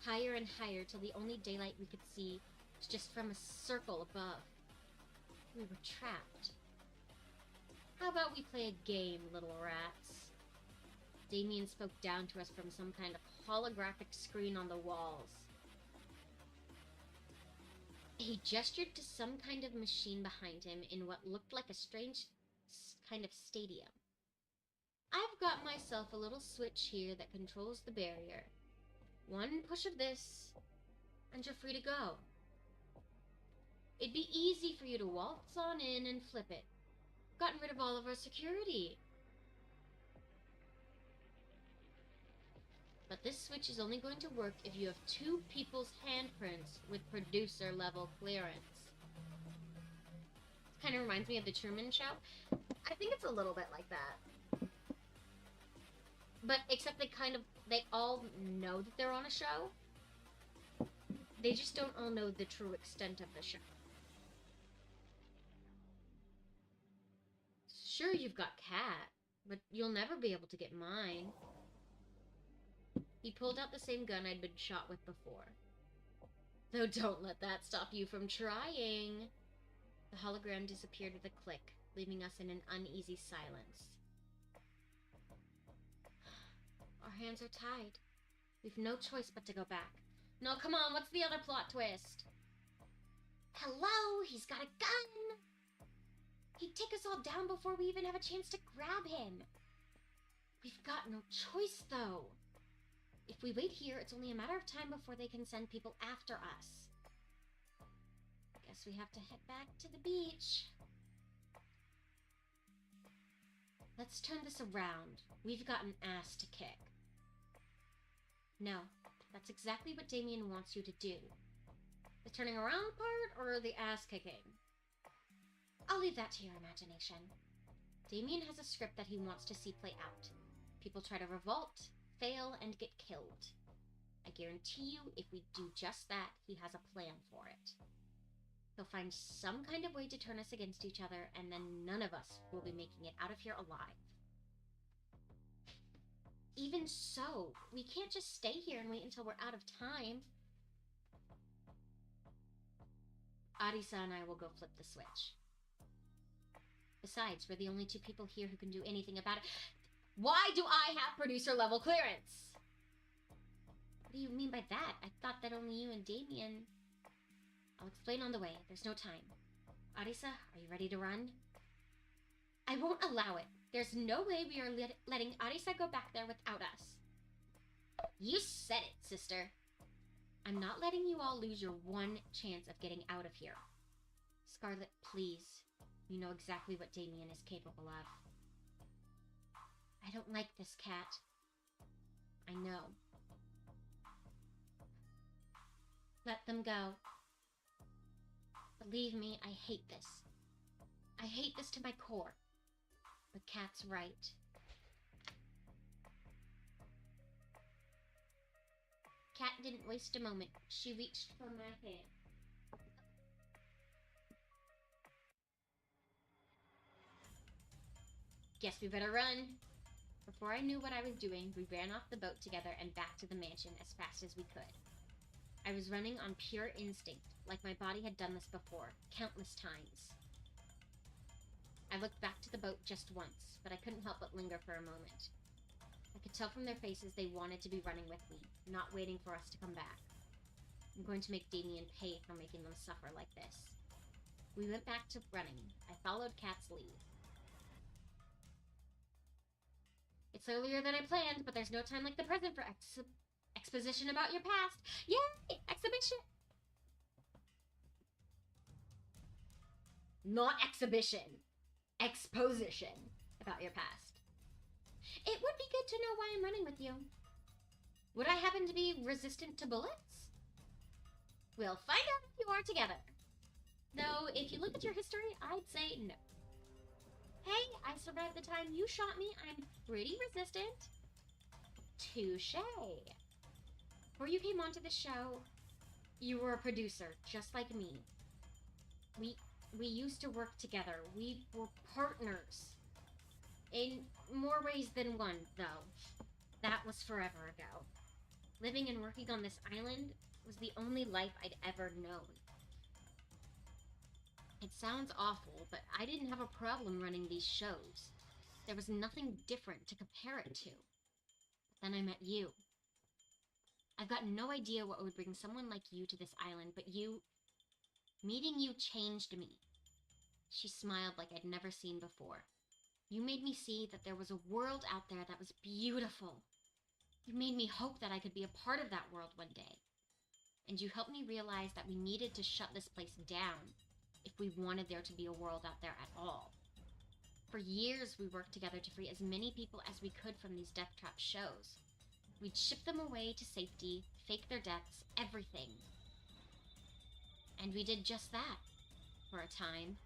Higher and higher till the only daylight we could see was just from a circle above. We were trapped. How about we play a game, little rats? Damien spoke down to us from some kind of holographic screen on the walls. He gestured to some kind of machine behind him in what looked like a strange kind of stadium. I've got myself a little switch here that controls the barrier. One push of this, and you're free to go. It'd be easy for you to waltz on in and flip it. Gotten rid of all of our security. But this switch is only going to work if you have 2 people's handprints with producer-level clearance. Kind of reminds me of the Truman Show. I think it's a little bit like that. But except they all know that they're on a show. They just don't all know the true extent of the show. Sure, you've got Cat, but you'll never be able to get mine. He pulled out the same gun I'd been shot with before. Though don't let that stop you from trying. The hologram disappeared with a click, leaving us in an uneasy silence. Our hands are tied. We've no choice but to go back. No, come on, what's the other plot twist? Hello, he's got a gun! He'd take us all down before we even have a chance to grab him. We've got no choice, though. If we wait here, it's only a matter of time before they can send people after us. Guess we have to head back to the beach. Let's turn this around. We've got an ass to kick. No, that's exactly what Damien wants you to do. The turning around part or the ass kicking? I'll leave that to your imagination. Damien has a script that he wants to see play out. People try to revolt, fail, and get killed. I guarantee you, if we do just that, he has a plan for it. He'll find some kind of way to turn us against each other, and then none of us will be making it out of here alive. Even so, we can't just stay here and wait until we're out of time. Arisa and I will go flip the switch. Besides, we're the only 2 people here who can do anything about it. Why do I have producer-level clearance? What do you mean by that? I thought that only you and Damien... I'll explain on the way. There's no time. Arisa, are you ready to run? I won't allow it. There's no way we are letting Arisa go back there without us. You said it, sister. I'm not letting you all lose your one chance of getting out of here. Scarlet, please. You know exactly what Damien is capable of. I don't like this, Cat. I know. Let them go. Believe me, I hate this. I hate this to my core. But Cat's right. Cat didn't waste a moment. She reached for my hand. Guess we better run. Before I knew what I was doing, we ran off the boat together and back to the mansion as fast as we could. I was running on pure instinct, like my body had done this before, countless times. I looked back to the boat just once, but I couldn't help but linger for a moment. I could tell from their faces they wanted to be running with me, not waiting for us to come back. I'm going to make Damien pay for making them suffer like this. We went back to running. I followed Cat's lead. It's earlier than I planned, but there's no time like the present for exposition about your past. Yay! Exhibition! Not exhibition. Exposition about your past. It would be good to know why I'm running with you. Would I happen to be resistant to bullets? We'll find out if you are together. Though, if you look at your history, I'd say no. Hey, I survived the time you shot me. I'm pretty resistant. Touché. Before you came onto the show, you were a producer, just like me. We used to work together. We were partners. In more ways than one, though. That was forever ago. Living and working on this island was the only life I'd ever known. It sounds awful, but I didn't have a problem running these shows. There was nothing different to compare it to. But then I met you. I've got no idea what would bring someone like you to this island, but meeting you changed me. She smiled like I'd never seen before. You made me see that there was a world out there that was beautiful. You made me hope that I could be a part of that world one day. And you helped me realize that we needed to shut this place down if we wanted there to be a world out there at all. For years, we worked together to free as many people as we could from these death trap shows. We'd ship them away to safety, fake their deaths, everything. And we did just that, for a time.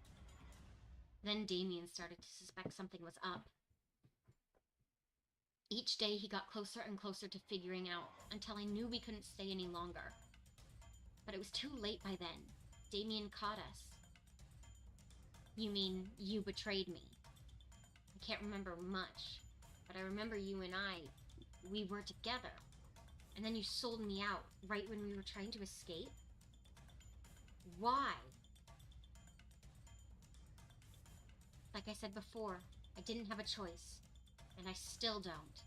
Then Damien started to suspect something was up. Each day he got closer and closer to figuring out, until I knew we couldn't stay any longer. But it was too late by then. Damien caught us. You mean, you betrayed me. I can't remember much, but I remember you and we were together. And then you sold me out, right when we were trying to escape? Why? Like I said before, I didn't have a choice, and I still don't.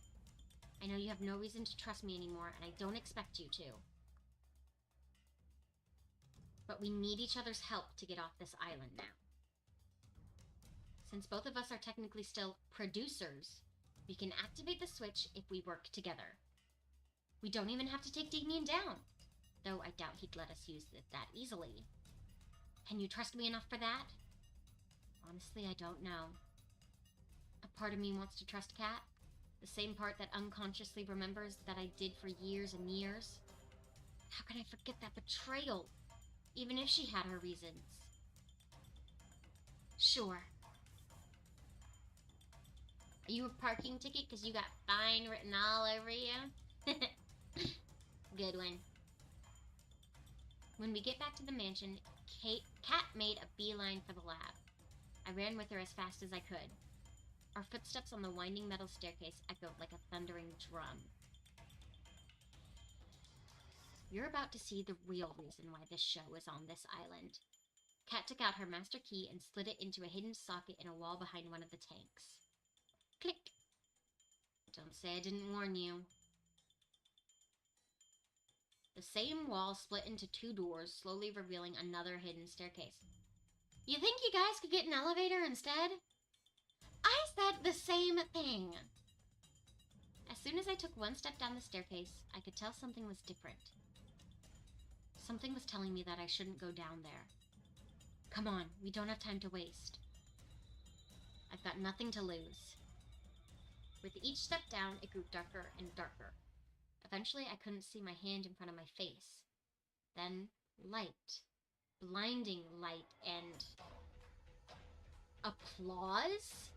I know you have no reason to trust me anymore, and I don't expect you to. But we need each other's help to get off this island now. Since both of us are technically still producers, we can activate the switch if we work together. We don't even have to take Damien down, though I doubt he'd let us use it that easily. Can you trust me enough for that? Honestly, I don't know. A part of me wants to trust Kat, the same part that unconsciously remembers that I did for years and years. How can I forget that betrayal, even if she had her reasons? Sure. Are you a parking ticket because you got fine written all over you? Good one. When we get back to the mansion, Kat made a beeline for the lab. I ran with her as fast as I could. Our footsteps on the winding metal staircase echoed like a thundering drum. You're about to see the real reason why this show is on this island. Kat took out her master key and slid it into a hidden socket in a wall behind one of the tanks. Click! Don't say I didn't warn you. The same wall split into two doors, slowly revealing another hidden staircase. You think you guys could get an elevator instead? I said the same thing! As soon as I took one step down the staircase, I could tell something was different. Something was telling me that I shouldn't go down there. Come on, we don't have time to waste. I've got nothing to lose. With each step down, it grew darker and darker. Eventually, I couldn't see my hand in front of my face. Then, light. Blinding light and... applause?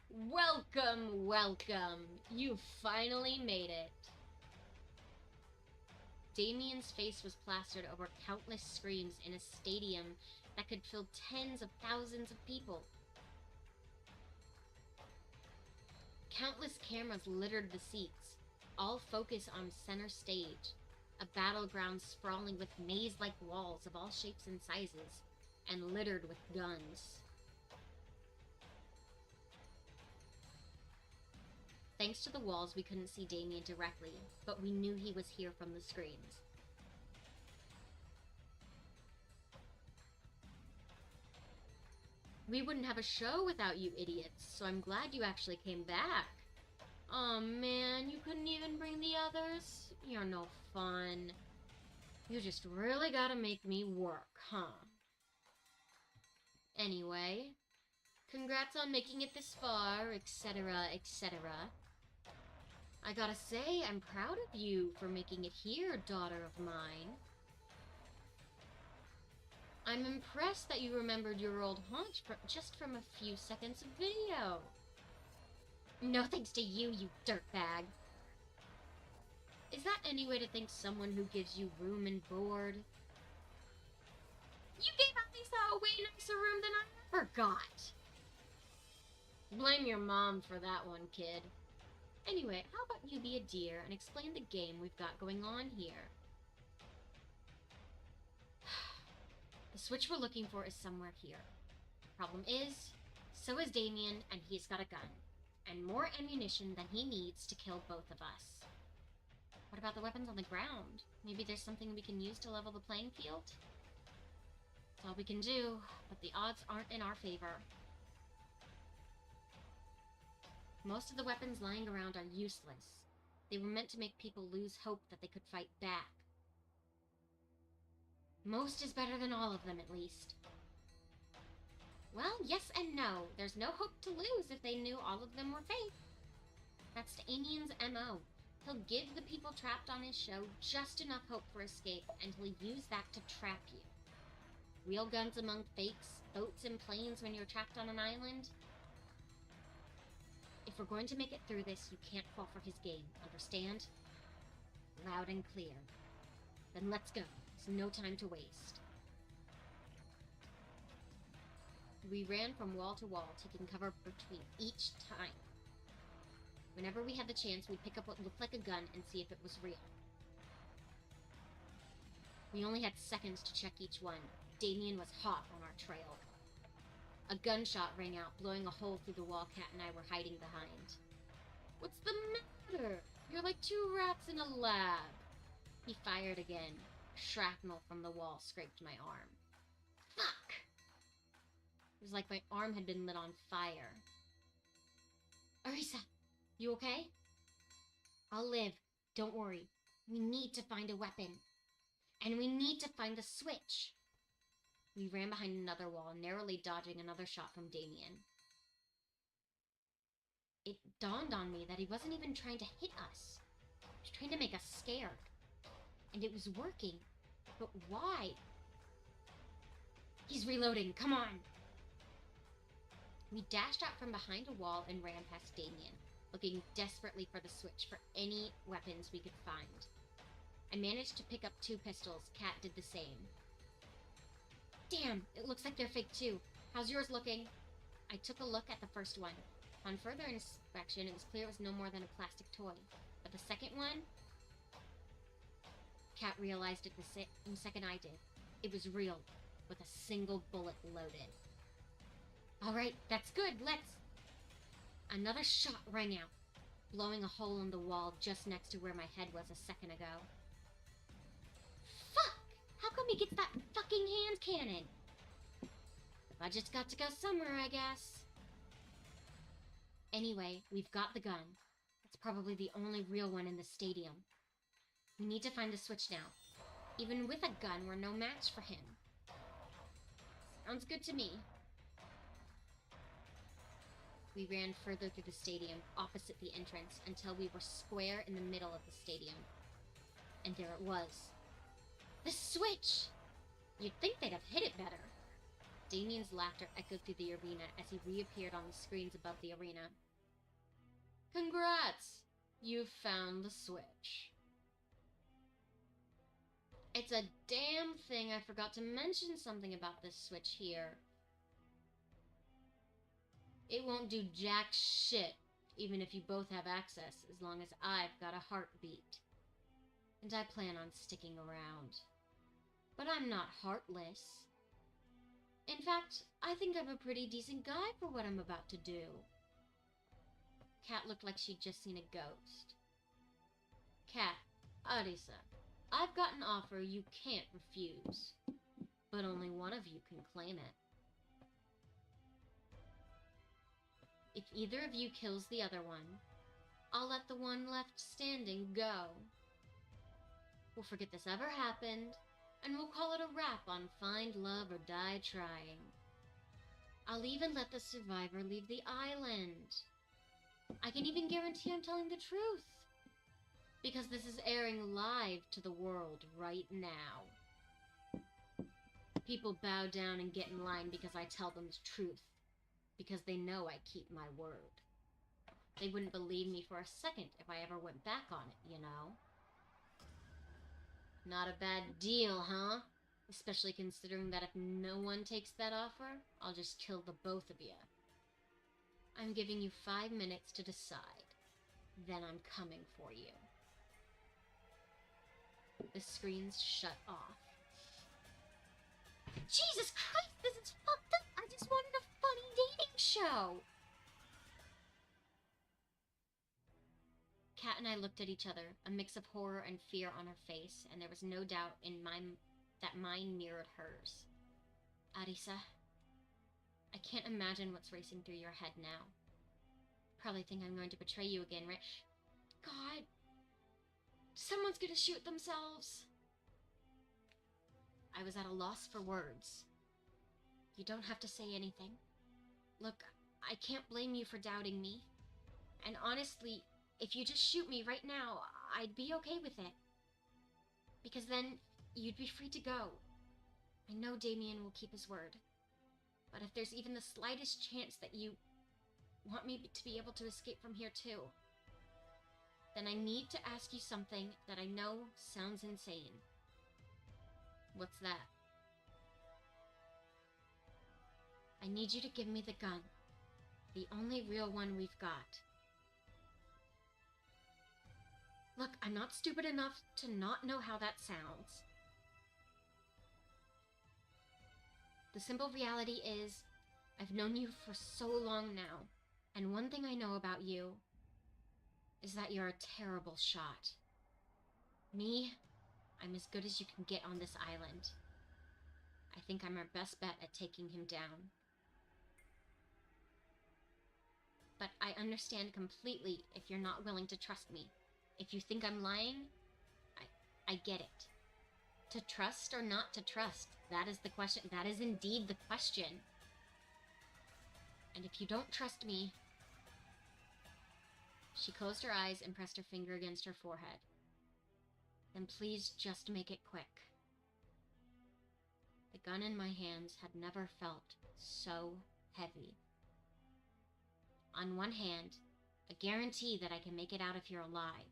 Welcome, welcome. You finally made it. Damien's face was plastered over countless screens in a stadium that could fill tens of thousands of people. Countless cameras littered the seats, all focused on center stage, a battleground sprawling with maze-like walls of all shapes and sizes, and littered with guns. Thanks to the walls, we couldn't see Damien directly, but we knew he was here from the screens. We wouldn't have a show without you idiots, so I'm glad you actually came back. Aw, man, you couldn't even bring the others? You're no fun. You just really gotta make me work, huh? Anyway, congrats on making it this far, etc., etc. I gotta say, I'm proud of you for making it here, daughter of mine. I'm impressed that you remembered your old haunt just from a few seconds of video. No thanks to you, you dirtbag. Is that any way to thank someone who gives you room and board? You gave Arisa a way nicer room than I ever got. Blame your mom for that one, kid. Anyway, how about you be a dear and explain the game we've got going on here? The switch we're looking for is somewhere here. Problem is, so is Damien, and he's got a gun. And more ammunition than he needs to kill both of us. What about the weapons on the ground? Maybe there's something we can use to level the playing field? That's all we can do, but the odds aren't in our favor. Most of the weapons lying around are useless. They were meant to make people lose hope that they could fight back. Most is better than all of them, at least. Well, yes and no. There's no hope to lose if they knew all of them were fake. That's Damien's MO. He'll give the people trapped on his show just enough hope for escape, and he'll use that to trap you. Real guns among fakes, boats and planes when you're trapped on an island. If we're going to make it through this, you can't fall for his game, understand? Loud and clear. Then let's go. There's no time to waste. We ran from wall to wall, taking cover between each time. Whenever we had the chance, we'd pick up what looked like a gun and see if it was real. We only had seconds to check each one. Damien was hot on our trail. A gunshot rang out, blowing a hole through the wall Cat and I were hiding behind. What's the matter? You're like two rats in a lab. He fired again. Shrapnel from the wall scraped my arm. Fuck! It was like my arm had been lit on fire. Arisa, you okay? I'll live. Don't worry. We need to find a weapon. And we need to find the switch. We ran behind another wall, narrowly dodging another shot from Damien. It dawned on me that he wasn't even trying to hit us. He was trying to make us scared. And it was working. But why? He's reloading. Come on! We dashed out from behind a wall and ran past Damien, looking desperately for the switch for any weapons we could find. I managed to pick up 2 pistols. Cat did the same. Damn, it looks like they're fake too. How's yours looking? I took a look at the first one. On further inspection, it was clear it was no more than a plastic toy. But the second one? Cat realized it the same second I did. It was real, with a single bullet loaded. Alright, that's good, let's... Another shot rang out, blowing a hole in the wall just next to where my head was a second ago. Fuck! How come he gets that fucking hand cannon? The budget's got to go somewhere, I guess. Anyway, we've got the gun. It's probably the only real one in the stadium. We need to find the switch now. Even with a gun, we're no match for him. Sounds good to me. We ran further through the stadium, opposite the entrance, until we were square in the middle of the stadium. And there it was. The switch! You'd think they'd have hit it better. Damien's laughter echoed through the arena as he reappeared on the screens above the arena. Congrats! You've found the switch. It's a damn thing I forgot to mention something about this switch here. It won't do jack shit, even if you both have access, as long as I've got a heartbeat. And I plan on sticking around. But I'm not heartless. In fact, I think I'm a pretty decent guy for what I'm about to do. Kat looked like she'd just seen a ghost. Kat, Arisa, I've got an offer you can't refuse. But only one of you can claim it. If either of you kills the other one, I'll let the one left standing go. We'll forget this ever happened, and we'll call it a wrap on find love or die trying. I'll even let the survivor leave the island. I can even guarantee I'm telling the truth, because this is airing live to the world right now. People bow down and get in line because I tell them the truth, because they know I keep my word. They wouldn't believe me for a second if I ever went back on it, you know? Not a bad deal, huh? Especially considering that if no one takes that offer, I'll just kill the both of you. I'm giving you 5 minutes to decide. Then I'm coming for you. The screens shut off. Jesus Christ, this is fucked up! I just wanted a funny dating show! Kat and I looked at each other, a mix of horror and fear on her face, and there was no doubt in that mine mirrored hers. Arisa, I can't imagine what's racing through your head now. Probably think I'm going to betray you again, right? God, someone's gonna shoot themselves. I was at a loss for words. You don't have to say anything. Look, I can't blame you for doubting me. And honestly, if you just shoot me right now, I'd be okay with it. Because then, you'd be free to go. I know Damien will keep his word. But if there's even the slightest chance that you want me to be able to escape from here too, then I need to ask you something that I know sounds insane. What's that? I need you to give me the gun. The only real one we've got. Look, I'm not stupid enough to not know how that sounds. The simple reality is, I've known you for so long now, and one thing I know about you is that you're a terrible shot. Me, I'm as good as you can get on this island. I think I'm our best bet at taking him down. But I understand completely if you're not willing to trust me. If you think I'm lying, I get it. To trust or not to trust, that is the question. That is indeed the question. And if you don't trust me... She closed her eyes and pressed her finger against her forehead. Then please just make it quick. The gun in my hands had never felt so heavy. On one hand, a guarantee that I can make it out if you're alive.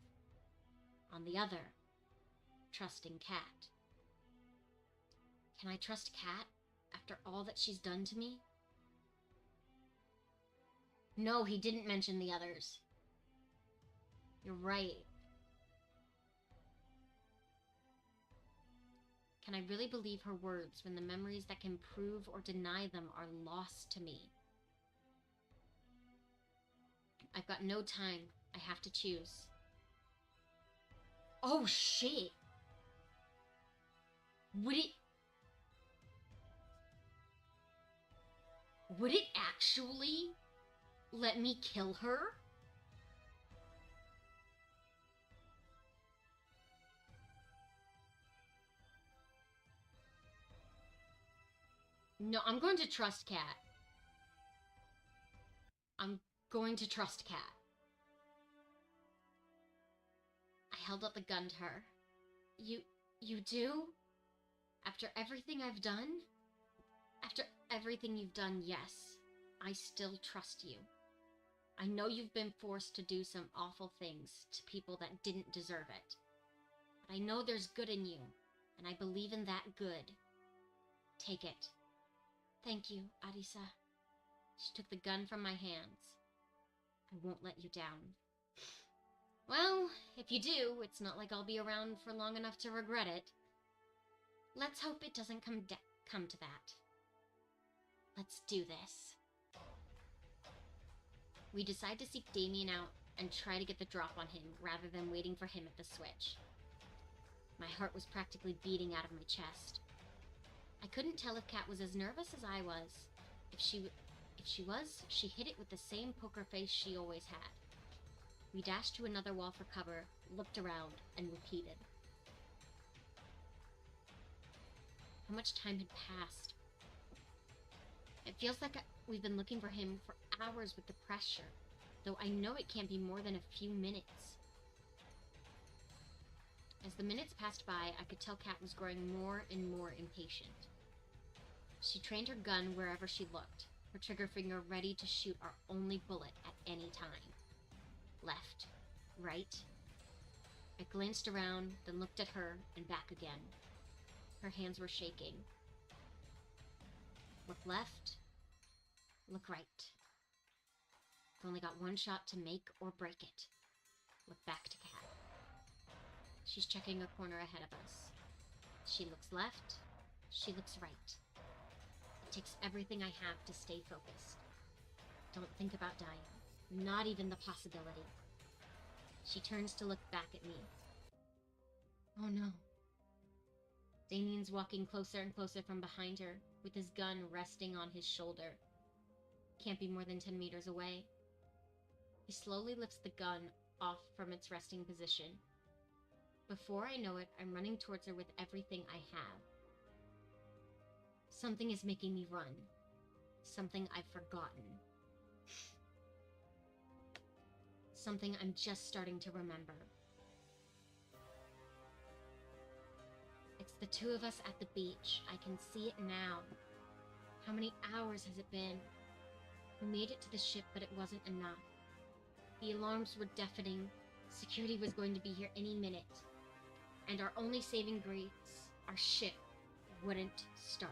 On the other, trusting Kat. Can I trust Kat after all that she's done to me? No, he didn't mention the others. You're right. Can I really believe her words when the memories that can prove or deny them are lost to me? I've got no time. I have to choose. Oh, shit! Would it... Would it actually let me kill her? No, I'm going to trust Cat. I'm going to trust Cat. I held out the gun to her. You do? After everything I've done? After everything you've done, yes. I still trust you. I know you've been forced to do some awful things to people that didn't deserve it. But I know there's good in you, and I believe in that good. Take it. Thank you, Arisa. She took the gun from my hands. I won't let you down. Well, if you do, it's not like I'll be around for long enough to regret it. Let's hope it doesn't come to that. Let's do this. We decide to seek Damien out and try to get the drop on him rather than waiting for him at the switch. My heart was practically beating out of my chest. I couldn't tell if Kat was as nervous as I was. If she was, she hit it with the same poker face she always had. We dashed to another wall for cover, looked around, and repeated. How much time had passed? It feels like we've been looking for him for hours with the pressure, though I know it can't be more than a few minutes. As the minutes passed by, I could tell Kat was growing more and more impatient. She trained her gun wherever she looked, her trigger finger ready to shoot our only bullet at any time. Left, right. I glanced around, then looked at her and back again. Her hands were shaking. Look left, look right. I've only got one shot to make or break it. Look back to Kat. She's checking a corner ahead of us. She looks left, she looks right. It takes everything I have to stay focused. Don't think about dying. Not even the possibility. She turns to look back at me. Oh no. Damien's walking closer and closer from behind her, with his gun resting on his shoulder. Can't be more than 10 meters away. He slowly lifts the gun off from its resting position. Before I know it, I'm running towards her with everything I have. Something is making me run. Something I've forgotten. Something I'm just starting to remember. It's the two of us at the beach. I can see it now. How many hours has it been? We made it to the ship, but it wasn't enough. The alarms were deafening. Security was going to be here any minute. And our only saving grace, our ship, wouldn't start.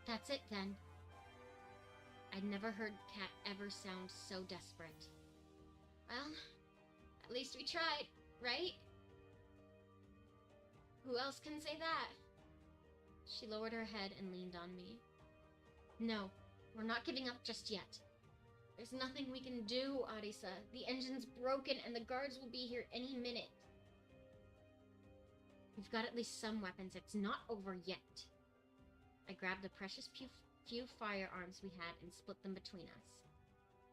That's it then. I'd never heard Kat ever sound so desperate. Well, at least we tried, right? Who else can say that? She lowered her head and leaned on me. No, we're not giving up just yet. There's nothing we can do, Arisa. The engine's broken and the guards will be here any minute. We've got at least some weapons. It's not over yet. I grabbed the precious few firearms we had and split them between us.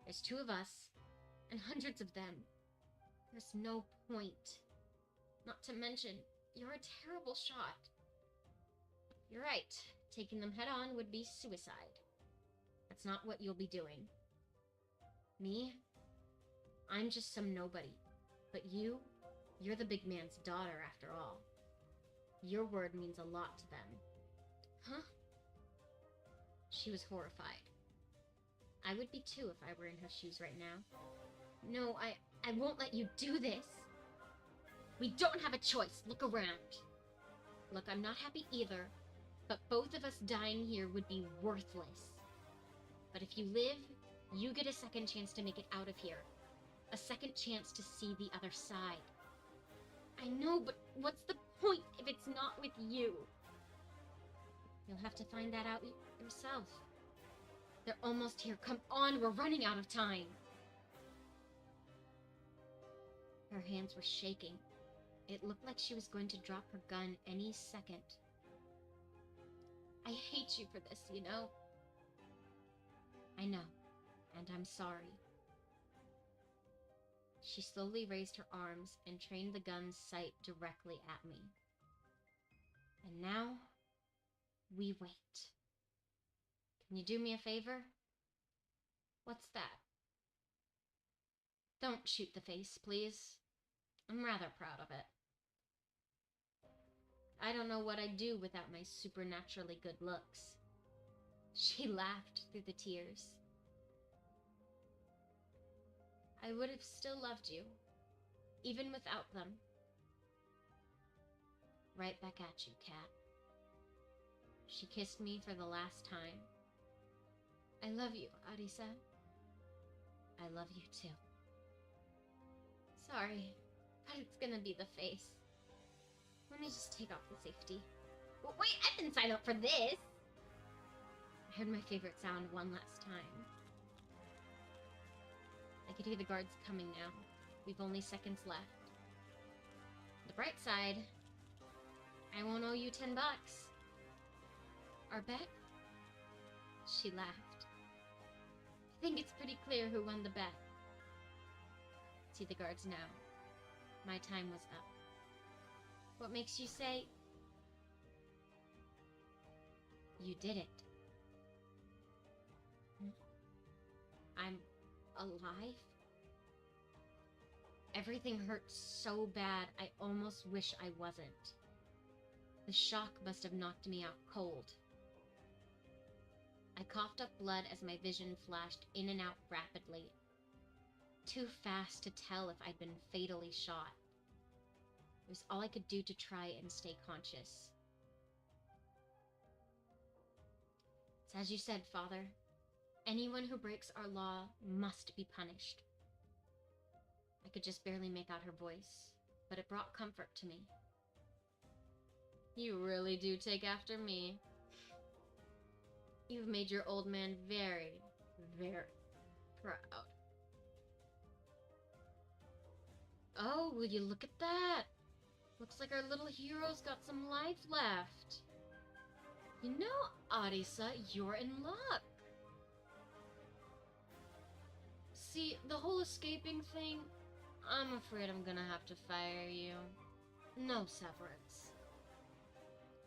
There's two of us, and hundreds of them. There's no point. Not to mention, you're a terrible shot. You're right. Taking them head on would be suicide. That's not what you'll be doing. Me? I'm just some nobody. But you're the big man's daughter after all. Your word means a lot to them. Huh? She was horrified. I would be too if I were in her shoes right now. No, I won't let you do this. We don't have a choice. Look around. Look, I'm not happy either, but both of us dying here would be worthless. But if you live, you get a second chance to make it out of here. A second chance to see the other side. I know, but what's the point if it's not with you? You'll have to find that out yourself. They're almost here. Come on, we're running out of time. Her hands were shaking. It looked like she was going to drop her gun any second. I hate you for this, you know? I know, and I'm sorry. She slowly raised her arms and trained the gun's sight directly at me. And now, we wait. Can you do me a favor? What's that? Don't shoot the face, please. I'm rather proud of it. I don't know what I'd do without my supernaturally good looks. She laughed through the tears. I would have still loved you, even without them. Right back at you, Cat. She kissed me for the last time. I love you, Arisa. I love you too. Sorry, but it's gonna be the face. Let me just take off the safety. Wait, I didn't sign up for this! I heard my favorite sound one last time. I could hear the guards coming now. We've only seconds left. The bright side, I won't owe you $10. Our bet? She laughed. I think it's pretty clear who won the bet. See the guards now. My time was up. What makes you say... You did it. I'm alive? Everything hurts so bad, I almost wish I wasn't. The shock must have knocked me out cold. I coughed up blood as my vision flashed in and out rapidly. Too fast to tell if I'd been fatally shot. It was all I could do to try and stay conscious. It's as you said, Father. Anyone who breaks our law must be punished. I could just barely make out her voice, but it brought comfort to me. You really do take after me. You've made your old man very, very proud. Oh, will you look at that? Looks like our little hero's got some life left. You know, Arisa, you're in luck. See, the whole escaping thing, I'm afraid I'm gonna have to fire you. No severance.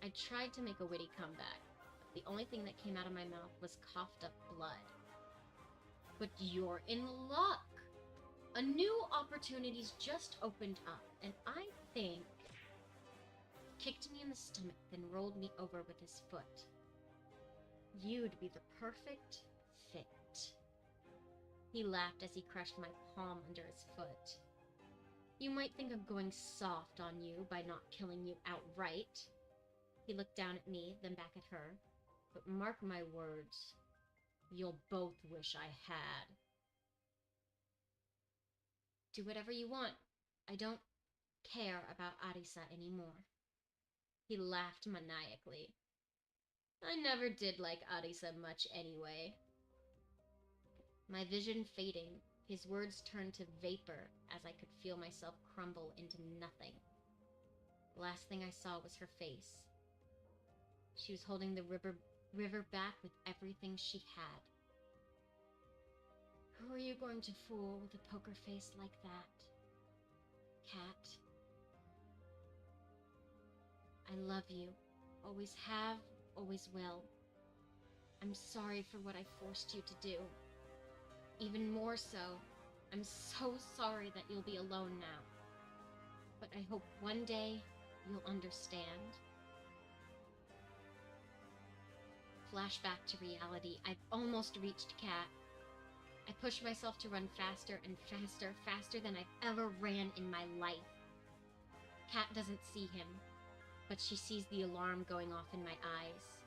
I tried to make a witty comeback, but the only thing that came out of my mouth was coughed up blood. But you're in luck. A new opportunity's just opened up, and I think... Kicked me in the stomach, then rolled me over with his foot. You'd be the perfect fit. He laughed as he crushed my palm under his foot. You might think I'm going soft on you by not killing you outright. He looked down at me, then back at her. But mark my words, you'll both wish I had. Do whatever you want. I don't care about Arisa anymore. He laughed maniacally. I never did like Arisa much anyway. My vision fading, his words turned to vapor as I could feel myself crumble into nothing. The last thing I saw was her face. She was holding the river back with everything she had. Who are you going to fool with a poker face like that? Cat. I love you. Always have, always will. I'm sorry for what I forced you to do. Even more so, I'm so sorry that you'll be alone now. But I hope one day you'll understand. Flashback to reality. I've almost reached Cat. I pushed myself to run faster and faster, faster than I've ever ran in my life. Cat doesn't see him, but she sees the alarm going off in my eyes.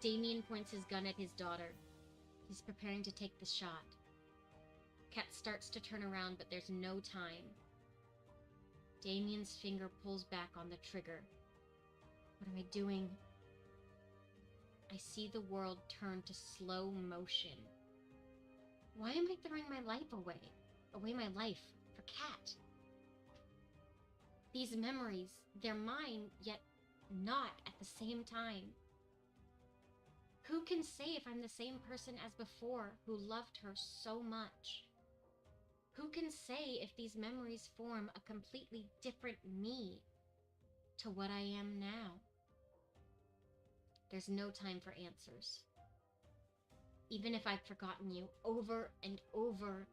Damien points his gun at his daughter. He's preparing to take the shot. Cat starts to turn around, but there's no time. Damien's finger pulls back on the trigger. What am I doing? I see the world turn to slow motion. Why am I throwing my life away? Away my life for Cat? These memories, they're mine, yet not at the same time. Who can say if I'm the same person as before who loved her so much? Who can say if these memories form a completely different me to what I am now? There's no time for answers. Even if I've forgotten you over and over,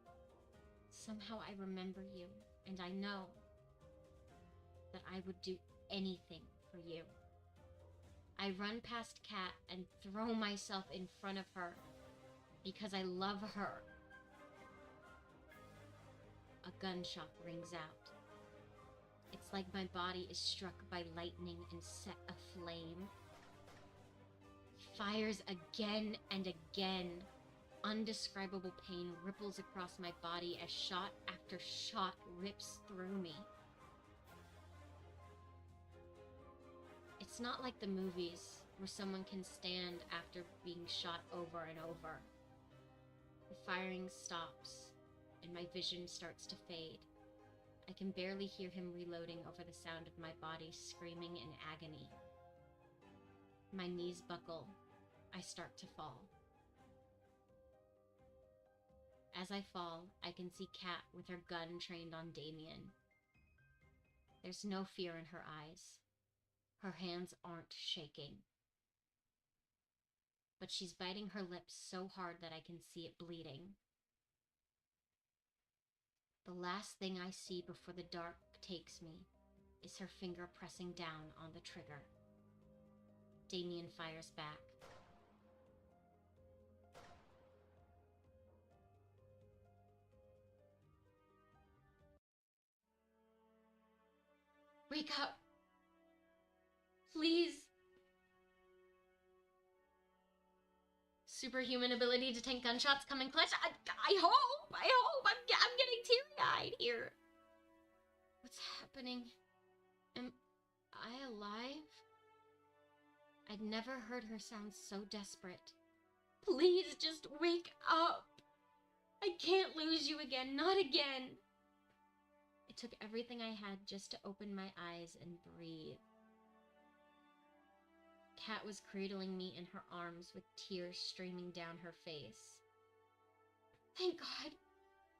somehow I remember you, and I know that I would do anything for you. I run past Kat and throw myself in front of her because I love her. A gunshot rings out. It's like my body is struck by lightning and set aflame. Fires again and again. Undescribable pain ripples across my body as shot after shot rips through me. It's not like the movies where someone can stand after being shot over and over. The firing stops and my vision starts to fade. I can barely hear him reloading over the sound of my body screaming in agony. My knees buckle. I start to fall. As I fall, I can see Kat with her gun trained on Damien. There's no fear in her eyes. Her hands aren't shaking. But she's biting her lips so hard that I can see it bleeding. The last thing I see before the dark takes me is her finger pressing down on the trigger. Damien fires back. Wake up! Please! Superhuman ability to tank gunshots coming clutch. I hope! I'm getting teary-eyed here. What's happening? Am I alive? I'd never heard her sound so desperate. Please just wake up! I can't lose you again, not again! It took everything I had just to open my eyes and breathe. Kat was cradling me in her arms with tears streaming down her face. Thank God!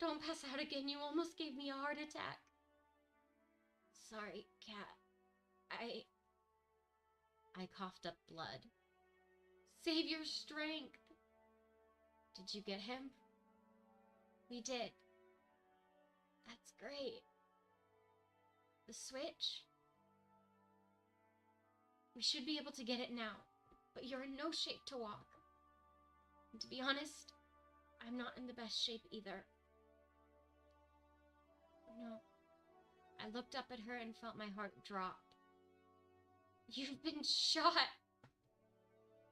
Don't pass out again, you almost gave me a heart attack. Sorry, Kat. I coughed up blood. Save your strength! Did you get him? We did. That's great. The switch? We should be able to get it now, but you're in no shape to walk. And to be honest, I'm not in the best shape either. No. I looked up at her and felt my heart drop. You've been shot!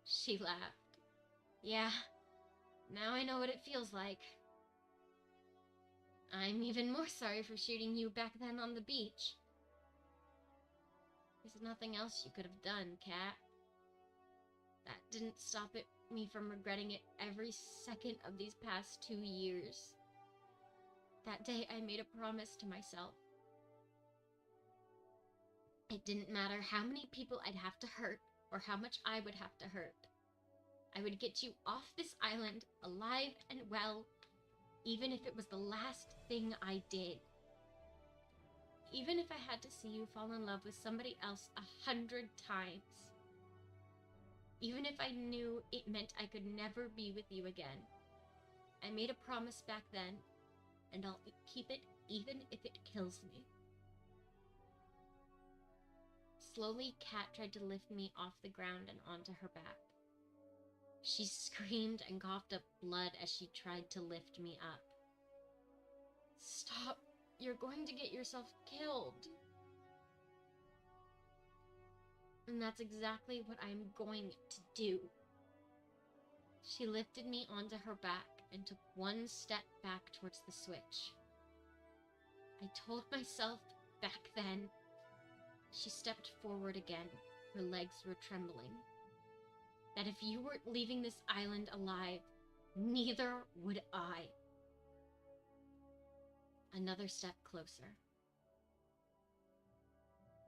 She laughed. Yeah, now I know what it feels like. I'm even more sorry for shooting you back then on the beach. There's nothing else you could have done, Kat. That didn't stop me from regretting it every second of these past 2 years. That day I made a promise to myself. It didn't matter how many people I'd have to hurt or how much I would have to hurt. I would get you off this island alive and well, even if it was the last thing I did. Even if I had to see you fall in love with somebody else 100 times. Even if I knew it meant I could never be with you again. I made a promise back then, and I'll keep it even if it kills me. Slowly, Kat tried to lift me off the ground and onto her back. She screamed and coughed up blood as she tried to lift me up. Stop! You're going to get yourself killed. And that's exactly what I'm going to do. She lifted me onto her back and took one step back towards the switch. I told myself back then. She stepped forward again. Her legs were trembling. That if you weren't leaving this island alive, neither would I. Another step closer.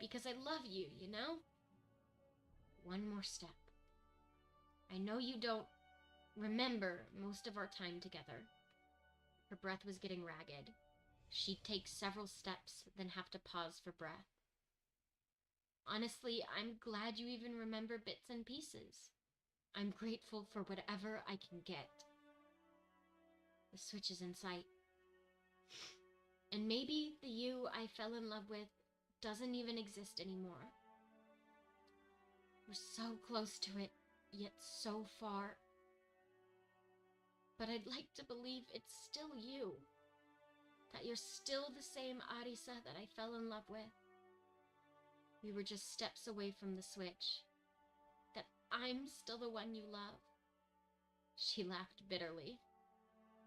Because I love you, you know? One more step. I know you don't remember most of our time together. Her breath was getting ragged. She'd take several steps, then have to pause for breath. Honestly, I'm glad you even remember bits and pieces. I'm grateful for whatever I can get. The switch is in sight. And maybe the you I fell in love with doesn't even exist anymore. We're so close to it, yet so far. But I'd like to believe it's still you. That you're still the same Arisa that I fell in love with. We were just steps away from the switch. That I'm still the one you love. She laughed bitterly.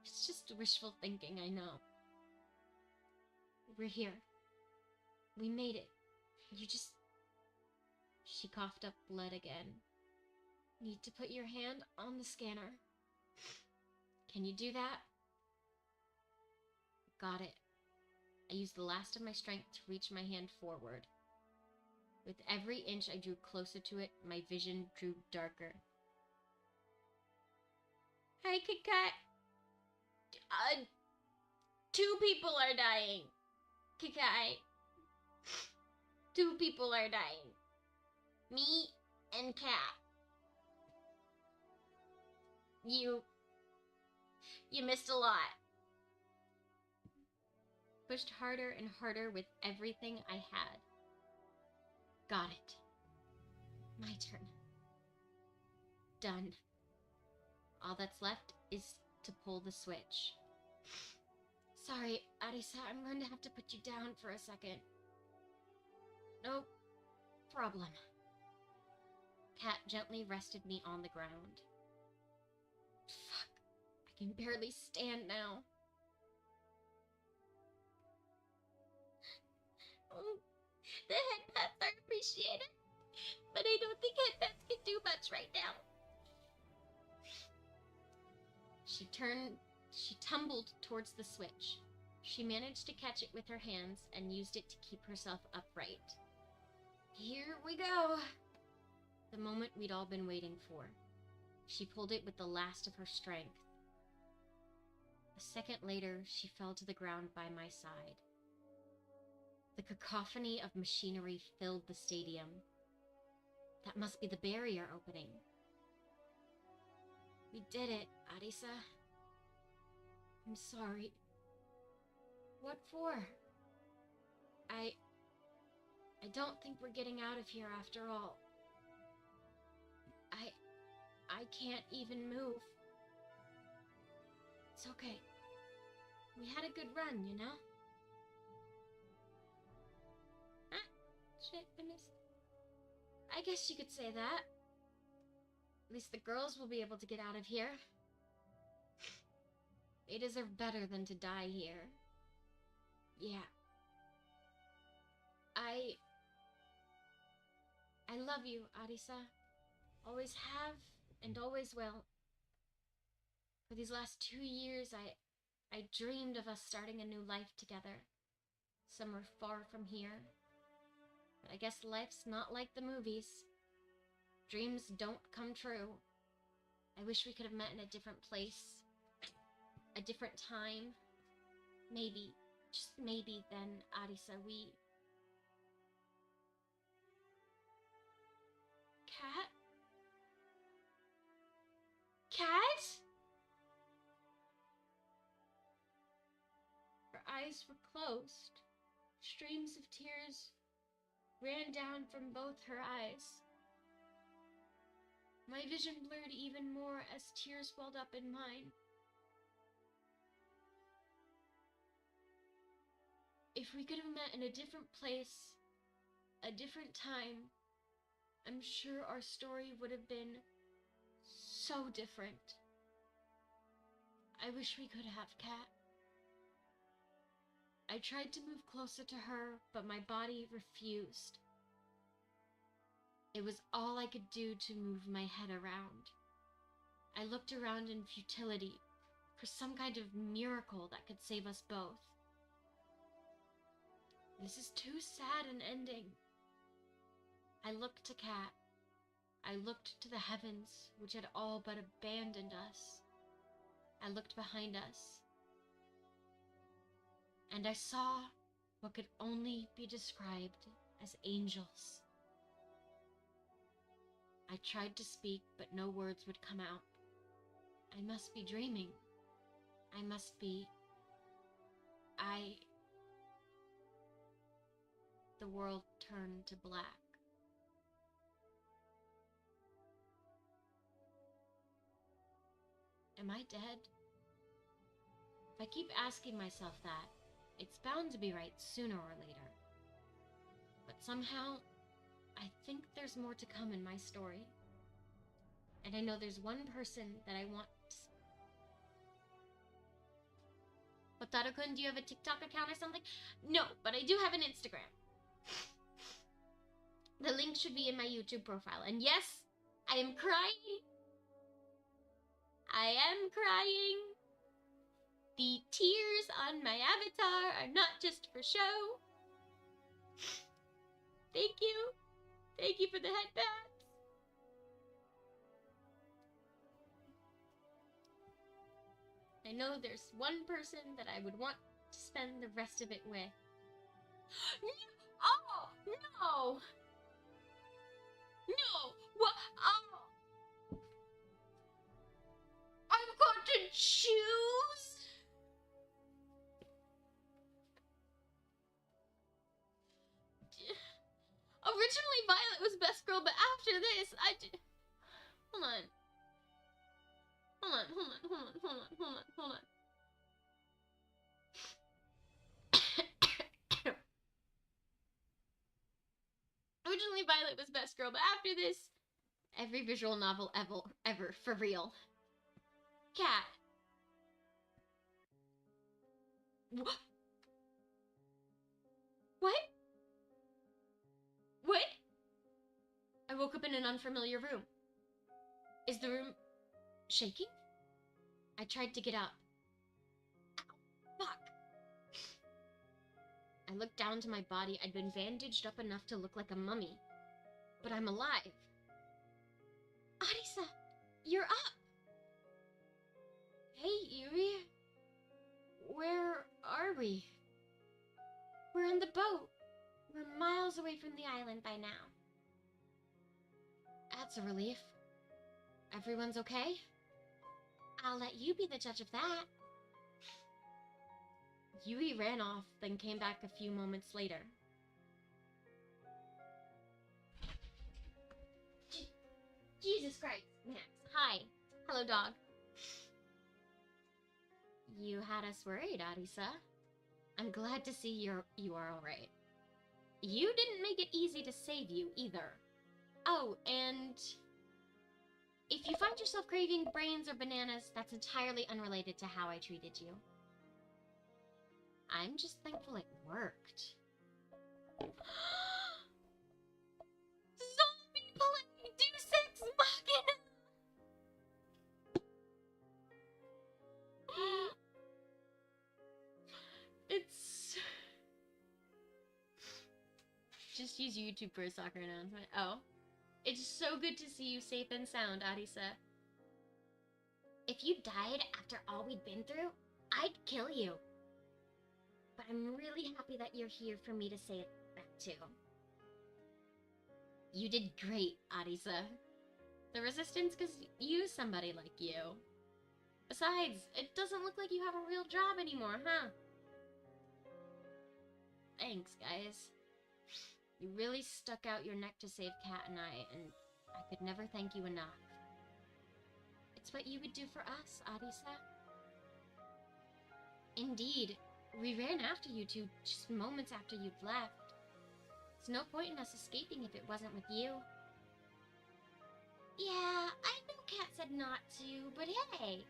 It's just wishful thinking, I know. We're here. We made it. You just... She coughed up blood again. Need to put your hand on the scanner. Can you do that? Got it. I used the last of my strength to reach my hand forward. With every inch I drew closer to it, my vision grew darker. Hi, Kit Kat. 2 people are dying. Kit Kat. 2 people are dying. Me and Kat. You missed a lot. Pushed harder and harder with everything I had. Got it. My turn. Done. All that's left is to pull the switch. Sorry, Arisa, I'm going to have to put you down for a second. No problem. Kat gently rested me on the ground. Fuck, I can barely stand now. Oh, the head pats are appreciated, but I don't think head pats can do much right now. She tumbled towards the switch. She managed to catch it with her hands and used it to keep herself upright. Here we go. The moment we'd all been waiting for. She pulled it with the last of her strength. A second later, she fell to the ground by my side. The cacophony of machinery filled the stadium. That must be the barrier opening. We did it, Arisa. I'm sorry. What for? I don't think we're getting out of here after all. I can't even move. It's okay. We had a good run, you know? Ah, shit, I missed. I guess you could say that. At least the girls will be able to get out of here. They deserve better than to die here. Yeah. I love you, Arisa. Always have and always will. For these last 2 years, I dreamed of us starting a new life together. Somewhere far from here. But I guess life's not like the movies. Dreams don't come true. I wish we could have met in a different place. A different time. Maybe, just maybe then, Arisa, we... Cat? Cat? Her eyes were closed. Streams of tears ran down from both her eyes. My vision blurred even more as tears welled up in mine. If we could have met in a different place, a different time, I'm sure our story would have been so different. I wish we could have, Kat. I tried to move closer to her, but my body refused. It was all I could do to move my head around. I looked around in futility for some kind of miracle that could save us both. This is too sad an ending. I looked to Kat. I looked to the heavens, which had all but abandoned us. I looked behind us, and I saw what could only be described as angels. I tried to speak, but no words would come out. I must be dreaming. I must be... The world turned to black. Am I dead? If I keep asking myself that, it's bound to be right sooner or later. But somehow, I think there's more to come in my story. And I know there's one person that I want to... Wataru-kun, do you have a TikTok account or something? No, but I do have an Instagram. The link should be in my YouTube profile. And yes, I am crying. I am crying. The tears on my avatar are not just for show. Thank you. Thank you for the headbands. I know there's one person that I would want to spend the rest of it with. Oh, no! No! What? Oh! I've got to choose? Originally, Violet was best girl, but after this, Hold on. Hold on. Originally, Violet was best girl, but after this, every visual novel ever, for real. Cat. What? What? I woke up in an unfamiliar room. Is the room shaking? I tried to get up. Ow, fuck. I looked down to my body. I'd been bandaged up enough to look like a mummy. But I'm alive. Arisa, you're up! Hey, Yuri. Where are we? We're on the boat. We're miles away from the island by now. That's a relief. Everyone's okay? I'll let you be the judge of that. Yui ran off, then came back a few moments later. Jesus Christ, Max. Hi. Hello, dog. You had us worried, Arisa. I'm glad to see you are alright. You didn't make it easy to save you, either. Oh, and... if you find yourself craving brains or bananas, that's entirely unrelated to how I treated you. I'm just thankful it worked. Zombie play! Deus Ex Machina! It's... just use YouTube for a soccer announcement. Oh. It's so good to see you safe and sound, Arisa. If you died after all we'd been through, I'd kill you. But I'm really happy that you're here for me to say that too. You did great, Arisa. The Resistance could use somebody like you. Besides, it doesn't look like you have a real job anymore, huh? Thanks, guys. You really stuck out your neck to save Kat and I could never thank you enough. It's what you would do for us, Arisa. Indeed, we ran after you two just moments after you'd left. There's no point in us escaping if it wasn't with you. Yeah, I know Kat said not to, but hey!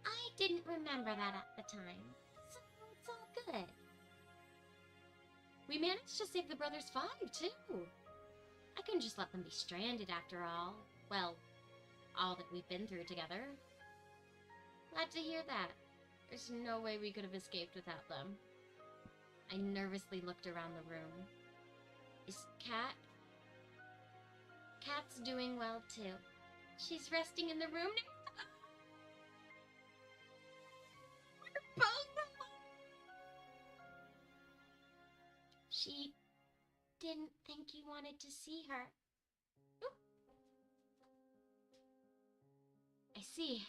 I didn't remember that at the time, so it's all good. We managed to save the Brothers 5, too. I couldn't just let them be stranded after all. Well, all that we've been through together. Glad to hear that. There's no way we could have escaped without them. I nervously looked around the room. Is Kat Kat's doing well, too. She's resting in the room now. We're both alone. She didn't think you wanted to see her. Oop. I see.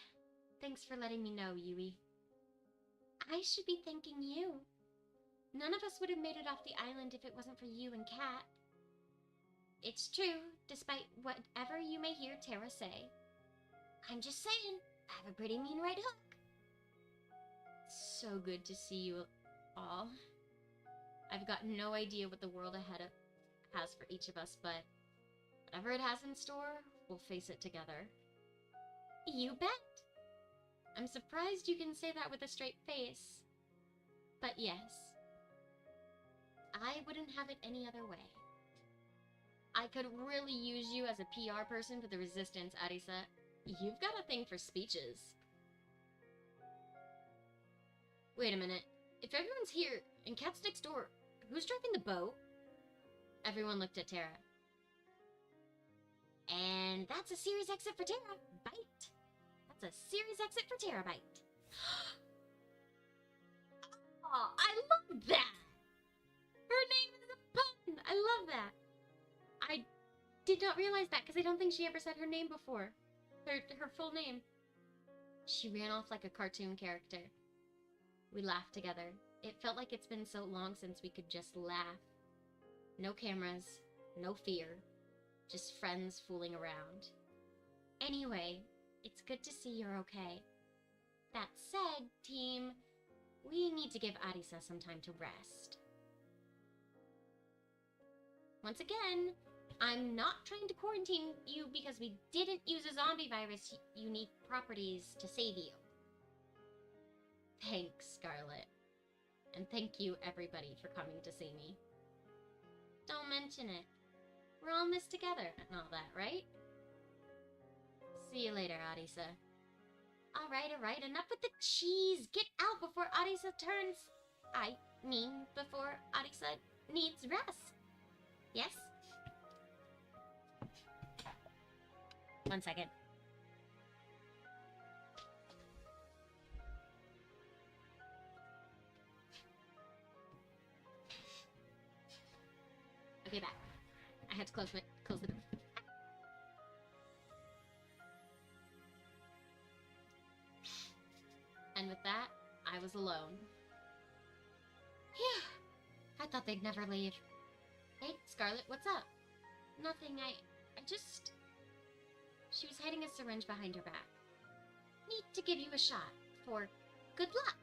Thanks for letting me know, Yui. I should be thanking you. None of us would have made it off the island if it wasn't for you and Kat. It's true, despite whatever you may hear Tara say. I'm just saying, I have a pretty mean right hook. So good to see you all. I've got no idea what the world ahead has for each of us, but whatever it has in store, we'll face it together. You bet. I'm surprised you can say that with a straight face. But yes, I wouldn't have it any other way. I could really use you as a PR person for the Resistance, Arisa. You've got a thing for speeches. Wait a minute. If everyone's here and Kat's next door, who's driving the boat? Everyone looked at Tara. And that's a serious exit for Tara. Bite. That's a serious exit for Tara Bite. Oh, I love that! Her name is a pun! I love that! I did not realize that because I don't think she ever said her name before. Her full name. She ran off like a cartoon character. We laughed together. It felt like it's been so long since we could just laugh. No cameras, no fear, just friends fooling around. Anyway, it's good to see you're okay. That said, team, we need to give Arisa some time to rest. Once again, I'm not trying to quarantine you because we didn't use a zombie virus unique properties to save you. Thanks, Scarlet. And thank you, everybody, for coming to see me. Don't mention it. We're all in this together and all that, right? See you later, Arisa. Alright, enough with the cheese! Get out before Arisa turns... before Arisa needs rest. Yes? 1 second. Okay, back. I had to close the door. And with that, I was alone. Phew! I thought they'd never leave. Hey, Scarlet, what's up? Nothing, I just... She was hiding a syringe behind her back. Need to give you a shot for good luck.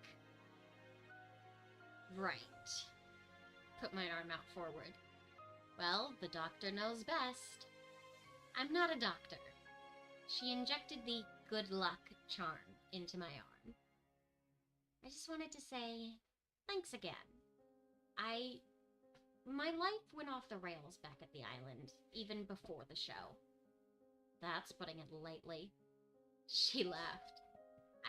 Right. Put my arm out forward. Well, the doctor knows best. I'm not a doctor. She injected the good luck charm into my arm. I just wanted to say thanks again. My life went off the rails back at the island, even before the show. That's putting it lightly. She laughed.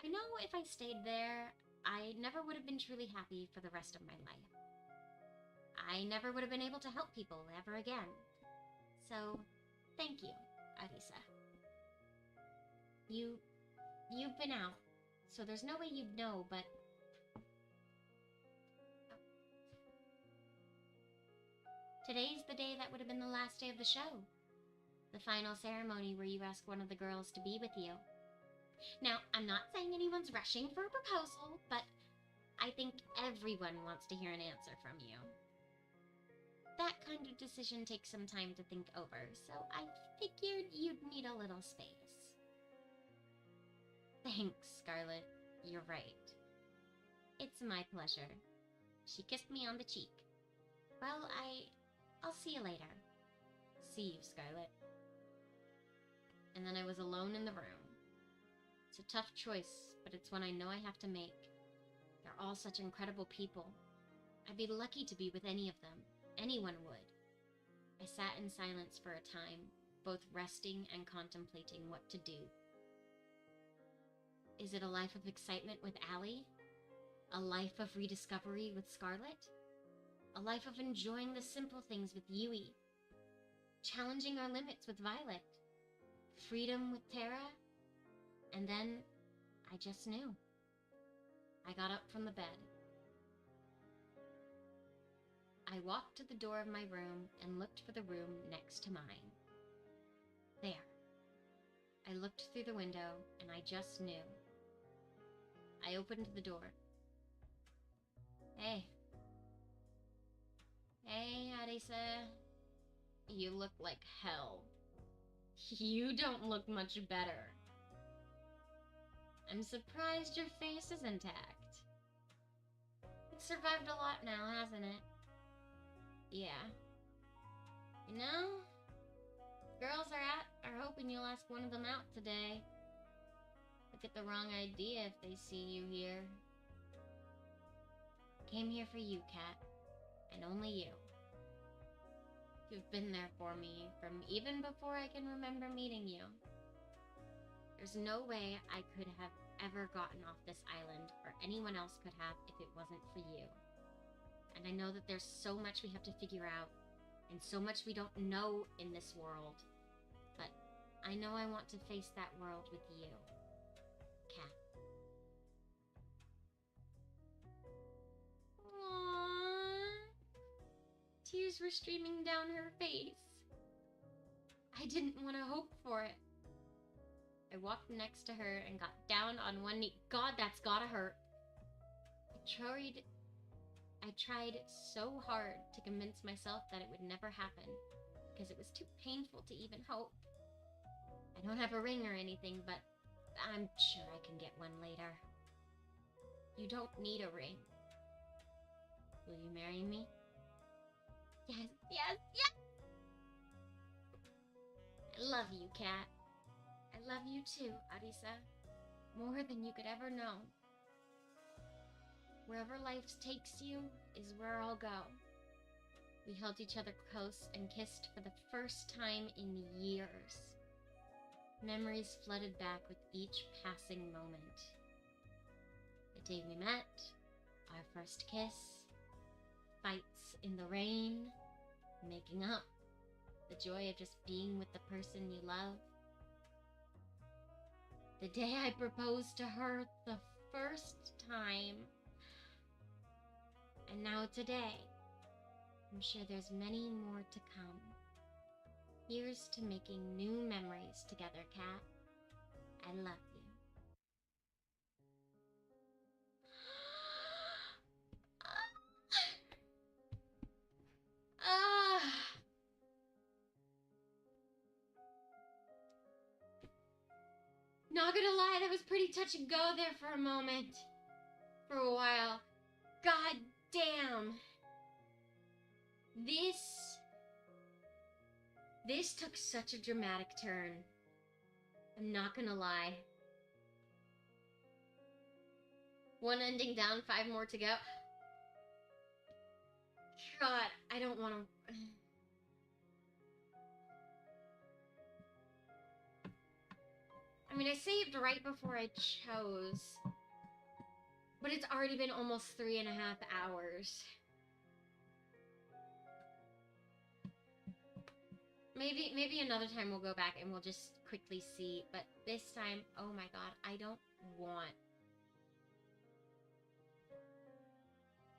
I know if I stayed there, I never would have been truly happy for the rest of my life. I never would have been able to help people ever again. So, thank you, Arisa. You've been out, so there's no way you'd know, but... Today's the day that would have been the last day of the show. The final ceremony where you ask one of the girls to be with you. Now, I'm not saying anyone's rushing for a proposal, but I think everyone wants to hear an answer from you. That kind of decision takes some time to think over, so I figured you'd need a little space. Thanks, Scarlet. You're right. It's my pleasure. She kissed me on the cheek. Well, I'll see you later. See you, Scarlet. And then I was alone in the room. It's a tough choice, but it's one I know I have to make. They're all such incredible people. I'd be lucky to be with any of them. Anyone would. I sat in silence for a time, both resting and contemplating what to do. Is it a life of excitement with Allie? A life of rediscovery with Scarlet? A life of enjoying the simple things with Yui? challenging our limits with Violet, freedom with Tara, and then I just knew. I got up from the bed. I walked to the door of my room and looked for the room next to mine. There. I looked through the window and I just knew. I opened the door. Hey. Hey, Arisa. You look like hell. You don't look much better. I'm surprised your face is intact. It's survived a lot now, hasn't it? Yeah. You know, girls are hoping you'll ask one of them out today. They'll get the wrong idea if they see you here. Came here for you, Kat. And only you. You've been there for me from even before I can remember meeting you. There's no way I could have ever gotten off this island, or anyone else could have if it wasn't for you. And I know that there's so much we have to figure out, and so much we don't know in this world. But I know I want to face that world with you, Kat. Aww. Tears were streaming down her face. I didn't want to hope for it. I walked next to her and got down on one knee. God, that's gotta hurt. I tried so hard to convince myself that it would never happen, because it was too painful to even hope. I don't have a ring or anything, but I'm sure I can get one later. You don't need a ring. Will you marry me? Yes, yes, yes! I love you, Kat. I love you too, Arisa. More than you could ever know. Wherever life takes you is where I'll go. We held each other close and kissed for the first time in years. Memories flooded back with each passing moment. The day we met, our first kiss, fights in the rain, making up, the joy of just being with the person you love. The day I proposed to her the first time. And now today, I'm sure there's many more to come. Here's to making new memories together, Kat. I love you. Not gonna lie, that was pretty touch and go there for a moment. For a while. God damn. This took such a dramatic turn. I'm not gonna lie. One ending down, 5 more to go. God, I don't want to... I mean, I saved right before I chose. But it's already been almost 3.5 hours. Maybe another time we'll go back and we'll just quickly see. But this time, oh my god, I don't want...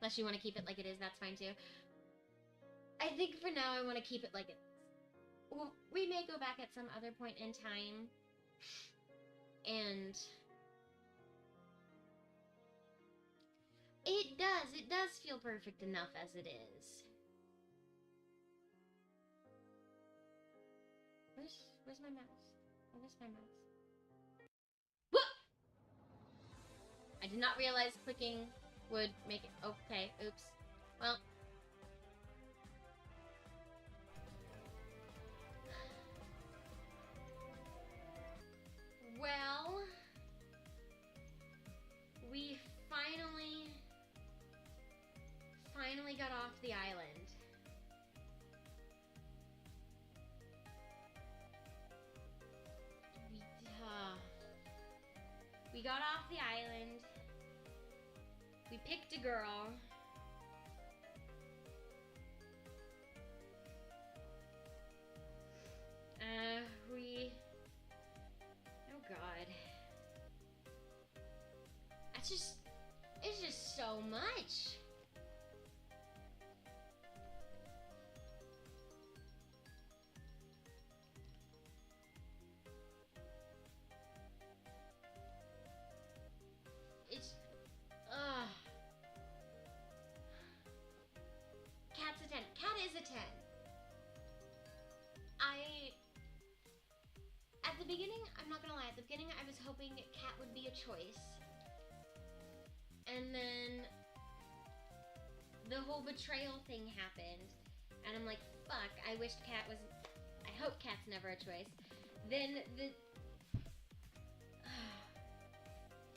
Unless you want to keep it like it is, that's fine too. I think for now I want to keep it like it is. Well, we may go back at some other point in time. And... It does feel perfect enough as it is. Where's my mouse? Where's my mouse? Whoop! I did not realize clicking would make it... Okay, oops. Well... Well... We finally got off the island. We got off the island. We picked a girl. much. It's, Cat's a 10. Cat is a 10. At the beginning, I'm not gonna lie, at the beginning I was hoping Cat would be a choice. And then the whole betrayal thing happened. And I'm like, fuck, I wished Cat was, I hope Cat's never a choice. Then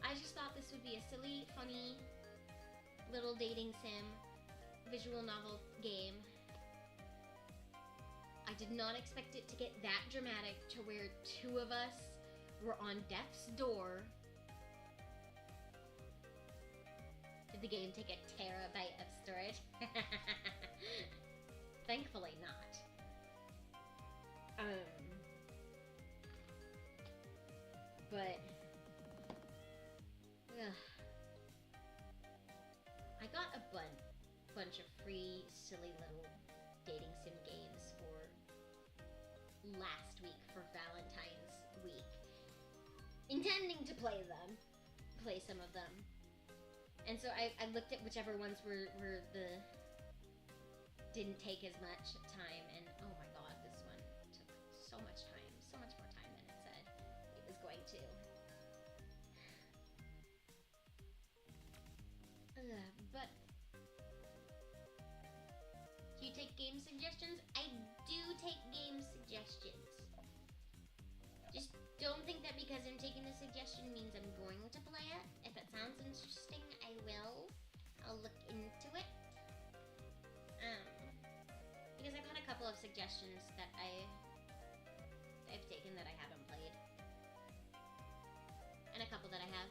I just thought this would be a silly, funny, little dating sim, visual novel game. I did not expect it to get that dramatic to where two of us were on death's door. Did the game take a terabyte of storage? Thankfully not. But I got a bunch of free, silly little dating sim games for last week for Valentine's week. Intending to play some of them. And so I looked at whichever ones were the didn't take as much time, and oh my god, this one took so much time, so much more time than it said it was going to. But do you take game suggestions? I do take game suggestions. Just don't think that because I'm taking a suggestion means I'm going to play it. If it sounds interesting, I will. I'll look into it. Because I've had a couple of suggestions that I've taken that I haven't played. And a couple that I have.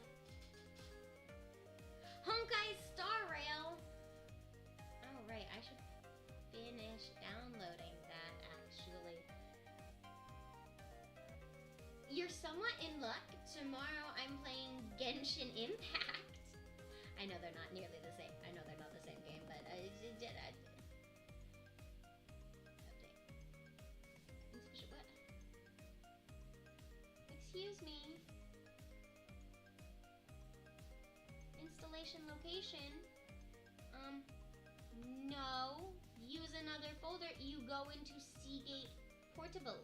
Honkai Star Rail! Oh right, I should finish downloading that actually. You're somewhat in luck. Tomorrow I'm playing Genshin Impact. I know they're not nearly the same. I know they're not the same game, but I did. What? Excuse me. Installation location. No. Use another folder. You go into Seagate Portable.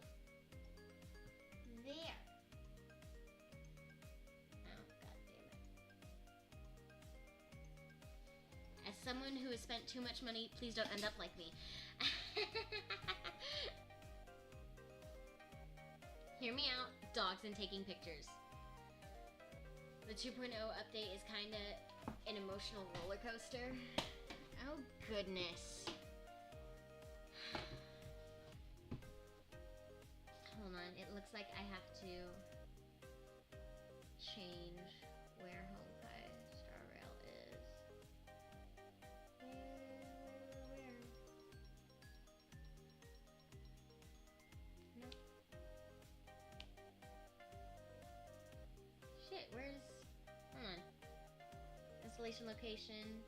There. Oh, god damn it. As someone who has spent too much money, please don't end up like me. Hear me out, dogs and taking pictures. The 2.0 update is kinda an emotional roller coaster. Oh goodness. Hold on, it looks like I have to change where Honkai Star Rail is. Where? No. Shit, where's... Hold on. Installation location.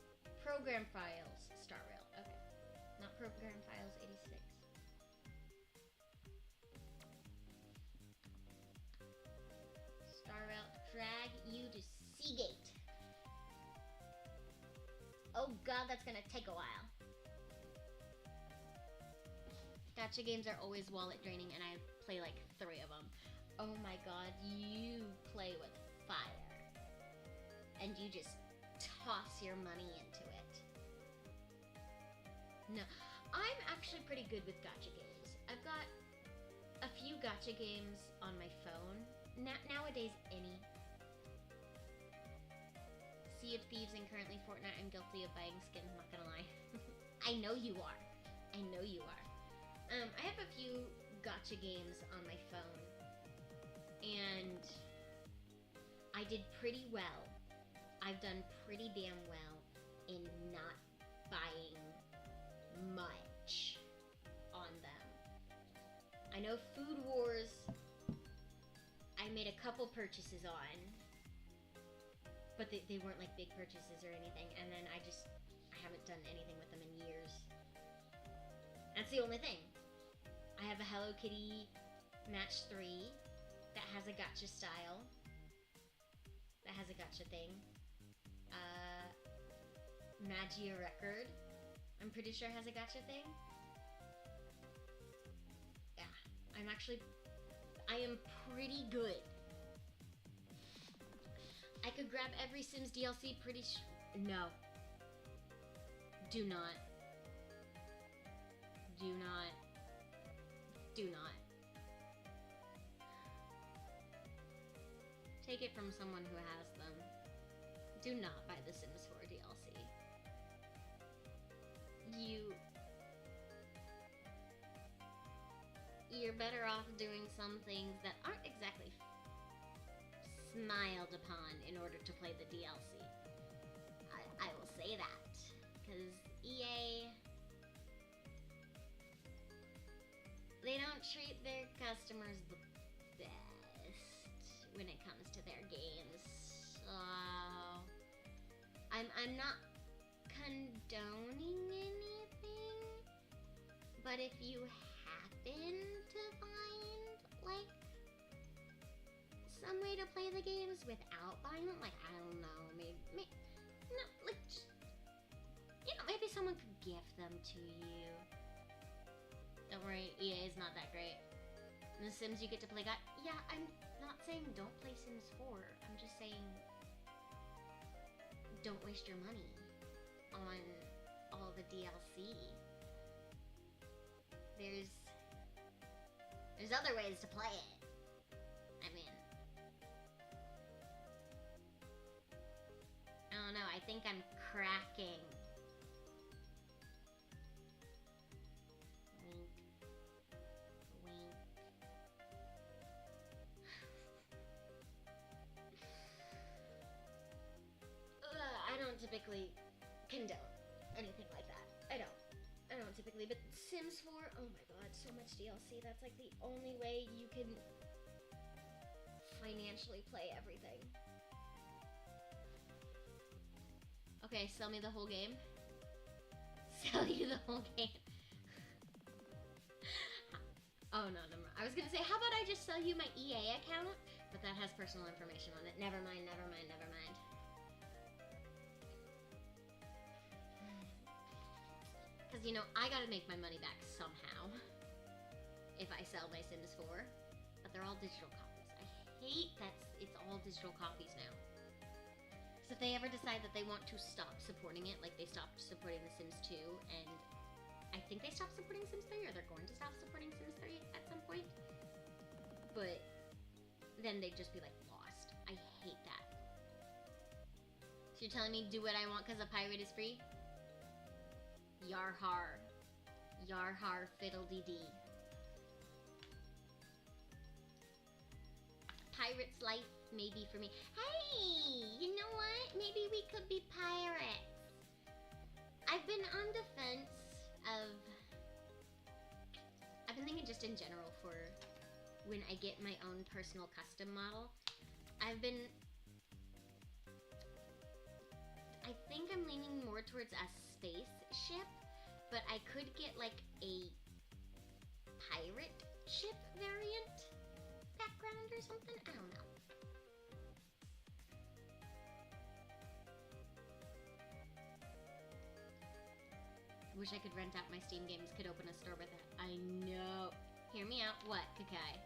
Program files. Star Rail. Okay. Not program files 86. Star Rail. Drag you to Seagate. Oh god, that's gonna take a while. Gacha games are always wallet draining, and I play like 3 of them. Oh my god, you play with fire. And you just toss your money into it. No, I'm actually pretty good with gacha games. I've got a few gacha games on my phone. Nowadays, any. Sea of Thieves and currently Fortnite. I'm guilty of buying skins, not gonna lie. I know you are. I know you are. I have a few gacha games on my phone. And I did pretty well. I've done pretty damn well in not buying much on them. I know Food Wars, I made a couple purchases on, but they weren't like big purchases or anything, and then I just That's the only thing. I have a Hello Kitty Match 3 that has a gacha style. That has a gacha thing. Magia Record, I'm pretty sure has a gacha thing. Yeah, I am pretty good. I could grab every Sims DLC no. Do not. Do not. Do not. Take it from someone who has them. Do not buy the Sims 4 DLC. You're better off doing some things that aren't exactly smiled upon in order to play the DLC. I will say that, because EA, they don't treat their customers the best when it comes to their games. So I'm not condoning anything, but if you happen to find like some way to play the games without buying them, like, I don't know, maybe no, like, you know, maybe someone could gift them to you. Don't worry, EA is not that great. And the Sims you get to play yeah, I'm not saying don't play Sims 4. I'm just saying don't waste your money on all the DLC. There's other ways to play it. I mean, I don't know, I think I'm cracking. Wink. Wink. I don't typically condone anything like that. I don't typically, but Sims 4, oh my god, so much DLC. That's like the only way you can financially play everything. Okay, sell me the whole game. Sell you the whole game. Oh no, never mind. I was gonna say, how about I just sell you my EA account? But that has personal information on it. Never mind, never mind, never mind. Because, you know, I gotta make my money back somehow if I sell my Sims 4. But they're all digital copies. I hate that it's all digital copies now. So if they ever decide that they want to stop supporting it, like they stopped supporting The Sims 2, and I think they stopped supporting Sims 3, or they're going to stop supporting Sims 3 at some point. But then they'd just be like lost. I hate that. So you're telling me do what I want because a pirate is free? Yar har. Yar har fiddle-dee-dee. Pirate's life maybe for me. Hey! You know what? Maybe we could be pirates. I've been on the fence of... I've been thinking just in general for when I get my own personal custom model. I think I'm leaning more towards a spaceship, but I could get like a pirate ship variant background or something. I don't know. Wish I could rent out my Steam games, could open a store with it. I know. Hear me out. What, Kakai?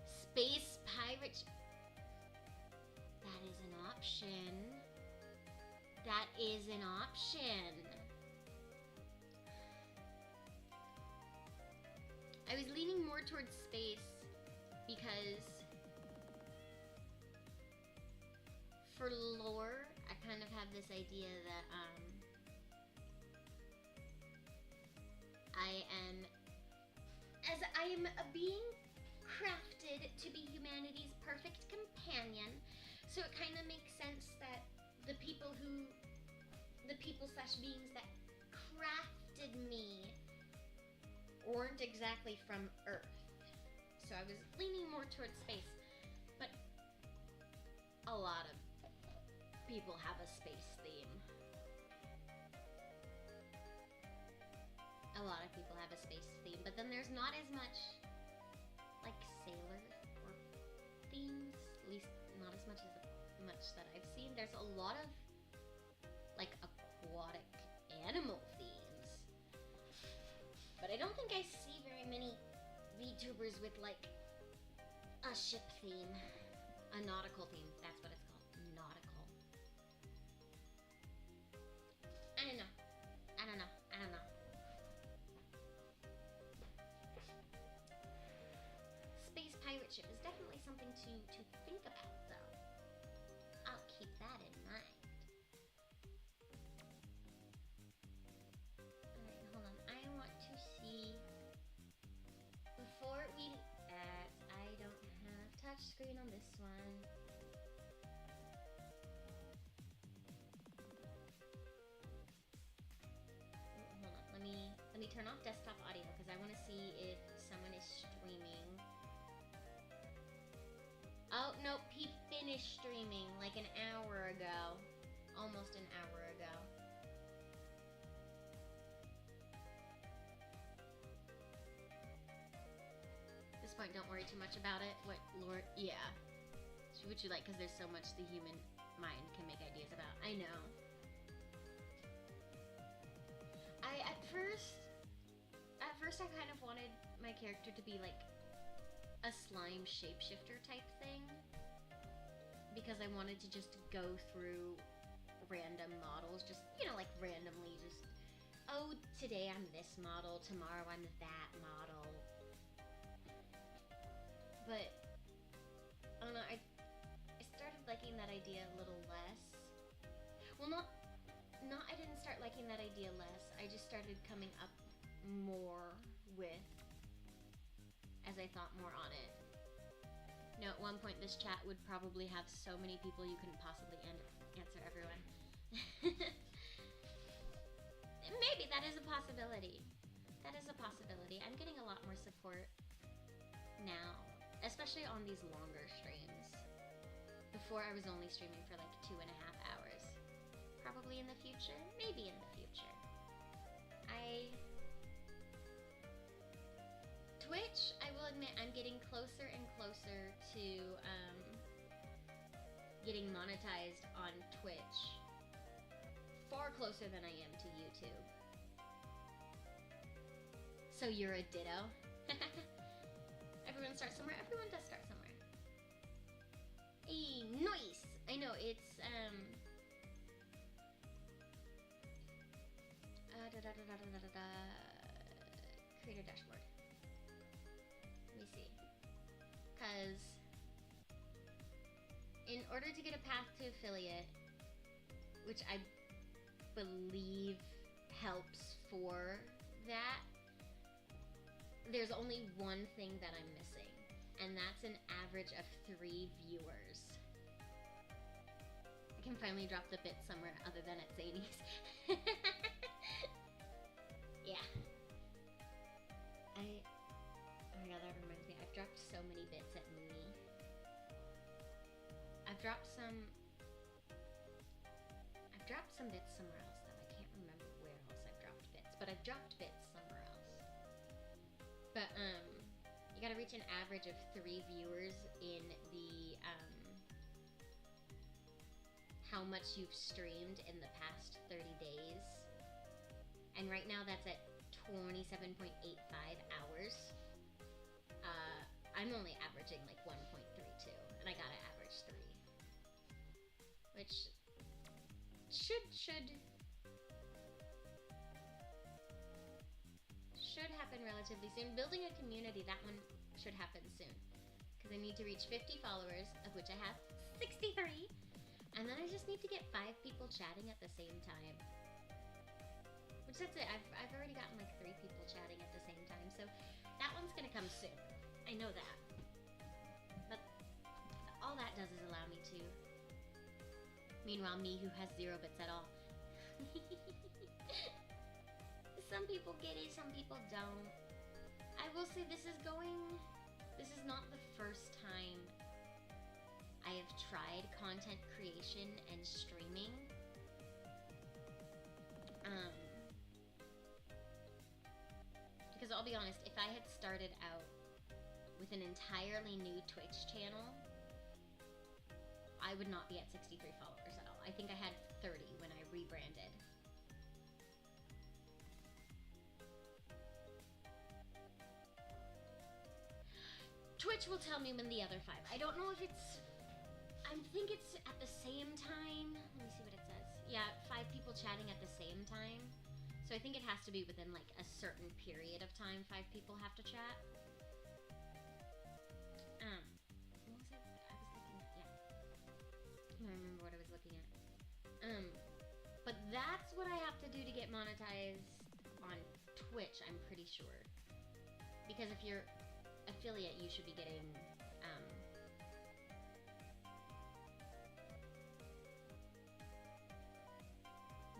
Space pirate. That is an option. That is an option. I was leaning more towards space because for lore, I kind of have this idea that I am a being crafted to be humanity's perfect companion. So it kind of makes sense that the people slash beings that crafted me weren't exactly from Earth. So I was leaning more towards space. But a lot of people have a space theme. a lot of people have a space theme, but then there's not as much like sailor or themes, at least not as much that I've seen. There's a lot of like aquatic animal themes, but I don't think I see very many VTubers with like a ship theme, a nautical theme. That's what it's called, nautical. I don't know. Space pirate ship is definitely something to think about, though. I'll keep that in mind. Alright, hold on. I want to see... Before we do that, I don't have touchscreen on this one. Hold on. Let me turn off desktop audio because I want to see if someone is streaming. Oh, nope, he finished streaming like an hour ago. Almost an hour ago. At this point, don't worry too much about it. What, Lord? Yeah. What you like, because there's so much the human mind can make ideas about. I know. At first I kind of wanted my character to be like a slime shapeshifter type thing, because I wanted to just go through random models, just, you know, like randomly just, oh, today I'm this model, tomorrow I'm that model. But I don't know, I started liking that idea a little less. Well, not I didn't start liking that idea less, I just started coming up more with, as I thought more on it. You know, at one point this chat would probably have so many people you couldn't possibly answer everyone. Maybe that is a possibility. That is a possibility. I'm getting a lot more support now, especially on these longer streams. Before I was only streaming for like 2.5 hours. Probably in the future, maybe in the future. Twitch, I will admit, I'm getting closer and closer to getting monetized on Twitch. Far closer than I am to YouTube. So you're a ditto? Everyone starts somewhere. Everyone does start somewhere. Hey, nice! I know, it's, creator dashboard. Let me see. Because in order to get a path to affiliate, which I believe helps for that, there's only one thing that I'm missing, and that's an average of 3 viewers. I can finally drop the bit somewhere other than at Zany's. Yeah. Oh my god, that reminds me. I've dropped so many bits at Mooney. I've dropped some bits somewhere else though. I can't remember where else I've dropped bits, but I've dropped bits somewhere else. But you gotta reach an average of 3 viewers in the how much you've streamed in the past 30 days. And right now that's at 27.85 hours. I'm only averaging like 1.32, and I gotta average 3. Which should happen relatively soon. Building a community, that one should happen soon. Because I need to reach 50 followers, of which I have 63. And then I just need to get 5 people chatting at the same time. Which that's it, I've already gotten like 3 people chatting at the same time, so that one's gonna come soon. I know that. But all that does is allow me to... Meanwhile, me who has 0 bits at all. Some people get it, some people don't. I will say this is not the first time I have tried content creation and streaming. I'll be honest, if I had started out with an entirely new Twitch channel, I would not be at 63 followers at all. I think I had 30 when I rebranded. Twitch will tell me when the other 5. I don't know if it's... I think it's at the same time. Let me see what it says. Yeah, 5 people chatting at the same time. So I think it has to be within like a certain period of time 5 people have to chat. What was it? I was looking at, yeah. I don't remember what I was looking at. But that's what I have to do to get monetized on Twitch, I'm pretty sure. Because if you're affiliate, you should be getting,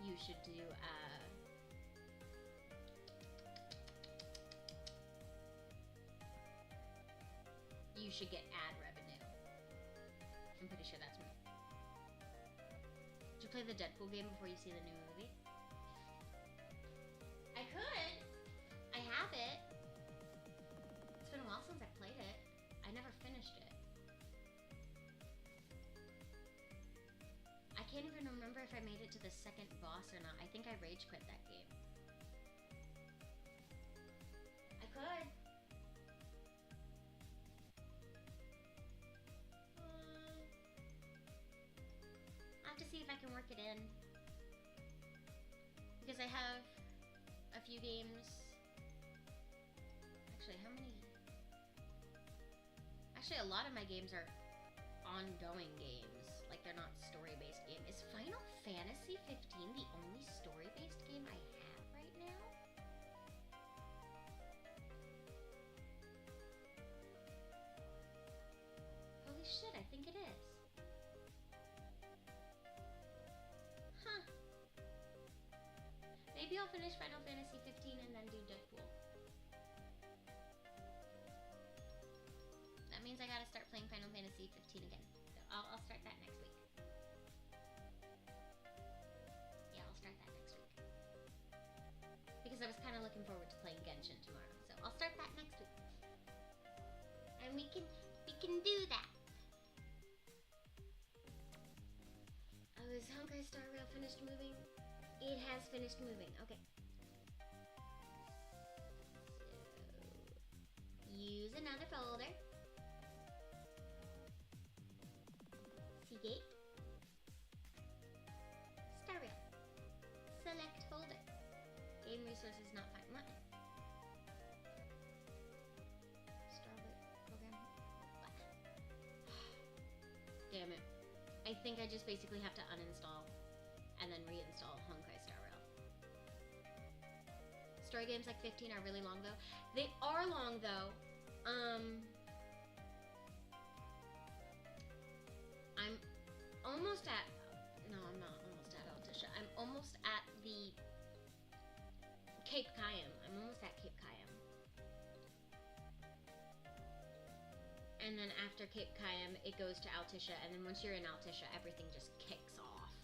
you should do, you should get ad revenue. I'm pretty sure that's me. Did you play the Deadpool game before you see the new movie? I could. I have it. It's been a while since I played it. I never finished it. I can't even remember if I made it to the second boss or not. I think I rage quit that game. I could. I'll have to see if I can work it in. Because I have a few games. Actually, how many? Actually, a lot of my games are ongoing games. Like, they're not story-based games. Is Final Fantasy 15 the only story-based game I have right now? Holy shit, I think it is. Huh. Maybe I'll finish Final Fantasy 15 and then do Deadpool. That means I gotta start playing Final Fantasy 15 again. So I'll start that next week. Yeah, I'll start that next week. Because I was kind of looking forward to playing Genshin tomorrow. So I'll start that next week. And we can do that. Oh, is Honkai Star Rail finished moving? It has finished moving. Okay. So, use another folder. Seagate. Star Rail. Select folder. Game resources not found. What? Star Rail program. What? Damn it. I think I just basically have to uninstall and then reinstall Honkai Star Rail. Story games like 15 are really long though. They are long though. I'm almost at, no, I'm not almost at Altisha. I'm almost at the Cape Cayam. I'm almost at Cape Cayam. And then after Cape Cayam, it goes to Altisha, and then once you're in Altisha, everything just kicks off.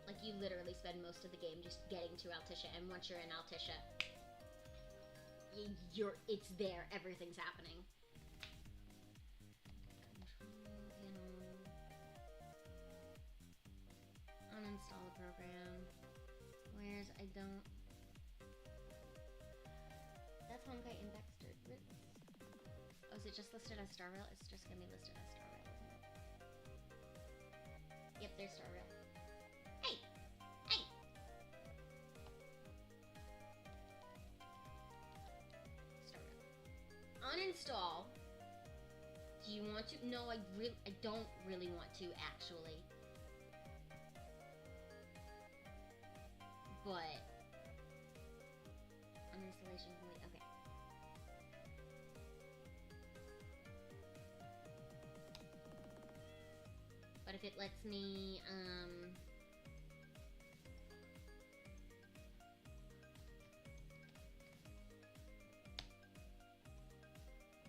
Like, you literally spend most of the game just getting to Altisha, and once you're in Altisha, it's there, everything's happening. Control panel. Uninstall a program. Where's, I don't... That's Honkai Indexed. Oh, is it just listed as Star Rail? It's just gonna be listed as Star Rail, isn't it? Yep, there's Star Rail. Hey! Hey! Star Rail. Uninstall. Do you want to? No, I don't really want to, actually. But uninstallation complete. Okay. But if it lets me,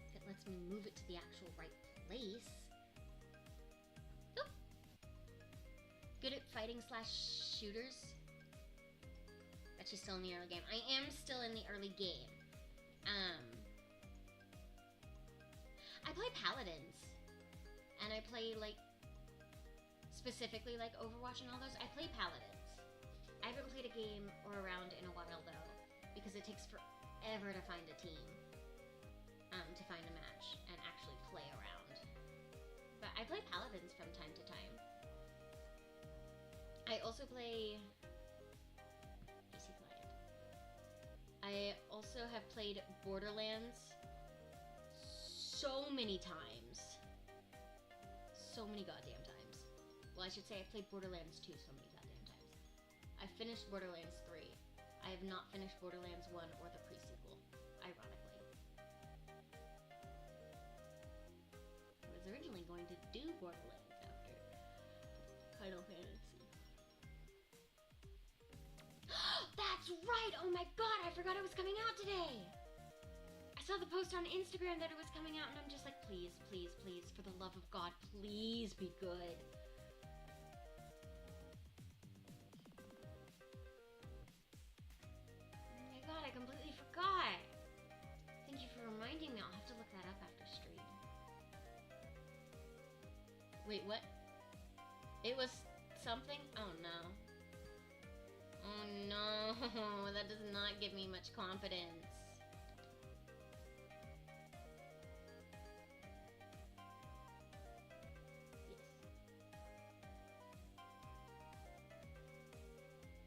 if it lets me move it to the actual right place, good at fighting slash shooters. But she's still in the early game. I am still in the early game. I play paladins. And I play, like, specifically, like, Overwatch and all those. I play paladins. I haven't played a game or a round in a while, though, because it takes forever to find a team, to find a match, and actually play around. But I play paladins from time to time. I also play PC Client. I also have played Borderlands so many times. So many goddamn times. Well, I should say I played Borderlands 2 so many goddamn times. I finished Borderlands 3. I have not finished Borderlands 1 or the pre-sequel, ironically. I was originally going to do Borderlands after Final Fantasy. That's right! Oh my god, I forgot it was coming out today! I saw the post on Instagram that it was coming out and I'm just like, please, please, please, for the love of God, please be good. Oh my god, I completely forgot. Thank you for reminding me. I'll have to look that up after stream. Wait, what? It was something? Oh no. Oh no, that does not give me much confidence.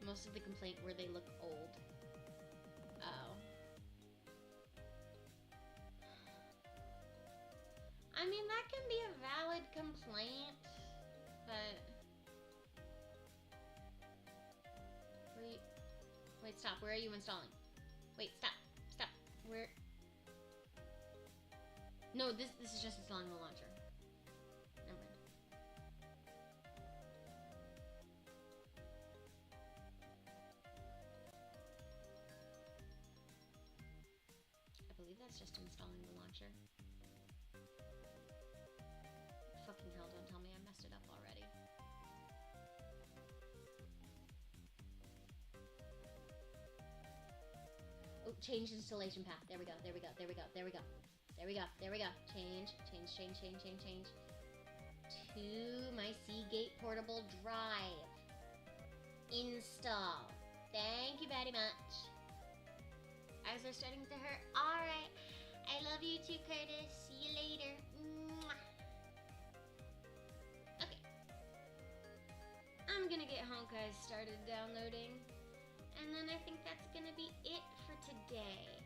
Most of the complaint where they look old. Oh. I mean, that can be a valid complaint, but... Wait, stop. Where are you installing? Wait, stop. Stop. Where? No, this is just installing the launcher. Never mind. I believe that's just installing the launcher. Fucking hell, don't tell me I messed it up already. Oh, change installation path. There we go, there we go, there we go, there we go. There we go, there we go. Change. To my Seagate portable drive. Install. Thank you very much. Eyes are starting to hurt. Alright. I love you too, Curtis. See you later. Mwah. Okay. I'm gonna get Honkai started downloading. And then I think that's gonna be it for today.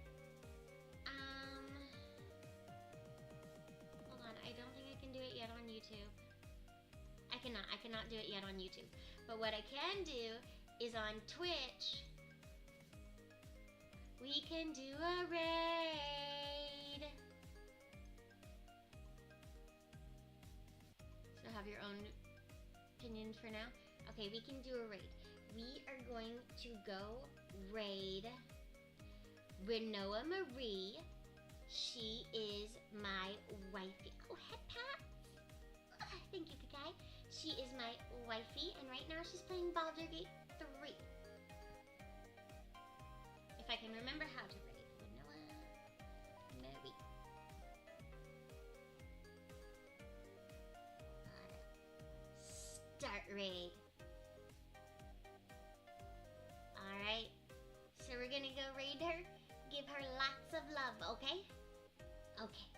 Hold on, I don't think I can do it yet on YouTube. I cannot do it yet on YouTube. But what I can do is on Twitch, we can do a raid. So have your own opinions for now. Okay, we can do a raid. We are going to go raid Renoa Marie. She is my wifey. Oh, head pats. Thank you, Kakai. She is my wifey, and right now she's playing Baldur's Gate 3. If I can remember how to raid Renoa Marie. Start raid. Alright, so we're gonna go raid her, give her lots of love, okay? Okay.